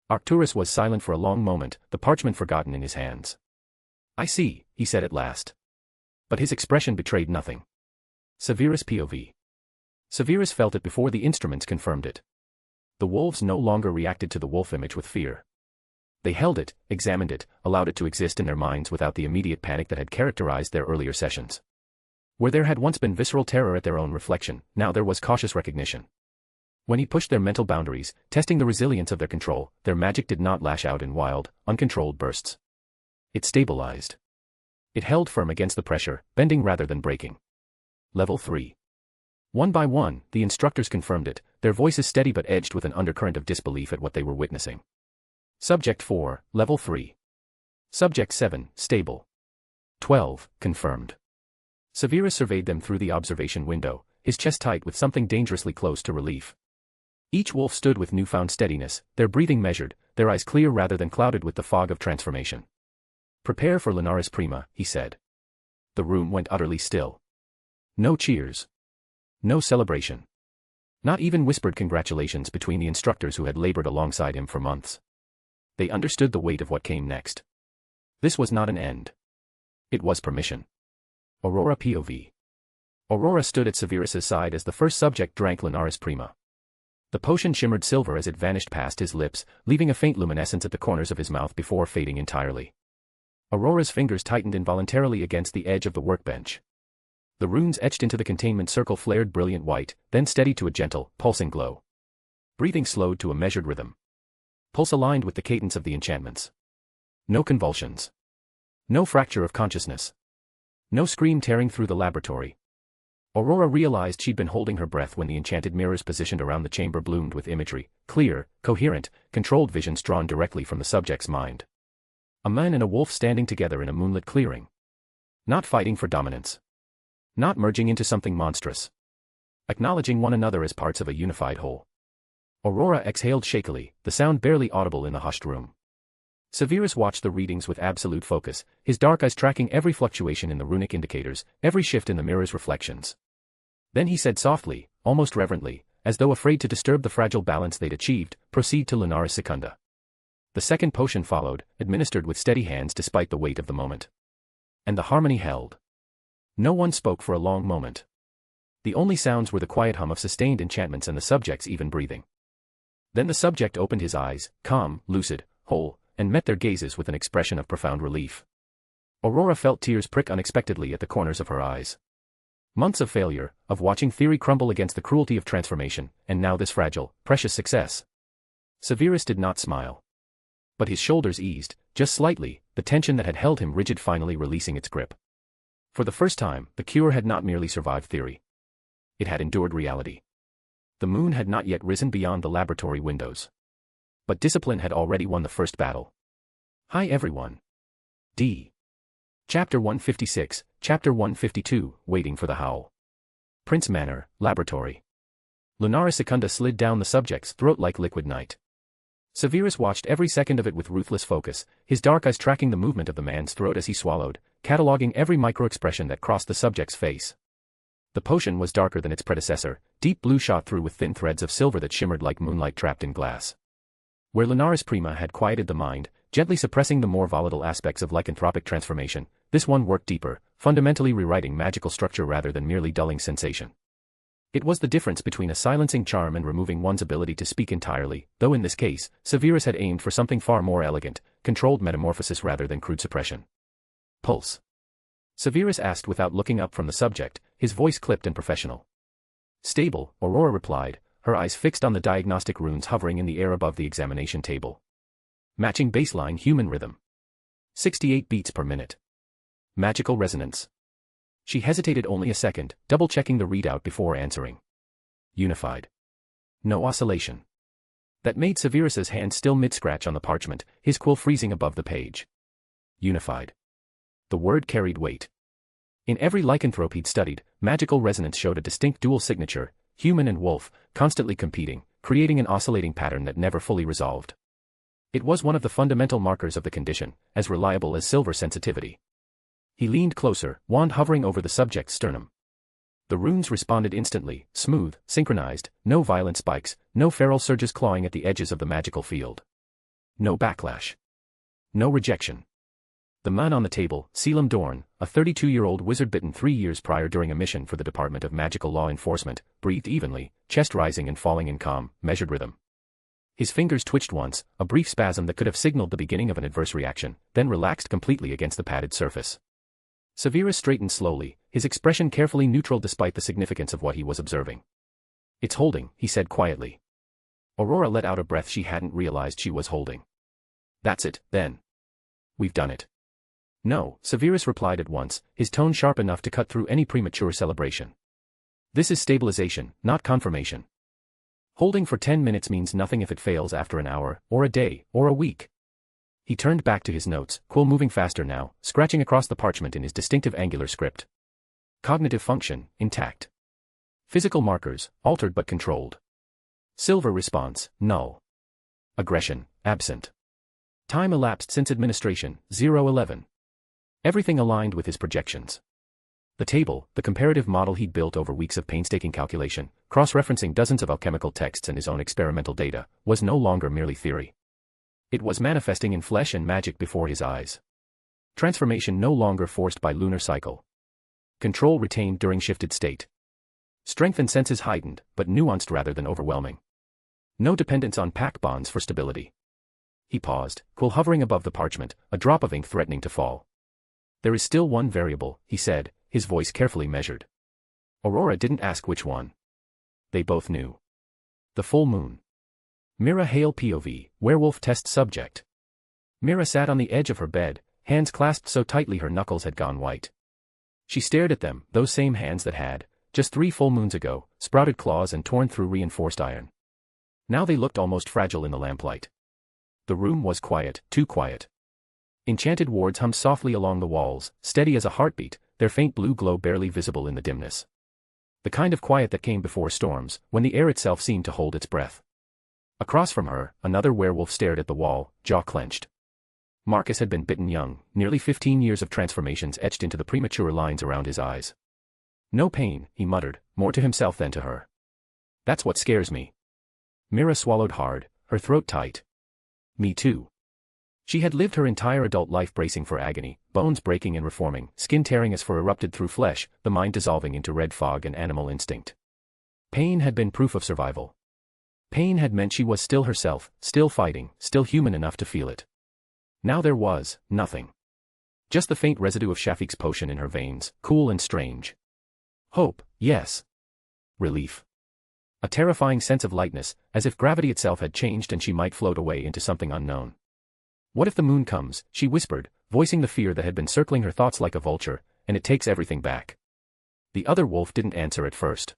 C: Arcturus was silent for a long moment, the parchment forgotten in his hands. I see, he said at last. But his expression betrayed nothing. Severus POV. Severus felt it before the instruments confirmed it. The wolves no longer reacted to the wolf image with fear. They held it, examined it, allowed it to exist in their minds without the immediate panic that had characterized their earlier sessions. Where there had once been visceral terror at their own reflection, now there was cautious recognition. When he pushed their mental boundaries, testing the resilience of their control, their magic did not lash out in wild, uncontrolled bursts. It stabilized. It held firm against the pressure, bending rather than breaking. Level 3. One by one, the instructors confirmed it, their voices steady but edged with an undercurrent of disbelief at what they were witnessing. Subject 4, Level 3. Subject 7, Stable. 12, Confirmed. Severus surveyed them through the observation window, his chest tight with something dangerously close to relief. Each wolf stood with newfound steadiness, their breathing measured, their eyes clear rather than clouded with the fog of transformation. Prepare for Lunaris Prima, he said. The room went utterly still. No cheers. No celebration. Not even whispered congratulations between the instructors who had labored alongside him for months. They understood the weight of what came next. This was not an end. It was permission. Aurora POV. Aurora stood at Severus's side as the first subject drank Lunaris Prima. The potion shimmered silver as it vanished past his lips, leaving a faint luminescence at the corners of his mouth before fading entirely. Aurora's fingers tightened involuntarily against the edge of the workbench. The runes etched into the containment circle flared brilliant white, then steadied to a gentle, pulsing glow. Breathing slowed to a measured rhythm. Pulse aligned with the cadence of the enchantments. No convulsions. No fracture of consciousness. No scream tearing through the laboratory. Aurora realized she'd been holding her breath when the enchanted mirrors positioned around the chamber bloomed with imagery, clear, coherent, controlled visions drawn directly from the subject's mind. A man and a wolf standing together in a moonlit clearing. Not fighting for dominance. Not merging into something monstrous. Acknowledging one another as parts of a unified whole. Aurora exhaled shakily, the sound barely audible in the hushed room. Severus watched the readings with absolute focus, his dark eyes tracking every fluctuation in the runic indicators, every shift in the mirror's reflections. Then he said softly, almost reverently, as though afraid to disturb the fragile balance they'd achieved, proceed to Lunaris Secunda. The second potion followed, administered with steady hands despite the weight of the moment. And the harmony held. No one spoke for a long moment. The only sounds were the quiet hum of sustained enchantments and the subject's even breathing. Then the subject opened his eyes, calm, lucid, whole, and met their gazes with an expression of profound relief. Aurora felt tears prick unexpectedly at the corners of her eyes. Months of failure, of watching theory crumble against the cruelty of transformation, and now this fragile, precious success. Severus did not smile. But his shoulders eased, just slightly, the tension that had held him rigid finally releasing its grip. For the first time, the cure had not merely survived theory. It had endured reality. The moon had not yet risen beyond the laboratory windows. But discipline had already won the first battle. Hi everyone. D. Chapter 156, Chapter 152, Waiting for the Howl. Prince Manor, Laboratory. Lunaris Secunda slid down the subject's throat like liquid night. Severus watched every second of it with ruthless focus, his dark eyes tracking the movement of the man's throat as he swallowed, cataloging every micro-expression that crossed the subject's face. The potion was darker than its predecessor, deep blue shot through with thin threads of silver that shimmered like moonlight trapped in glass. Where Lunaris Prima had quieted the mind, gently suppressing the more volatile aspects of lycanthropic transformation, this one worked deeper, fundamentally rewriting magical structure rather than merely dulling sensation. It was the difference between a silencing charm and removing one's ability to speak entirely, though in this case, Severus had aimed for something far more elegant, controlled metamorphosis rather than crude suppression. Pulse. Severus asked without looking up from the subject, his voice clipped and professional. Stable, Aurora replied, her eyes fixed on the diagnostic runes hovering in the air above the examination table. Matching baseline human rhythm. 68 beats per minute. Magical resonance. She hesitated only a second, double-checking the readout before answering. Unified. No oscillation. That made Severus's hand still mid-scratch on the parchment, his quill freezing above the page. Unified. The word carried weight. In every lycanthrope he'd studied, magical resonance showed a distinct dual signature, human and wolf, constantly competing, creating an oscillating pattern that never fully resolved. It was one of the fundamental markers of the condition, as reliable as silver sensitivity. He leaned closer, wand hovering over the subject's sternum. The runes responded instantly, smooth, synchronized, no violent spikes, no feral surges clawing at the edges of the magical field. No backlash. No rejection. The man on the table, Selim Dorn, a 32-year-old wizard bitten 3 years prior during a mission for the Department of Magical Law Enforcement, breathed evenly, chest rising and falling in calm, measured rhythm. His fingers twitched once, a brief spasm that could have signaled the beginning of an adverse reaction, then relaxed completely against the padded surface. Severus straightened slowly, his expression carefully neutral despite the significance of what he was observing. It's holding, he said quietly. Aurora let out a breath she hadn't realized she was holding. That's it, then. We've done it. No, Severus replied at once, his tone sharp enough to cut through any premature celebration. This is stabilization, not confirmation. Holding for 10 minutes means nothing if it fails after an hour, or a day, or a week. He turned back to his notes, quill moving faster now, scratching across the parchment in his distinctive angular script. Cognitive function, intact. Physical markers, altered but controlled. Silver response, null. Aggression, absent. Time elapsed since administration, 0:11. Everything aligned with his projections. The table, the comparative model he'd built over weeks of painstaking calculation, cross-referencing dozens of alchemical texts and his own experimental data, was no longer merely theory. It was manifesting in flesh and magic before his eyes. Transformation no longer forced by lunar cycle. Control retained during shifted state. Strength and senses heightened, but nuanced rather than overwhelming. No dependence on pack bonds for stability. He paused, quill hovering above the parchment, a drop of ink threatening to fall. There is still one variable, he said, his voice carefully measured. Aurora didn't ask which one. They both knew. The full moon. Mira Hale POV, werewolf test subject. Mira sat on the edge of her bed, hands clasped so tightly her knuckles had gone white. She stared at them, those same hands that had, just 3 full moons ago, sprouted claws and torn through reinforced iron. Now they looked almost fragile in the lamplight. The room was quiet, too quiet. Enchanted wards hummed softly along the walls, steady as a heartbeat, their faint blue glow barely visible in the dimness. The kind of quiet that came before storms, when the air itself seemed to hold its breath. Across from her, another werewolf stared at the wall, jaw clenched. Marcus had been bitten young, nearly 15 years of transformations etched into the premature lines around his eyes. No pain, he muttered, more to himself than to her. That's what scares me. Mira swallowed hard, her throat tight. Me too. She had lived her entire adult life bracing for agony, bones breaking and reforming, skin tearing as for erupted through flesh, the mind dissolving into red fog and animal instinct. Pain had been proof of survival. Pain had meant she was still herself, still fighting, still human enough to feel it. Now there was nothing. Just the faint residue of Shafiq's potion in her veins, cool and strange. Hope, yes. Relief. A terrifying sense of lightness, as if gravity itself had changed and she might float away into something unknown. What if the moon comes, she whispered, voicing the fear that had been circling her thoughts like a vulture, and it takes everything back. The other wolf didn't answer at first.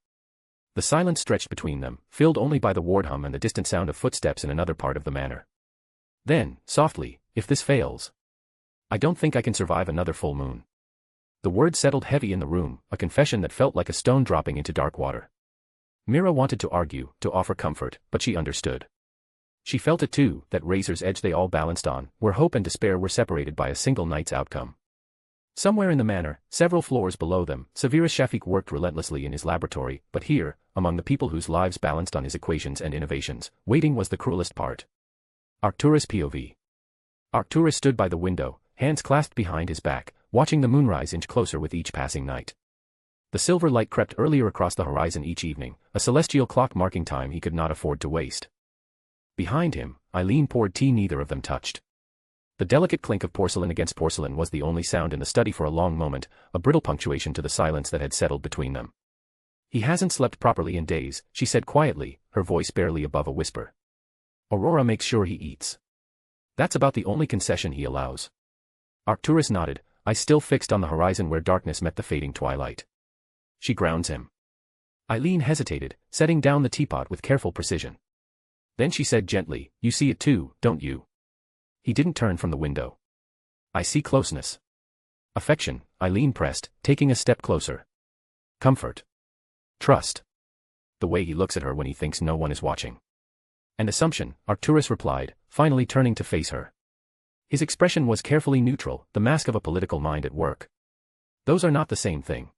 C: The silence stretched between them, filled only by the ward hum and the distant sound of footsteps in another part of the manor. Then, softly, if this fails, I don't think I can survive another full moon. The words settled heavy in the room, a confession that felt like a stone dropping into dark water. Mira wanted to argue, to offer comfort, but she understood. She felt it too, that razor's edge they all balanced on, where hope and despair were separated by a single night's outcome. Somewhere in the manor, several floors below them, Severus Shafiq worked relentlessly in his laboratory, but here, among the people whose lives balanced on his equations and innovations, waiting was the cruelest part. Arcturus POV. Arcturus stood by the window, hands clasped behind his back, watching the moonrise inch closer with each passing night. The silver light crept earlier across the horizon each evening, a celestial clock marking time he could not afford to waste. Behind him, Eileen poured tea neither of them touched. The delicate clink of porcelain against porcelain was the only sound in the study for a long moment, a brittle punctuation to the silence that had settled between them. He hasn't slept properly in days, she said quietly, her voice barely above a whisper. Aurora makes sure he eats. That's about the only concession he allows. Arcturus nodded, eyes still fixed on the horizon where darkness met the fading twilight. She grounds him. Eileen hesitated, setting down the teapot with careful precision. Then she said gently, you see it too, don't you? He didn't turn from the window. I see closeness. Affection, Eileen pressed, taking a step closer. Comfort. Trust. The way he looks at her when he thinks no one is watching. An assumption, Arcturus replied, finally turning to face her. His expression was carefully neutral, the mask of a political mind at work. Those are not the same thing.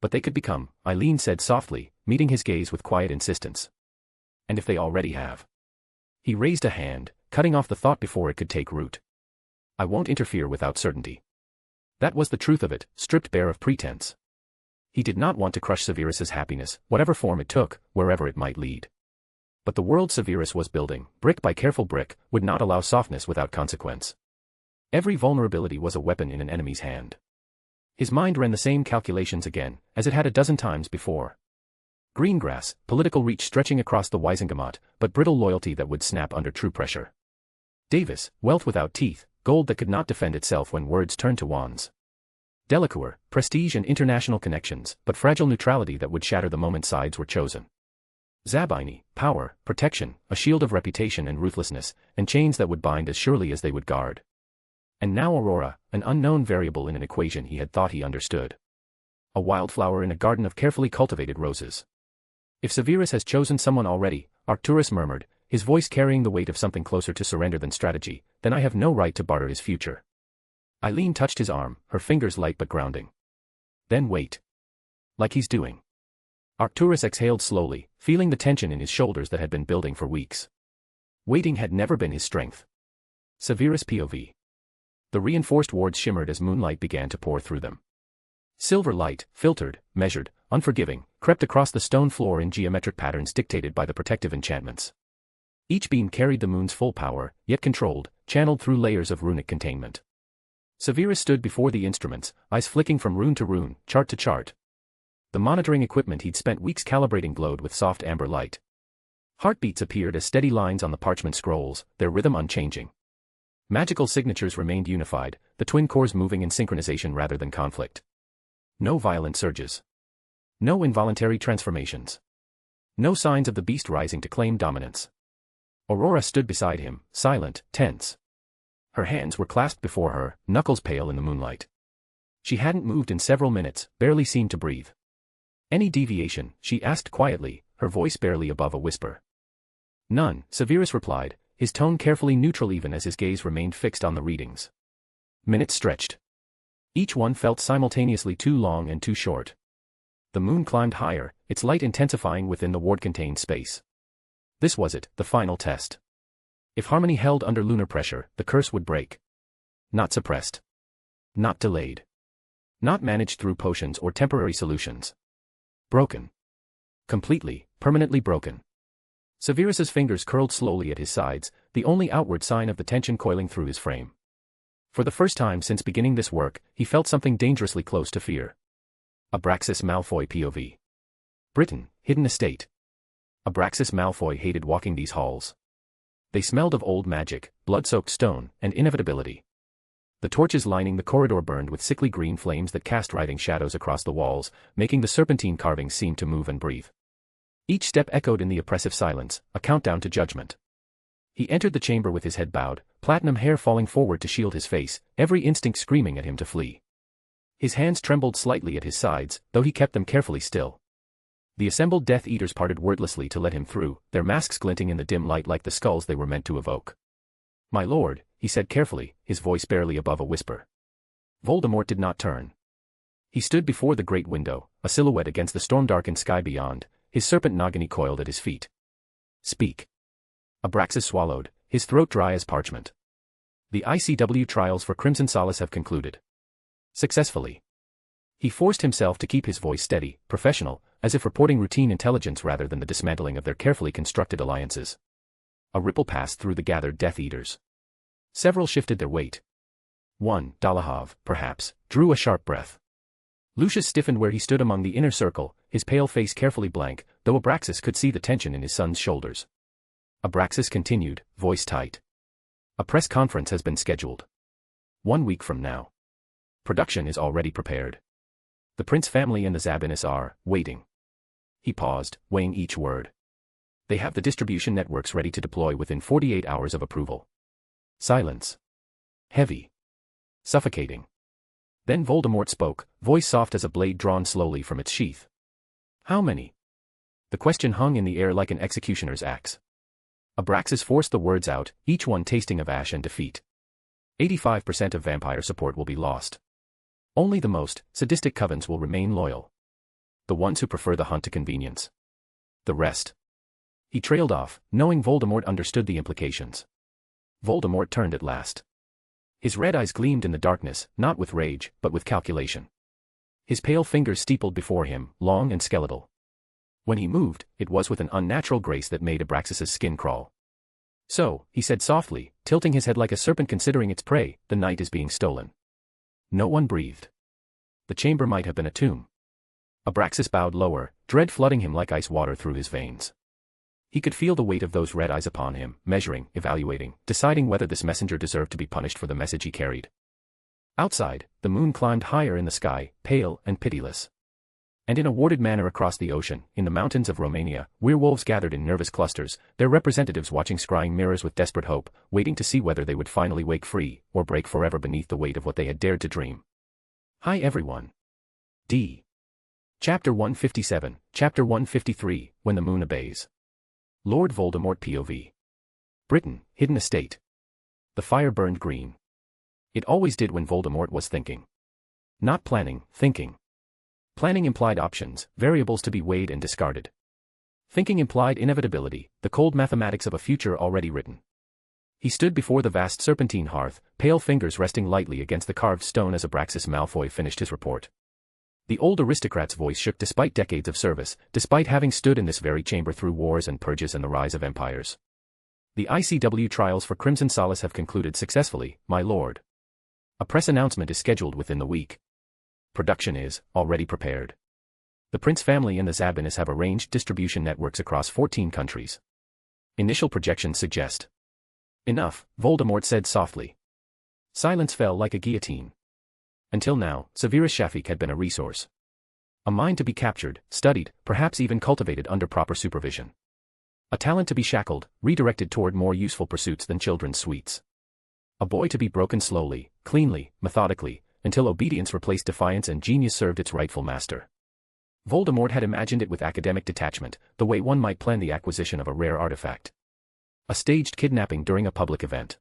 C: But they could become, Eileen said softly, meeting his gaze with quiet insistence. And if they already have. He raised a hand, cutting off the thought before it could take root. I won't interfere without certainty. That was the truth of it, stripped bare of pretense. He did not want to crush Severus's happiness, whatever form it took, wherever it might lead. But the world Severus was building, brick by careful brick, would not allow softness without consequence. Every vulnerability was a weapon in an enemy's hand. His mind ran the same calculations again, as it had a dozen times before. Greengrass, political reach stretching across the Wisengamot, but brittle loyalty that would snap under true pressure. Davis, wealth without teeth, gold that could not defend itself when words turned to wands. Delacour, prestige and international connections, but fragile neutrality that would shatter the moment sides were chosen. Zabini, power, protection, a shield of reputation and ruthlessness, and chains that would bind as surely as they would guard. And now Aurora, an unknown variable in an equation he had thought he understood. A wildflower in a garden of carefully cultivated roses. If Severus has chosen someone already, Arcturus murmured, his voice carrying the weight of something closer to surrender than strategy, then I have no right to barter his future. Eileen touched his arm, her fingers light but grounding. Then wait. Like he's doing. Arcturus exhaled slowly, feeling the tension in his shoulders that had been building for weeks. Waiting had never been his strength. Severus POV. The reinforced wards shimmered as moonlight began to pour through them. Silver light, filtered, measured, unforgiving, crept across the stone floor in geometric patterns dictated by the protective enchantments. Each beam carried the moon's full power, yet controlled, channeled through layers of runic containment. Severus stood before the instruments, eyes flicking from rune to rune, chart to chart. The monitoring equipment he'd spent weeks calibrating glowed with soft amber light. Heartbeats appeared as steady lines on the parchment scrolls, their rhythm unchanging. Magical signatures remained unified, the twin cores moving in synchronization rather than conflict. No violent surges. No involuntary transformations. No signs of the beast rising to claim dominance. Aurora stood beside him, silent, tense. Her hands were clasped before her, knuckles pale in the moonlight. She hadn't moved in several minutes, barely seemed to breathe. Any deviation, she asked quietly, her voice barely above a whisper. None, Severus replied, his tone carefully neutral even as his gaze remained fixed on the readings. Minutes stretched. Each one felt simultaneously too long and too short. The moon climbed higher, its light intensifying within the ward-contained space. This was it, the final test. If harmony held under lunar pressure, the curse would break. Not suppressed. Not delayed. Not managed through potions or temporary solutions. Broken. Completely, permanently broken. Severus's fingers curled slowly at his sides, the only outward sign of the tension coiling through his frame. For the first time since beginning this work, he felt something dangerously close to fear. Abraxas Malfoy POV. Britain, hidden estate. Abraxas Malfoy hated walking these halls. They smelled of old magic, blood-soaked stone, and inevitability. The torches lining the corridor burned with sickly green flames that cast writhing shadows across the walls, making the serpentine carvings seem to move and breathe. Each step echoed in the oppressive silence, a countdown to judgment. He entered the chamber with his head bowed, platinum hair falling forward to shield his face, every instinct screaming at him to flee. His hands trembled slightly at his sides, though he kept them carefully still. The assembled Death Eaters parted wordlessly to let him through, their masks glinting in the dim light like the skulls they were meant to evoke. "My lord," he said carefully, his voice barely above a whisper. Voldemort did not turn. He stood before the great window, a silhouette against the storm-darkened sky beyond, his serpent Nagini coiled at his feet. "Speak." Abraxas swallowed, his throat dry as parchment. "The ICW trials for Crimson Solace have concluded. Successfully." He forced himself to keep his voice steady, professional, as if reporting routine intelligence rather than the dismantling of their carefully constructed alliances. A ripple passed through the gathered Death Eaters. Several shifted their weight. One, Dalahov, perhaps, drew a sharp breath. Lucius stiffened where he stood among the inner circle, his pale face carefully blank, though Abraxas could see the tension in his son's shoulders. Abraxas continued, voice tight. "A press conference has been scheduled. 1 week from now. Production is already prepared. The Prince family and the Zabinus are waiting." He paused, weighing each word. "They have the distribution networks ready to deploy within 48 hours of approval." Silence. Heavy. Suffocating. Then Voldemort spoke, voice soft as a blade drawn slowly from its sheath. "How many?" The question hung in the air like an executioner's axe. Abraxas forced the words out, each one tasting of ash and defeat. 85% of vampire support will be lost. Only the most sadistic covens will remain loyal. The ones who prefer the hunt to convenience. The rest. He trailed off, knowing Voldemort understood the implications. Voldemort turned at last. His red eyes gleamed in the darkness, not with rage, but with calculation. His pale fingers steepled before him, long and skeletal. When he moved, it was with an unnatural grace that made Abraxas's skin crawl. "So," he said softly, tilting his head like a serpent considering its prey, "the night is being stolen." No one breathed. The chamber might have been a tomb. Abraxas bowed lower, dread flooding him like ice water through his veins. He could feel the weight of those red eyes upon him, measuring, evaluating, deciding whether this messenger deserved to be punished for the message he carried. Outside, the moon climbed higher in the sky, pale and pitiless. And in a warded manner across the ocean, in the mountains of Romania, werewolves gathered in nervous clusters, their representatives watching scrying mirrors with desperate hope, waiting to see whether they would finally wake free, or break forever beneath the weight of what they had dared to dream. Hi everyone. D. Chapter 157, Chapter 153, When the Moon Obeys. Lord Voldemort POV. Britain, hidden estate. The fire burned green. It always did when Voldemort was thinking. Not planning, thinking. Planning implied options, variables to be weighed and discarded. Thinking implied inevitability, the cold mathematics of a future already written. He stood before the vast serpentine hearth, pale fingers resting lightly against the carved stone as Abraxas Malfoy finished his report. The old aristocrat's voice shook despite decades of service, despite having stood in this very chamber through wars and purges and the rise of empires. "The ICW trials for Crimson Solace have concluded successfully, my lord. A press announcement is scheduled within the week. Production is already prepared. The Prince family and the Zabinus have arranged distribution networks across 14 countries. Initial projections suggest." "Enough," Voldemort said softly. Silence fell like a guillotine. Until now, Severus Snape had been a resource. A mind to be captured, studied, perhaps even cultivated under proper supervision. A talent to be shackled, redirected toward more useful pursuits than children's sweets. A boy to be broken slowly, cleanly, methodically, until obedience replaced defiance and genius served its rightful master. Voldemort had imagined it with academic detachment, the way one might plan the acquisition of a rare artifact. A staged kidnapping during a public event.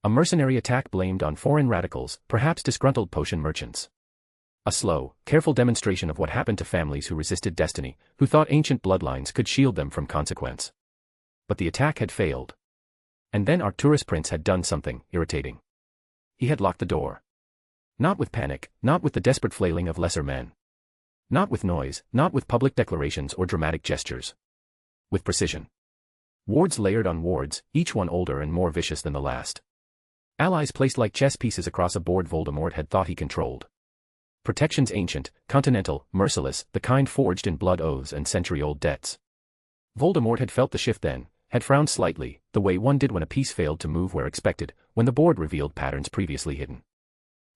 C: A mercenary attack blamed on foreign radicals, perhaps disgruntled potion merchants. A slow, careful demonstration of what happened to families who resisted destiny, who thought ancient bloodlines could shield them from consequence. But the attack had failed. And then Arcturus Prince had done something irritating. He had locked the door. Not with panic, not with the desperate flailing of lesser men. Not with noise, not with public declarations or dramatic gestures. With precision. Wards layered on wards, each one older and more vicious than the last. Allies placed like chess pieces across a board Voldemort had thought he controlled. Protections ancient, continental, merciless, the kind forged in blood oaths and century-old debts. Voldemort had felt the shift then, had frowned slightly, the way one did when a piece failed to move where expected, when the board revealed patterns previously hidden.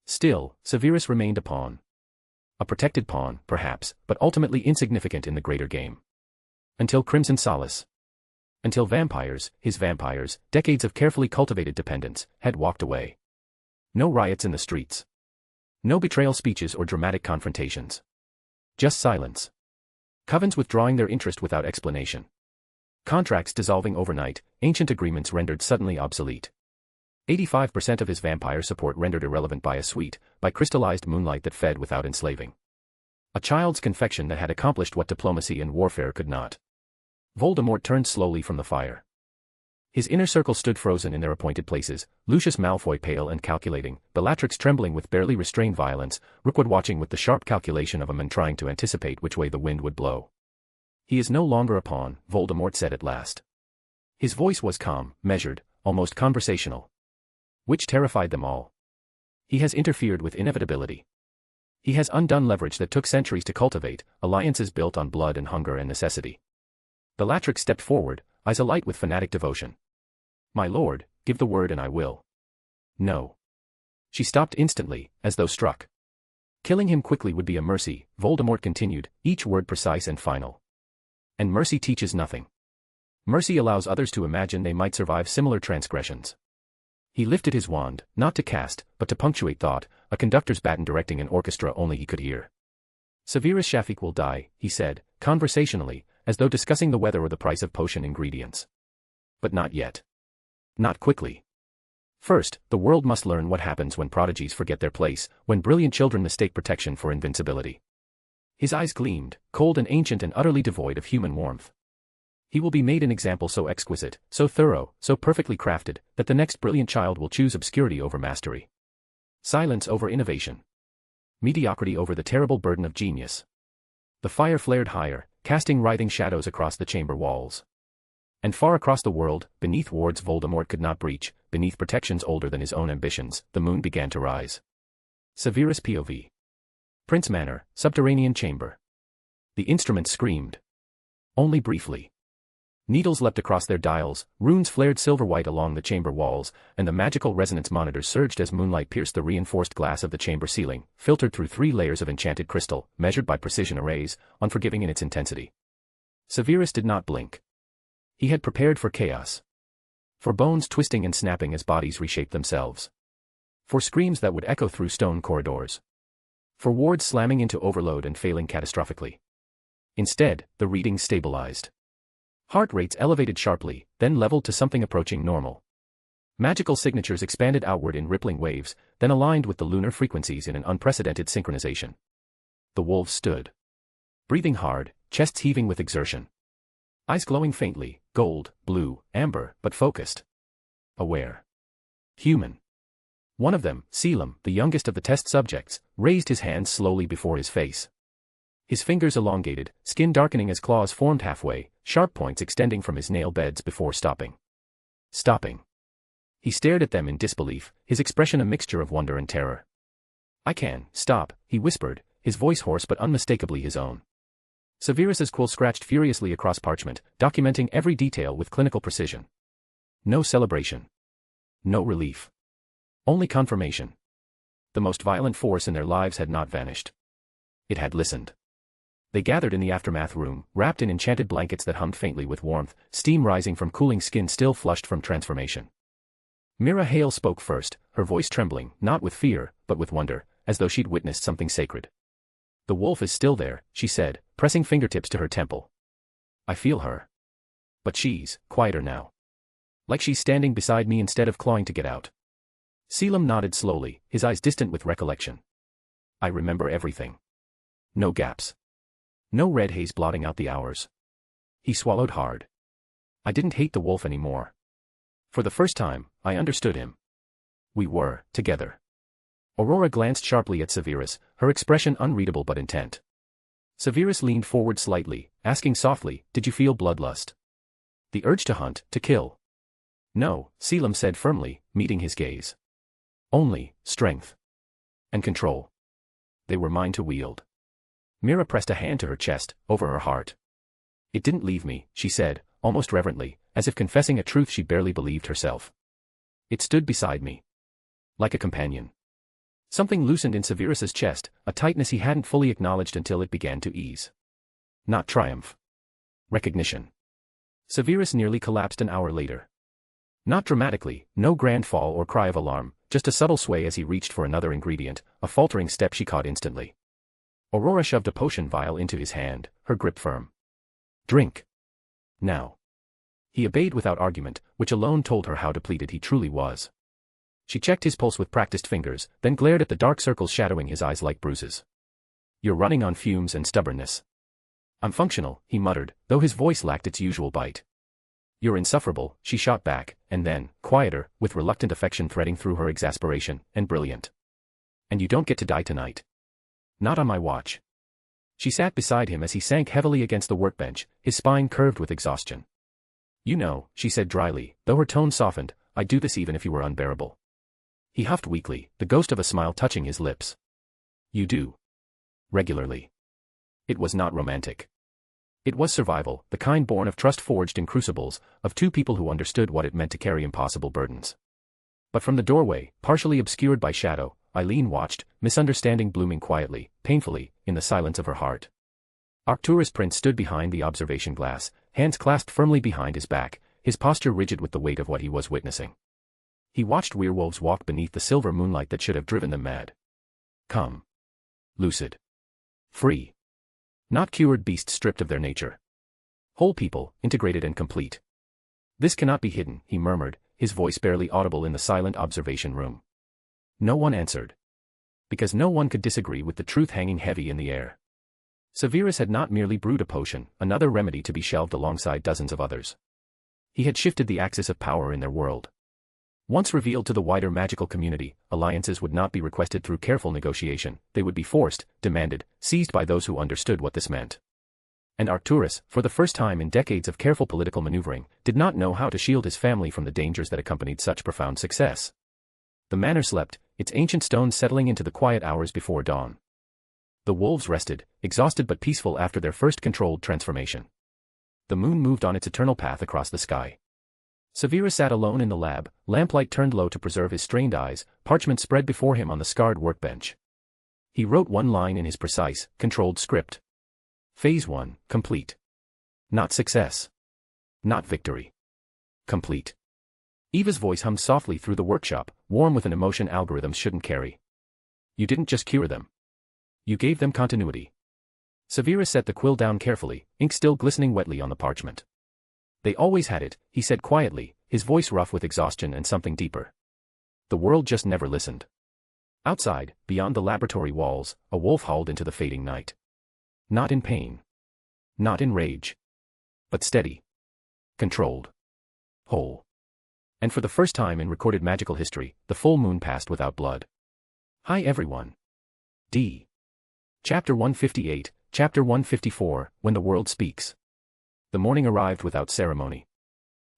C: Still, Severus remained a pawn. A protected pawn, perhaps, but ultimately insignificant in the greater game. Until Crimson Solace. Until vampires, his vampires, decades of carefully cultivated dependence, had walked away. No riots in the streets. No betrayal speeches or dramatic confrontations. Just silence. Covens withdrawing their interest without explanation. Contracts dissolving overnight, ancient agreements rendered suddenly obsolete. 85% of his vampire support rendered irrelevant by a sweet, by crystallized moonlight that fed without enslaving. A child's confection that had accomplished what diplomacy and warfare could not. Voldemort turned slowly from the fire. His inner circle stood frozen in their appointed places, Lucius Malfoy pale and calculating, Bellatrix trembling with barely restrained violence, Rookwood watching with the sharp calculation of a man trying to anticipate which way the wind would blow. He is no longer a pawn, Voldemort said at last. His voice was calm, measured, almost conversational. Which terrified them all. He has interfered with inevitability. He has undone leverage that took centuries to cultivate, alliances built on blood and hunger and necessity. Bellatrix stepped forward, eyes alight with fanatic devotion. My lord, give the word and I will. No. She stopped instantly, as though struck. Killing him quickly would be a mercy, Voldemort continued, each word precise and final. And mercy teaches nothing. Mercy allows others to imagine they might survive similar transgressions. He lifted his wand, not to cast, but to punctuate thought, a conductor's baton directing an orchestra only he could hear. Severus Shafik will die, he said, conversationally, as though discussing the weather or the price of potion ingredients. But not yet. Not quickly. First, the world must learn what happens when prodigies forget their place, when brilliant children mistake protection for invincibility. His eyes gleamed, cold and ancient and utterly devoid of human warmth. He will be made an example so exquisite, so thorough, so perfectly crafted, that the next brilliant child will choose obscurity over mastery. Silence over innovation. Mediocrity over the terrible burden of genius. The fire flared higher, casting writhing shadows across the chamber walls. And far across the world, beneath wards Voldemort could not breach, beneath protections older than his own ambitions, the moon began to rise. Severus POV. Prince Manor, subterranean chamber. The instruments screamed. Only briefly. Needles leapt across their dials, runes flared silver-white along the chamber walls, and the magical resonance monitors surged as moonlight pierced the reinforced glass of the chamber ceiling, filtered through 3 layers of enchanted crystal, measured by precision arrays, unforgiving in its intensity. Severus did not blink. He had prepared for chaos. For bones twisting and snapping as bodies reshaped themselves. For screams that would echo through stone corridors. For wards slamming into overload and failing catastrophically. Instead, the readings stabilized. Heart rates elevated sharply, then leveled to something approaching normal. Magical signatures expanded outward in rippling waves, then aligned with the lunar frequencies in an unprecedented synchronization. The wolves stood. Breathing hard, chests heaving with exertion. Eyes glowing faintly, gold, blue, amber, but focused. Aware. Human. One of them, Selim, the youngest of the test subjects, raised his hands slowly before his face. His fingers elongated, skin darkening as claws formed halfway, sharp points extending from his nail beds before stopping. Stopping. He stared at them in disbelief, his expression a mixture of wonder and terror. I can, stop, he whispered, his voice hoarse but unmistakably his own. Severus's quill scratched furiously across parchment, documenting every detail with clinical precision. No celebration. No relief. Only confirmation. The most violent force in their lives had not vanished. It had listened. They gathered in the aftermath room, wrapped in enchanted blankets that hummed faintly with warmth, steam rising from cooling skin still flushed from transformation. Mira Hale spoke first, her voice trembling, not with fear, but with wonder, as though she'd witnessed something sacred. The wolf is still there, she said, pressing fingertips to her temple. I feel her. But she's quieter now. Like she's standing beside me instead of clawing to get out. Selim nodded slowly, his eyes distant with recollection. I remember everything. No gaps. No red haze blotting out the hours. He swallowed hard. I didn't hate the wolf anymore. For the first time, I understood him. We were together. Aurora glanced sharply at Severus, her expression unreadable but intent. Severus leaned forward slightly, asking softly, "Did you feel bloodlust? The urge to hunt, to kill?" "No," Selim said firmly, meeting his gaze. "Only strength. And control. They were mine to wield." Mira pressed a hand to her chest, over her heart. "It didn't leave me," she said, almost reverently, as if confessing a truth she barely believed herself. "It stood beside me. Like a companion." Something loosened in Severus's chest, a tightness he hadn't fully acknowledged until it began to ease. Not triumph. Recognition. Severus nearly collapsed an hour later. Not dramatically, no grand fall or cry of alarm, just a subtle sway as he reached for another ingredient, a faltering step she caught instantly. Aurora shoved a potion vial into his hand, her grip firm. "Drink. Now." He obeyed without argument, which alone told her how depleted he truly was. She checked his pulse with practiced fingers, then glared at the dark circles shadowing his eyes like bruises. "You're running on fumes and stubbornness." "I'm functional," he muttered, though his voice lacked its usual bite. "You're insufferable," she shot back, and then, quieter, with reluctant affection threading through her exasperation, "and brilliant. And you don't get to die tonight. Not on my watch." She sat beside him as he sank heavily against the workbench, his spine curved with exhaustion. "You know," she said dryly, though her tone softened, "I'd do this even if you were unbearable." He huffed weakly, the ghost of a smile touching his lips. "You do. Regularly." It was not romantic. It was survival, the kind born of trust forged in crucibles, of two people who understood what it meant to carry impossible burdens. But from the doorway, partially obscured by shadow, Eileen watched, misunderstanding blooming quietly, painfully, in the silence of her heart. Arcturus Prince stood behind the observation glass, hands clasped firmly behind his back, his posture rigid with the weight of what he was witnessing. He watched werewolves walk beneath the silver moonlight that should have driven them mad. Calm. Lucid. Free. Not cured beasts stripped of their nature. Whole people, integrated and complete. "This cannot be hidden," he murmured, his voice barely audible in the silent observation room. No one answered. Because no one could disagree with the truth hanging heavy in the air. Severus had not merely brewed a potion, another remedy to be shelved alongside dozens of others. He had shifted the axis of power in their world. Once revealed to the wider magical community, alliances would not be requested through careful negotiation, they would be forced, demanded, seized by those who understood what this meant. And Arcturus, for the first time in decades of careful political maneuvering, did not know how to shield his family from the dangers that accompanied such profound success. The manor slept, its ancient stones settling into the quiet hours before dawn. The wolves rested, exhausted but peaceful after their first controlled transformation. The moon moved on its eternal path across the sky. Severus sat alone in the lab, lamplight turned low to preserve his strained eyes, parchment spread before him on the scarred workbench. He wrote one line in his precise, controlled script. Phase 1, complete. Not success. Not victory. Complete. Eva's voice hummed softly through the workshop, warm with an emotion algorithms shouldn't carry. "You didn't just cure them. You gave them continuity." Severus set the quill down carefully, ink still glistening wetly on the parchment. "They always had it," he said quietly, his voice rough with exhaustion and something deeper. "The world just never listened." Outside, beyond the laboratory walls, a wolf howled into the fading night. Not in pain. Not in rage. But steady. Controlled. Whole. And for the first time in recorded magical history, the full moon passed without blood. Hi everyone. D. Chapter 158, Chapter 154, When the World Speaks. The morning arrived without ceremony.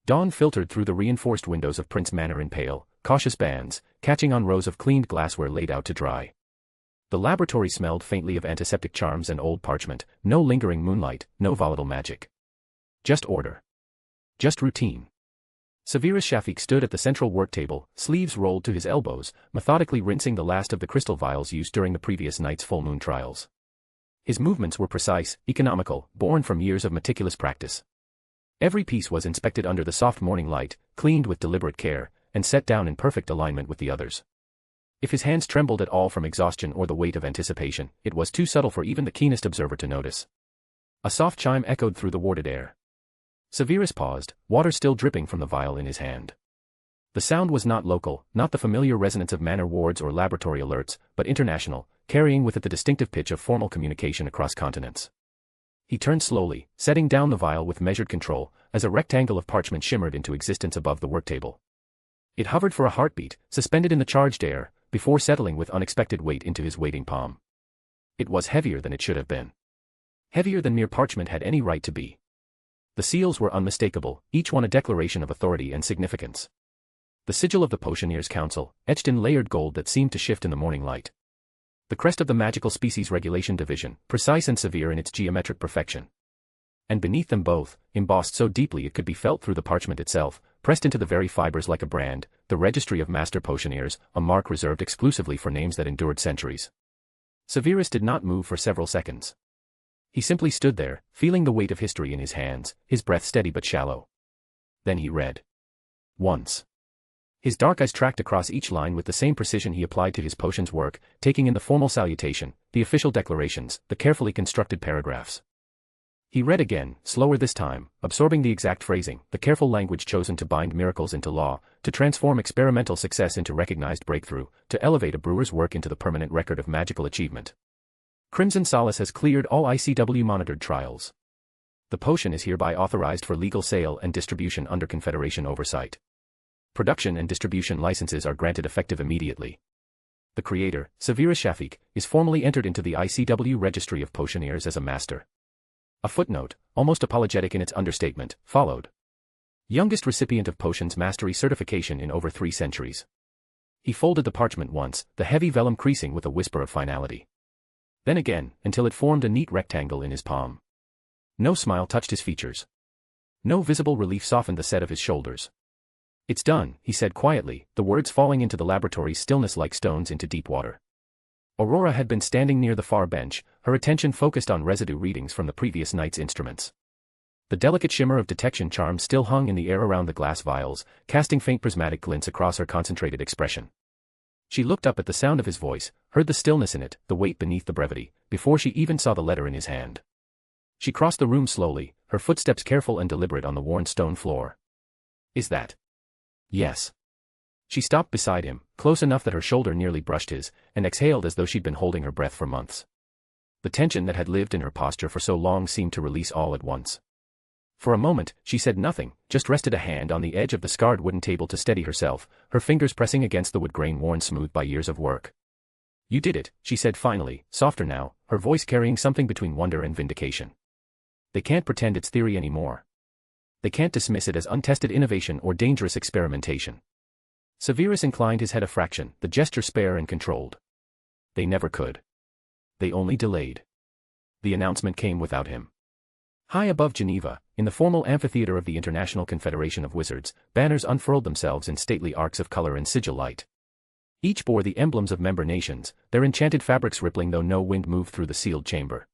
C: Dawn filtered through the reinforced windows of Prince Manor in pale, cautious bands, catching on rows of cleaned glassware laid out to dry. The laboratory smelled faintly of antiseptic charms and old parchment, no lingering moonlight, no volatile magic. Just order. Just routine. Severus Shafiq stood at the central work table, sleeves rolled to his elbows, methodically rinsing the last of the crystal vials used during the previous night's full moon trials. His movements were precise, economical, born from years of meticulous practice. Every piece was inspected under the soft morning light, cleaned with deliberate care, and set down in perfect alignment with the others. If his hands trembled at all from exhaustion or the weight of anticipation, it was too subtle for even the keenest observer to notice. A soft chime echoed through the warded air. Severus paused, water still dripping from the vial in his hand. The sound was not local, not the familiar resonance of manor wards or laboratory alerts, but international, carrying with it the distinctive pitch of formal communication across continents. He turned slowly, setting down the vial with measured control, as a rectangle of parchment shimmered into existence above the worktable. It hovered for a heartbeat, suspended in the charged air, before settling with unexpected weight into his waiting palm. It was heavier than it should have been. Heavier than mere parchment had any right to be. The seals were unmistakable, each one a declaration of authority and significance. The sigil of the Potioneers' Council, etched in layered gold that seemed to shift in the morning light. The crest of the Magical Species Regulation Division, precise and severe in its geometric perfection. And beneath them both, embossed so deeply it could be felt through the parchment itself, pressed into the very fibers like a brand, the Registry of Master Potioneers, a mark reserved exclusively for names that endured centuries. Severus did not move for several seconds. He simply stood there, feeling the weight of history in his hands, his breath steady but shallow. Then he read. Once. His dark eyes tracked across each line with the same precision he applied to his potion's work, taking in the formal salutation, the official declarations, the carefully constructed paragraphs. He read again, slower this time, absorbing the exact phrasing, the careful language chosen to bind miracles into law, to transform experimental success into recognized breakthrough, to elevate a brewer's work into the permanent record of magical achievement. Crimson Solace has cleared all ICW-monitored trials. The potion is hereby authorized for legal sale and distribution under Confederation oversight. Production and distribution licenses are granted effective immediately. The creator, Severus Snape, is formally entered into the ICW Registry of Potioneers as a master. A footnote, almost apologetic in its understatement, followed. Youngest recipient of potions mastery certification in over 3 centuries. He folded the parchment once, the heavy vellum creasing with a whisper of finality. Then again, until it formed a neat rectangle in his palm. No smile touched his features. No visible relief softened the set of his shoulders. It's done, he said quietly, the words falling into the laboratory's stillness like stones into deep water. Aurora had been standing near the far bench, her attention focused on residue readings from the previous night's instruments. The delicate shimmer of detection charms still hung in the air around the glass vials, casting faint prismatic glints across her concentrated expression. She looked up at the sound of his voice, heard the stillness in it, the weight beneath the brevity, before she even saw the letter in his hand. She crossed the room slowly, her footsteps careful and deliberate on the worn stone floor. Is that? Yes. She stopped beside him, close enough that her shoulder nearly brushed his, and exhaled as though she'd been holding her breath for months. The tension that had lived in her posture for so long seemed to release all at once. For a moment, she said nothing, just rested a hand on the edge of the scarred wooden table to steady herself, her fingers pressing against the wood grain worn smooth by years of work. You did it, she said finally, softer now, her voice carrying something between wonder and vindication. They can't pretend it's theory anymore. They can't dismiss it as untested innovation or dangerous experimentation. Severus inclined his head a fraction, the gesture spare and controlled. They never could. They only delayed. The announcement came without him. High above Geneva, in the formal amphitheater of the International Confederation of Wizards, banners unfurled themselves in stately arcs of color and sigil light. Each bore the emblems of member nations, their enchanted fabrics rippling though no wind moved through the sealed chamber.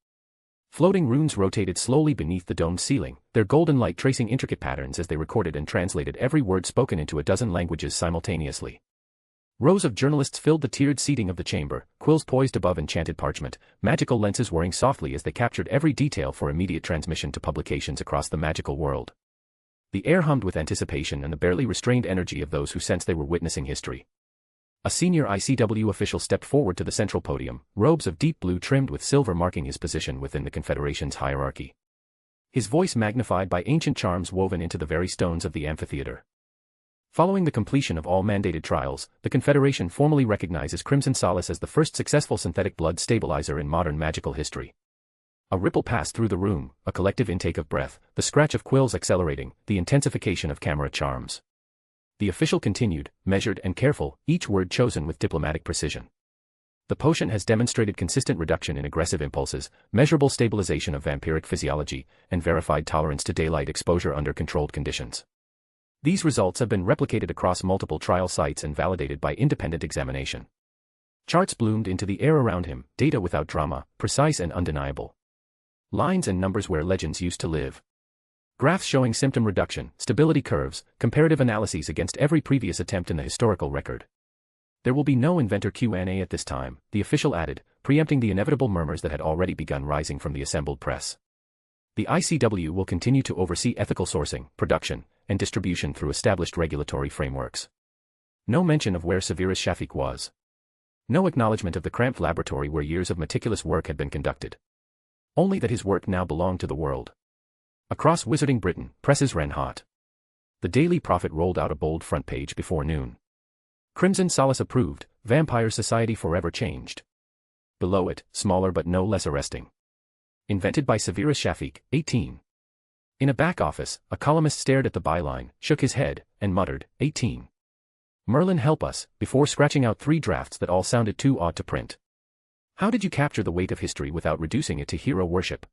C: Floating runes rotated slowly beneath the domed ceiling, their golden light tracing intricate patterns as they recorded and translated every word spoken into a dozen languages simultaneously. Rows of journalists filled the tiered seating of the chamber, quills poised above enchanted parchment, magical lenses whirring softly as they captured every detail for immediate transmission to publications across the magical world. The air hummed with anticipation and the barely restrained energy of those who sensed they were witnessing history. A senior ICW official stepped forward to the central podium, robes of deep blue trimmed with silver marking his position within the Confederation's hierarchy. His voice magnified by ancient charms woven into the very stones of the amphitheater. Following the completion of all mandated trials, the Confederation formally recognizes Crimson Solace as the first successful synthetic blood stabilizer in modern magical history. A ripple passed through the room, a collective intake of breath, the scratch of quills accelerating, the intensification of camera charms. The official continued, measured and careful, each word chosen with diplomatic precision. The potion has demonstrated consistent reduction in aggressive impulses, measurable stabilization of vampiric physiology, and verified tolerance to daylight exposure under controlled conditions. These results have been replicated across multiple trial sites and validated by independent examination. Charts bloomed into the air around him, data without drama, precise and undeniable. Lines and numbers where legends used to live. Graphs showing symptom reduction, stability curves, comparative analyses against every previous attempt in the historical record. There will be no inventor Q&A at this time, the official added, preempting the inevitable murmurs that had already begun rising from the assembled press. The ICW will continue to oversee ethical sourcing, production, and distribution through established regulatory frameworks. No mention of where Severus Snape was. No acknowledgement of the cramped laboratory where years of meticulous work had been conducted. Only that his work now belonged to the world. Across Wizarding Britain, presses ran hot. The Daily Prophet rolled out a bold front page before noon. Crimson Solace approved, Vampire Society forever changed. Below it, smaller but no less arresting. Invented by Severus Snape, 18. In a back office, a columnist stared at the byline, shook his head, and muttered, 18. Merlin help us, before scratching out 3 drafts that all sounded too odd to print. How did you capture the weight of history without reducing it to hero worship?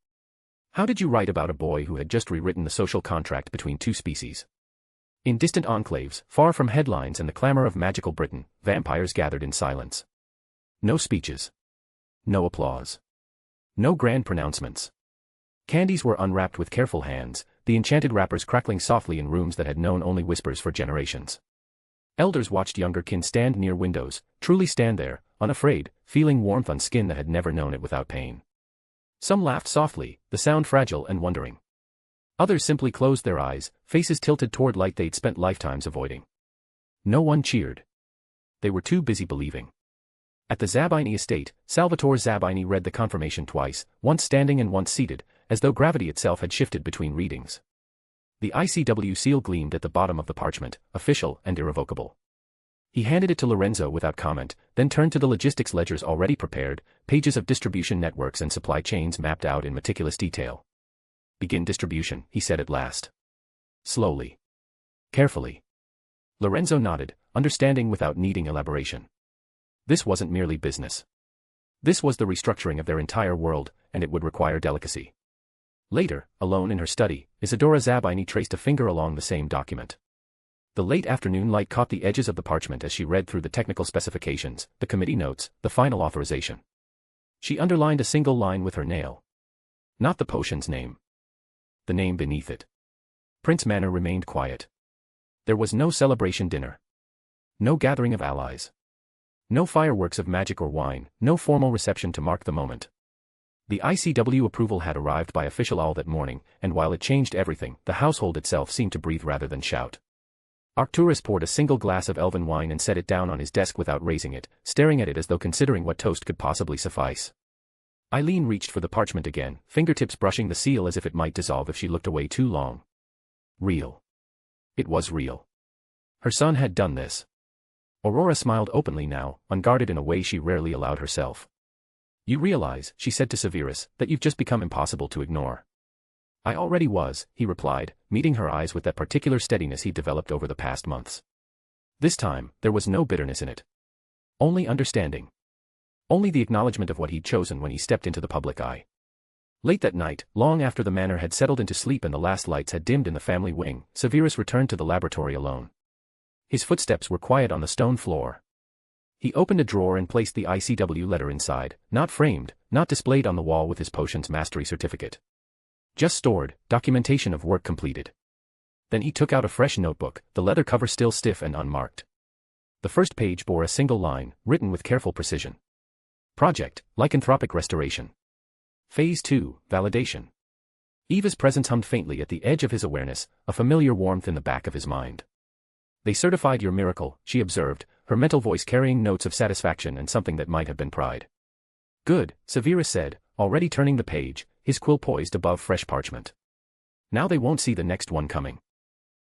C: How did you write about a boy who had just rewritten the social contract between 2 species? In distant enclaves, far from headlines and the clamor of magical Britain, vampires gathered in silence. No speeches. No applause. No grand pronouncements. Candies were unwrapped with careful hands, the enchanted wrappers crackling softly in rooms that had known only whispers for generations. Elders watched younger kin stand near windows, truly stand there, unafraid, feeling warmth on skin that had never known it without pain. Some laughed softly, the sound fragile and wondering. Others simply closed their eyes, faces tilted toward light they'd spent lifetimes avoiding. No one cheered. They were too busy believing. At the Zabini estate, Salvatore Zabini read the confirmation twice, once standing and once seated, as though gravity itself had shifted between readings. The ICW seal gleamed at the bottom of the parchment, official and irrevocable. He handed it to Lorenzo without comment, then turned to the logistics ledgers already prepared, pages of distribution networks and supply chains mapped out in meticulous detail. Begin distribution, he said at last. Slowly. Carefully. Lorenzo nodded, understanding without needing elaboration. This wasn't merely business. This was the restructuring of their entire world, and it would require delicacy. Later, alone in her study, Isadora Zabini traced a finger along the same document. The late afternoon light caught the edges of the parchment as she read through the technical specifications, the committee notes, the final authorization. She underlined a single line with her nail. Not the potion's name. The name beneath it. Prince Manor remained quiet. There was no celebration dinner. No gathering of allies. No fireworks of magic or wine, no formal reception to mark the moment. The ICW approval had arrived by official owl that morning, and while it changed everything, the household itself seemed to breathe rather than shout. Arcturus poured a single glass of elven wine and set it down on his desk without raising it, staring at it as though considering what toast could possibly suffice. Eileen reached for the parchment again, fingertips brushing the seal as if it might dissolve if she looked away too long. Real. It was real. Her son had done this. Aurora smiled openly now, unguarded in a way she rarely allowed herself. You realize, she said to Severus, that you've just become impossible to ignore. I already was, he replied, meeting her eyes with that particular steadiness he'd developed over the past months. This time, there was no bitterness in it. Only understanding. Only the acknowledgement of what he'd chosen when he stepped into the public eye. Late that night, long after the manor had settled into sleep and the last lights had dimmed in the family wing, Severus returned to the laboratory alone. His footsteps were quiet on the stone floor. He opened a drawer and placed the ICW letter inside, not framed, not displayed on the wall with his potion's mastery certificate. Just stored, documentation of work completed. Then he took out a fresh notebook, the leather cover still stiff and unmarked. The first page bore a single line, written with careful precision. Project, Lycanthropic Restoration. Phase 2, Validation. Eva's presence hummed faintly at the edge of his awareness, a familiar warmth in the back of his mind. They certified your miracle, she observed, her mental voice carrying notes of satisfaction and something that might have been pride. Good, Severus said, already turning the page, his quill poised above fresh parchment. Now they won't see the next one coming.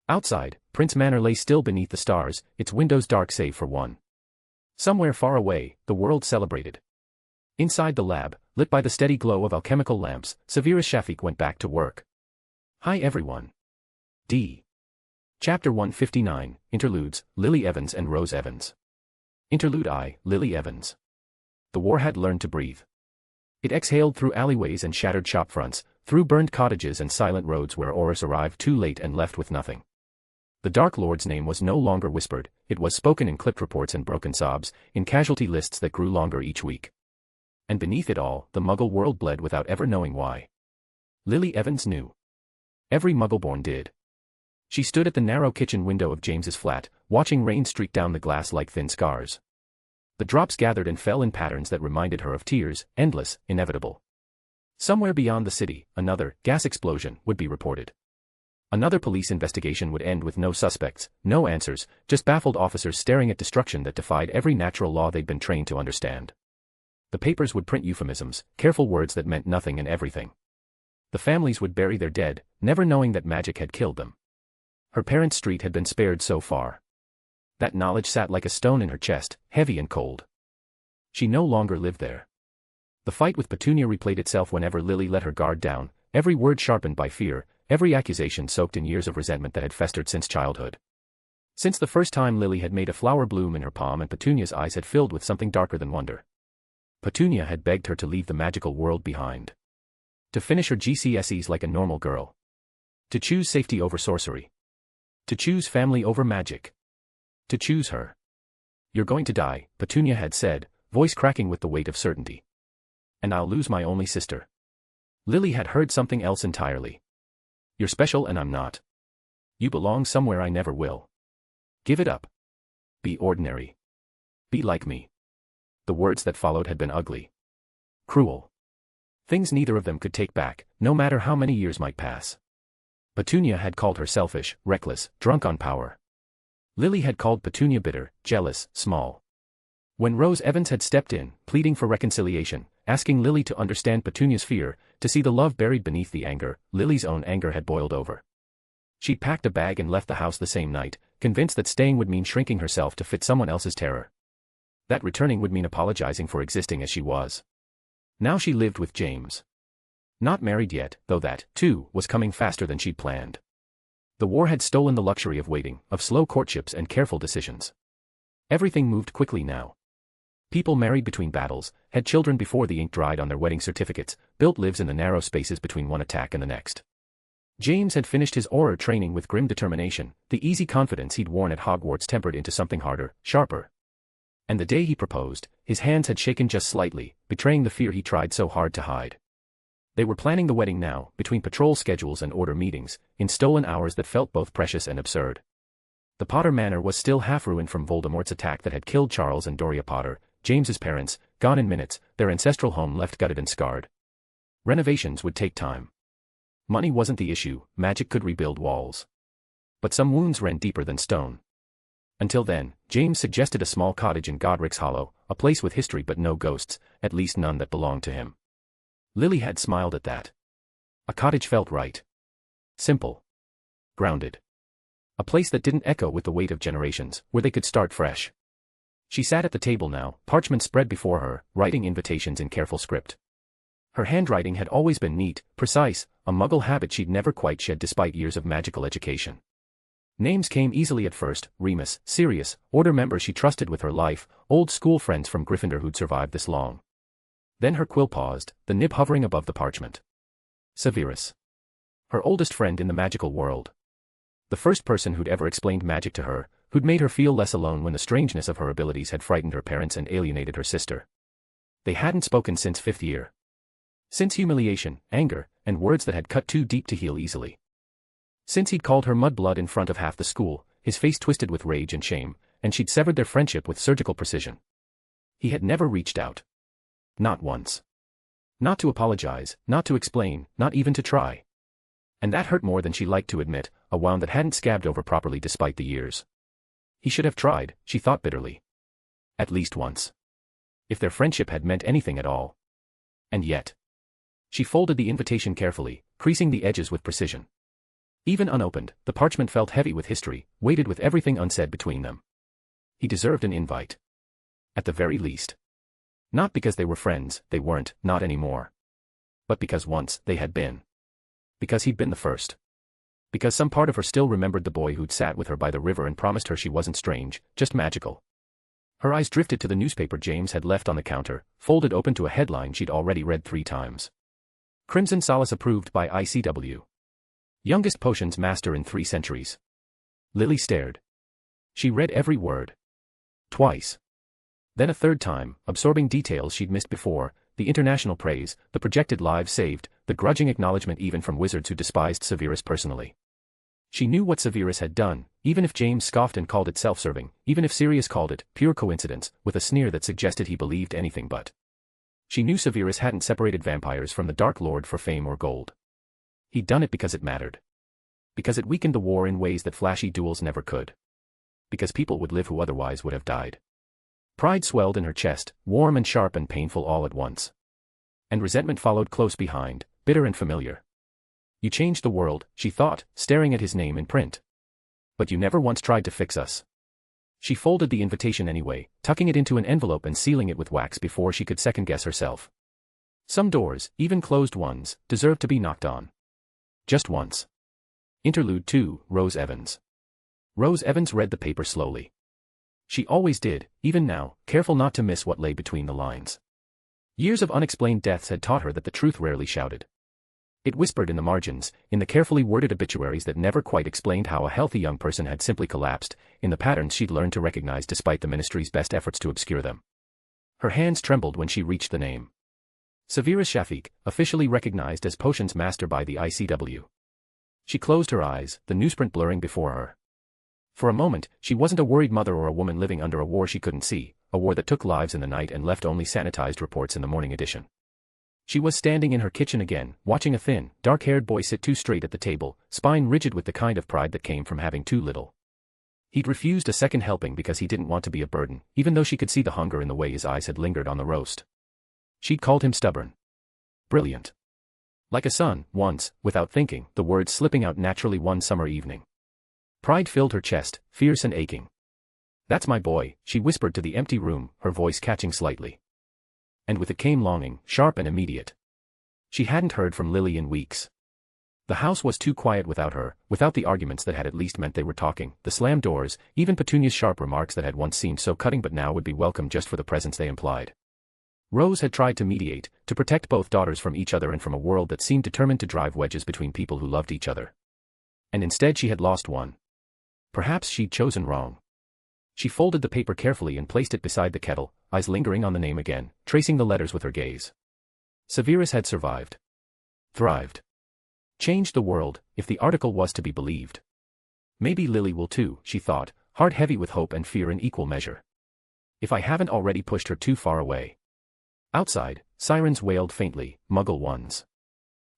C: Outside, Prince Manor lay still beneath the stars, its windows dark save for one. Somewhere far away, the world celebrated. Inside the lab, lit by the steady glow of alchemical lamps, Severus Snape went back to work. Hi everyone. D. Chapter 159, Interludes, Lily Evans and Rose Evans. Interlude I, Lily Evans. The war had learned to breathe. It exhaled through alleyways and shattered shop fronts, through burned cottages and silent roads where Oris arrived too late and left with nothing. The Dark Lord's name was no longer whispered, it was spoken in clipped reports and broken sobs, in casualty lists that grew longer each week. And beneath it all, the Muggle world bled without ever knowing why. Lily Evans knew. Every Muggleborn did. She stood at the narrow kitchen window of James's flat, watching rain streak down the glass like thin scars. The drops gathered and fell in patterns that reminded her of tears, endless, inevitable. Somewhere beyond the city, another gas explosion would be reported. Another police investigation would end with no suspects, no answers, just baffled officers staring at destruction that defied every natural law they'd been trained to understand. The papers would print euphemisms, careful words that meant nothing and everything. The families would bury their dead, never knowing that magic had killed them. Her parents' street had been spared so far. That knowledge sat like a stone in her chest, heavy and cold. She no longer lived there. The fight with Petunia replayed itself whenever Lily let her guard down, every word sharpened by fear, every accusation soaked in years of resentment that had festered since childhood. Since the first time Lily had made a flower bloom in her palm and Petunia's eyes had filled with something darker than wonder. Petunia had begged her to leave the magical world behind. To finish her GCSEs like a normal girl. To choose safety over sorcery. To choose family over magic. To choose her. "You're going to die," Petunia had said, voice cracking with the weight of certainty. "And I'll lose my only sister." Lily had heard something else entirely. "You're special and I'm not. You belong somewhere I never will. Give it up. Be ordinary. Be like me." The words that followed had been ugly. Cruel. Things neither of them could take back, no matter how many years might pass. Petunia had called her selfish, reckless, drunk on power. Lily had called Petunia bitter, jealous, small. When Rose Evans had stepped in, pleading for reconciliation, asking Lily to understand Petunia's fear, to see the love buried beneath the anger, Lily's own anger had boiled over. She'd packed a bag and left the house the same night, convinced that staying would mean shrinking herself to fit someone else's terror. That returning would mean apologizing for existing as she was. Now she lived with James. Not married yet, though that, too, was coming faster than she'd planned. The war had stolen the luxury of waiting, of slow courtships and careful decisions. Everything moved quickly now. People married between battles, had children before the ink dried on their wedding certificates, built lives in the narrow spaces between one attack and the next. James had finished his Auror training with grim determination, the easy confidence he'd worn at Hogwarts tempered into something harder, sharper. And the day he proposed, his hands had shaken just slightly, betraying the fear he tried so hard to hide. They were planning the wedding now, between patrol schedules and order meetings, in stolen hours that felt both precious and absurd. The Potter Manor was still half ruined from Voldemort's attack that had killed Charles and Doria Potter, James's parents, gone in minutes, their ancestral home left gutted and scarred. Renovations would take time. Money wasn't the issue, magic could rebuild walls. But some wounds ran deeper than stone. Until then, James suggested a small cottage in Godric's Hollow, a place with history but no ghosts, at least none that belonged to him. Lily had smiled at that. A cottage felt right. Simple. Grounded. A place that didn't echo with the weight of generations, where they could start fresh. She sat at the table now, parchment spread before her, writing invitations in careful script. Her handwriting had always been neat, precise, a Muggle habit she'd never quite shed despite years of magical education. Names came easily at first: Remus, Sirius, Order members she trusted with her life, old school friends from Gryffindor who'd survived this long. Then her quill paused, the nib hovering above the parchment. Severus. Her oldest friend in the magical world. The first person who'd ever explained magic to her, who'd made her feel less alone when the strangeness of her abilities had frightened her parents and alienated her sister. They hadn't spoken since 5th year. Since humiliation, anger, and words that had cut too deep to heal easily. Since he'd called her mudblood in front of half the school, his face twisted with rage and shame, and she'd severed their friendship with surgical precision. He had never reached out. Not once. Not to apologize, not to explain, not even to try. And that hurt more than she liked to admit, a wound that hadn't scabbed over properly despite the years. He should have tried, she thought bitterly. At least once. If their friendship had meant anything at all. And yet. She folded the invitation carefully, creasing the edges with precision. Even unopened, the parchment felt heavy with history, weighted with everything unsaid between them. He deserved an invite. At the very least. Not because they were friends, they weren't, not anymore. But because once they had been. Because he'd been the first. Because some part of her still remembered the boy who'd sat with her by the river and promised her she wasn't strange, just magical. Her eyes drifted to the newspaper James had left on the counter, folded open to a headline she'd already read 3 times. Crimson Solace approved by ICW. Youngest potions master in 3 centuries. Lily stared. She read every word. Twice. Then a 3rd time, absorbing details she'd missed before, the international praise, the projected lives saved, the grudging acknowledgement even from wizards who despised Severus personally. She knew what Severus had done, even if James scoffed and called it self-serving, even if Sirius called it pure coincidence, with a sneer that suggested he believed anything but. She knew Severus hadn't separated vampires from the Dark Lord for fame or gold. He'd done it because it mattered. Because it weakened the war in ways that flashy duels never could. Because people would live who otherwise would have died. Pride swelled in her chest, warm and sharp and painful all at once. And resentment followed close behind, bitter and familiar. You changed the world, she thought, staring at his name in print. But you never once tried to fix us. She folded the invitation anyway, tucking it into an envelope and sealing it with wax before she could second-guess herself. Some doors, even closed ones, deserve to be knocked on. Just once. Interlude 2, Rose Evans. Rose Evans read the paper slowly. She always did, even now, careful not to miss what lay between the lines. Years of unexplained deaths had taught her that the truth rarely shouted. It whispered in the margins, in the carefully worded obituaries that never quite explained how a healthy young person had simply collapsed, in the patterns she'd learned to recognize despite the ministry's best efforts to obscure them. Her hands trembled when she reached the name. Severus Snape, officially recognized as potions master by the ICW. She closed her eyes, the newsprint blurring before her. For a moment, she wasn't a worried mother or a woman living under a war she couldn't see, a war that took lives in the night and left only sanitized reports in the morning edition. She was standing in her kitchen again, watching a thin, dark-haired boy sit too straight at the table, spine rigid with the kind of pride that came from having too little. He'd refused a second helping because he didn't want to be a burden, even though she could see the hunger in the way his eyes had lingered on the roast. She'd called him stubborn. Brilliant. Like a son, once, without thinking, the words slipping out naturally one summer evening. Pride filled her chest, fierce and aching. "That's my boy," she whispered to the empty room, her voice catching slightly. And with it came longing, sharp and immediate. She hadn't heard from Lily in weeks. The house was too quiet without her, without the arguments that had at least meant they were talking, the slammed doors, even Petunia's sharp remarks that had once seemed so cutting but now would be welcome just for the presence they implied. Rose had tried to mediate, to protect both daughters from each other and from a world that seemed determined to drive wedges between people who loved each other. And instead she had lost one. Perhaps she'd chosen wrong. She folded the paper carefully and placed it beside the kettle, eyes lingering on the name again, tracing the letters with her gaze. Severus had survived. Thrived. Changed the world, if the article was to be believed. Maybe Lily will too, she thought, heart heavy with hope and fear in equal measure. If I haven't already pushed her too far away. Outside, sirens wailed faintly, Muggle ones.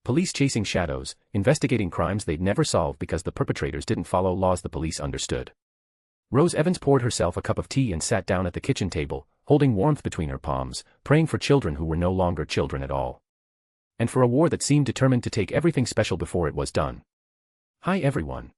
C: Police chasing shadows, investigating crimes they'd never solve because the perpetrators didn't follow laws the police understood. Rose Evans poured herself a cup of tea and sat down at the kitchen table, holding warmth between her palms, praying for children who were no longer children at all. And for a war that seemed determined to take everything special before it was done. Hi everyone.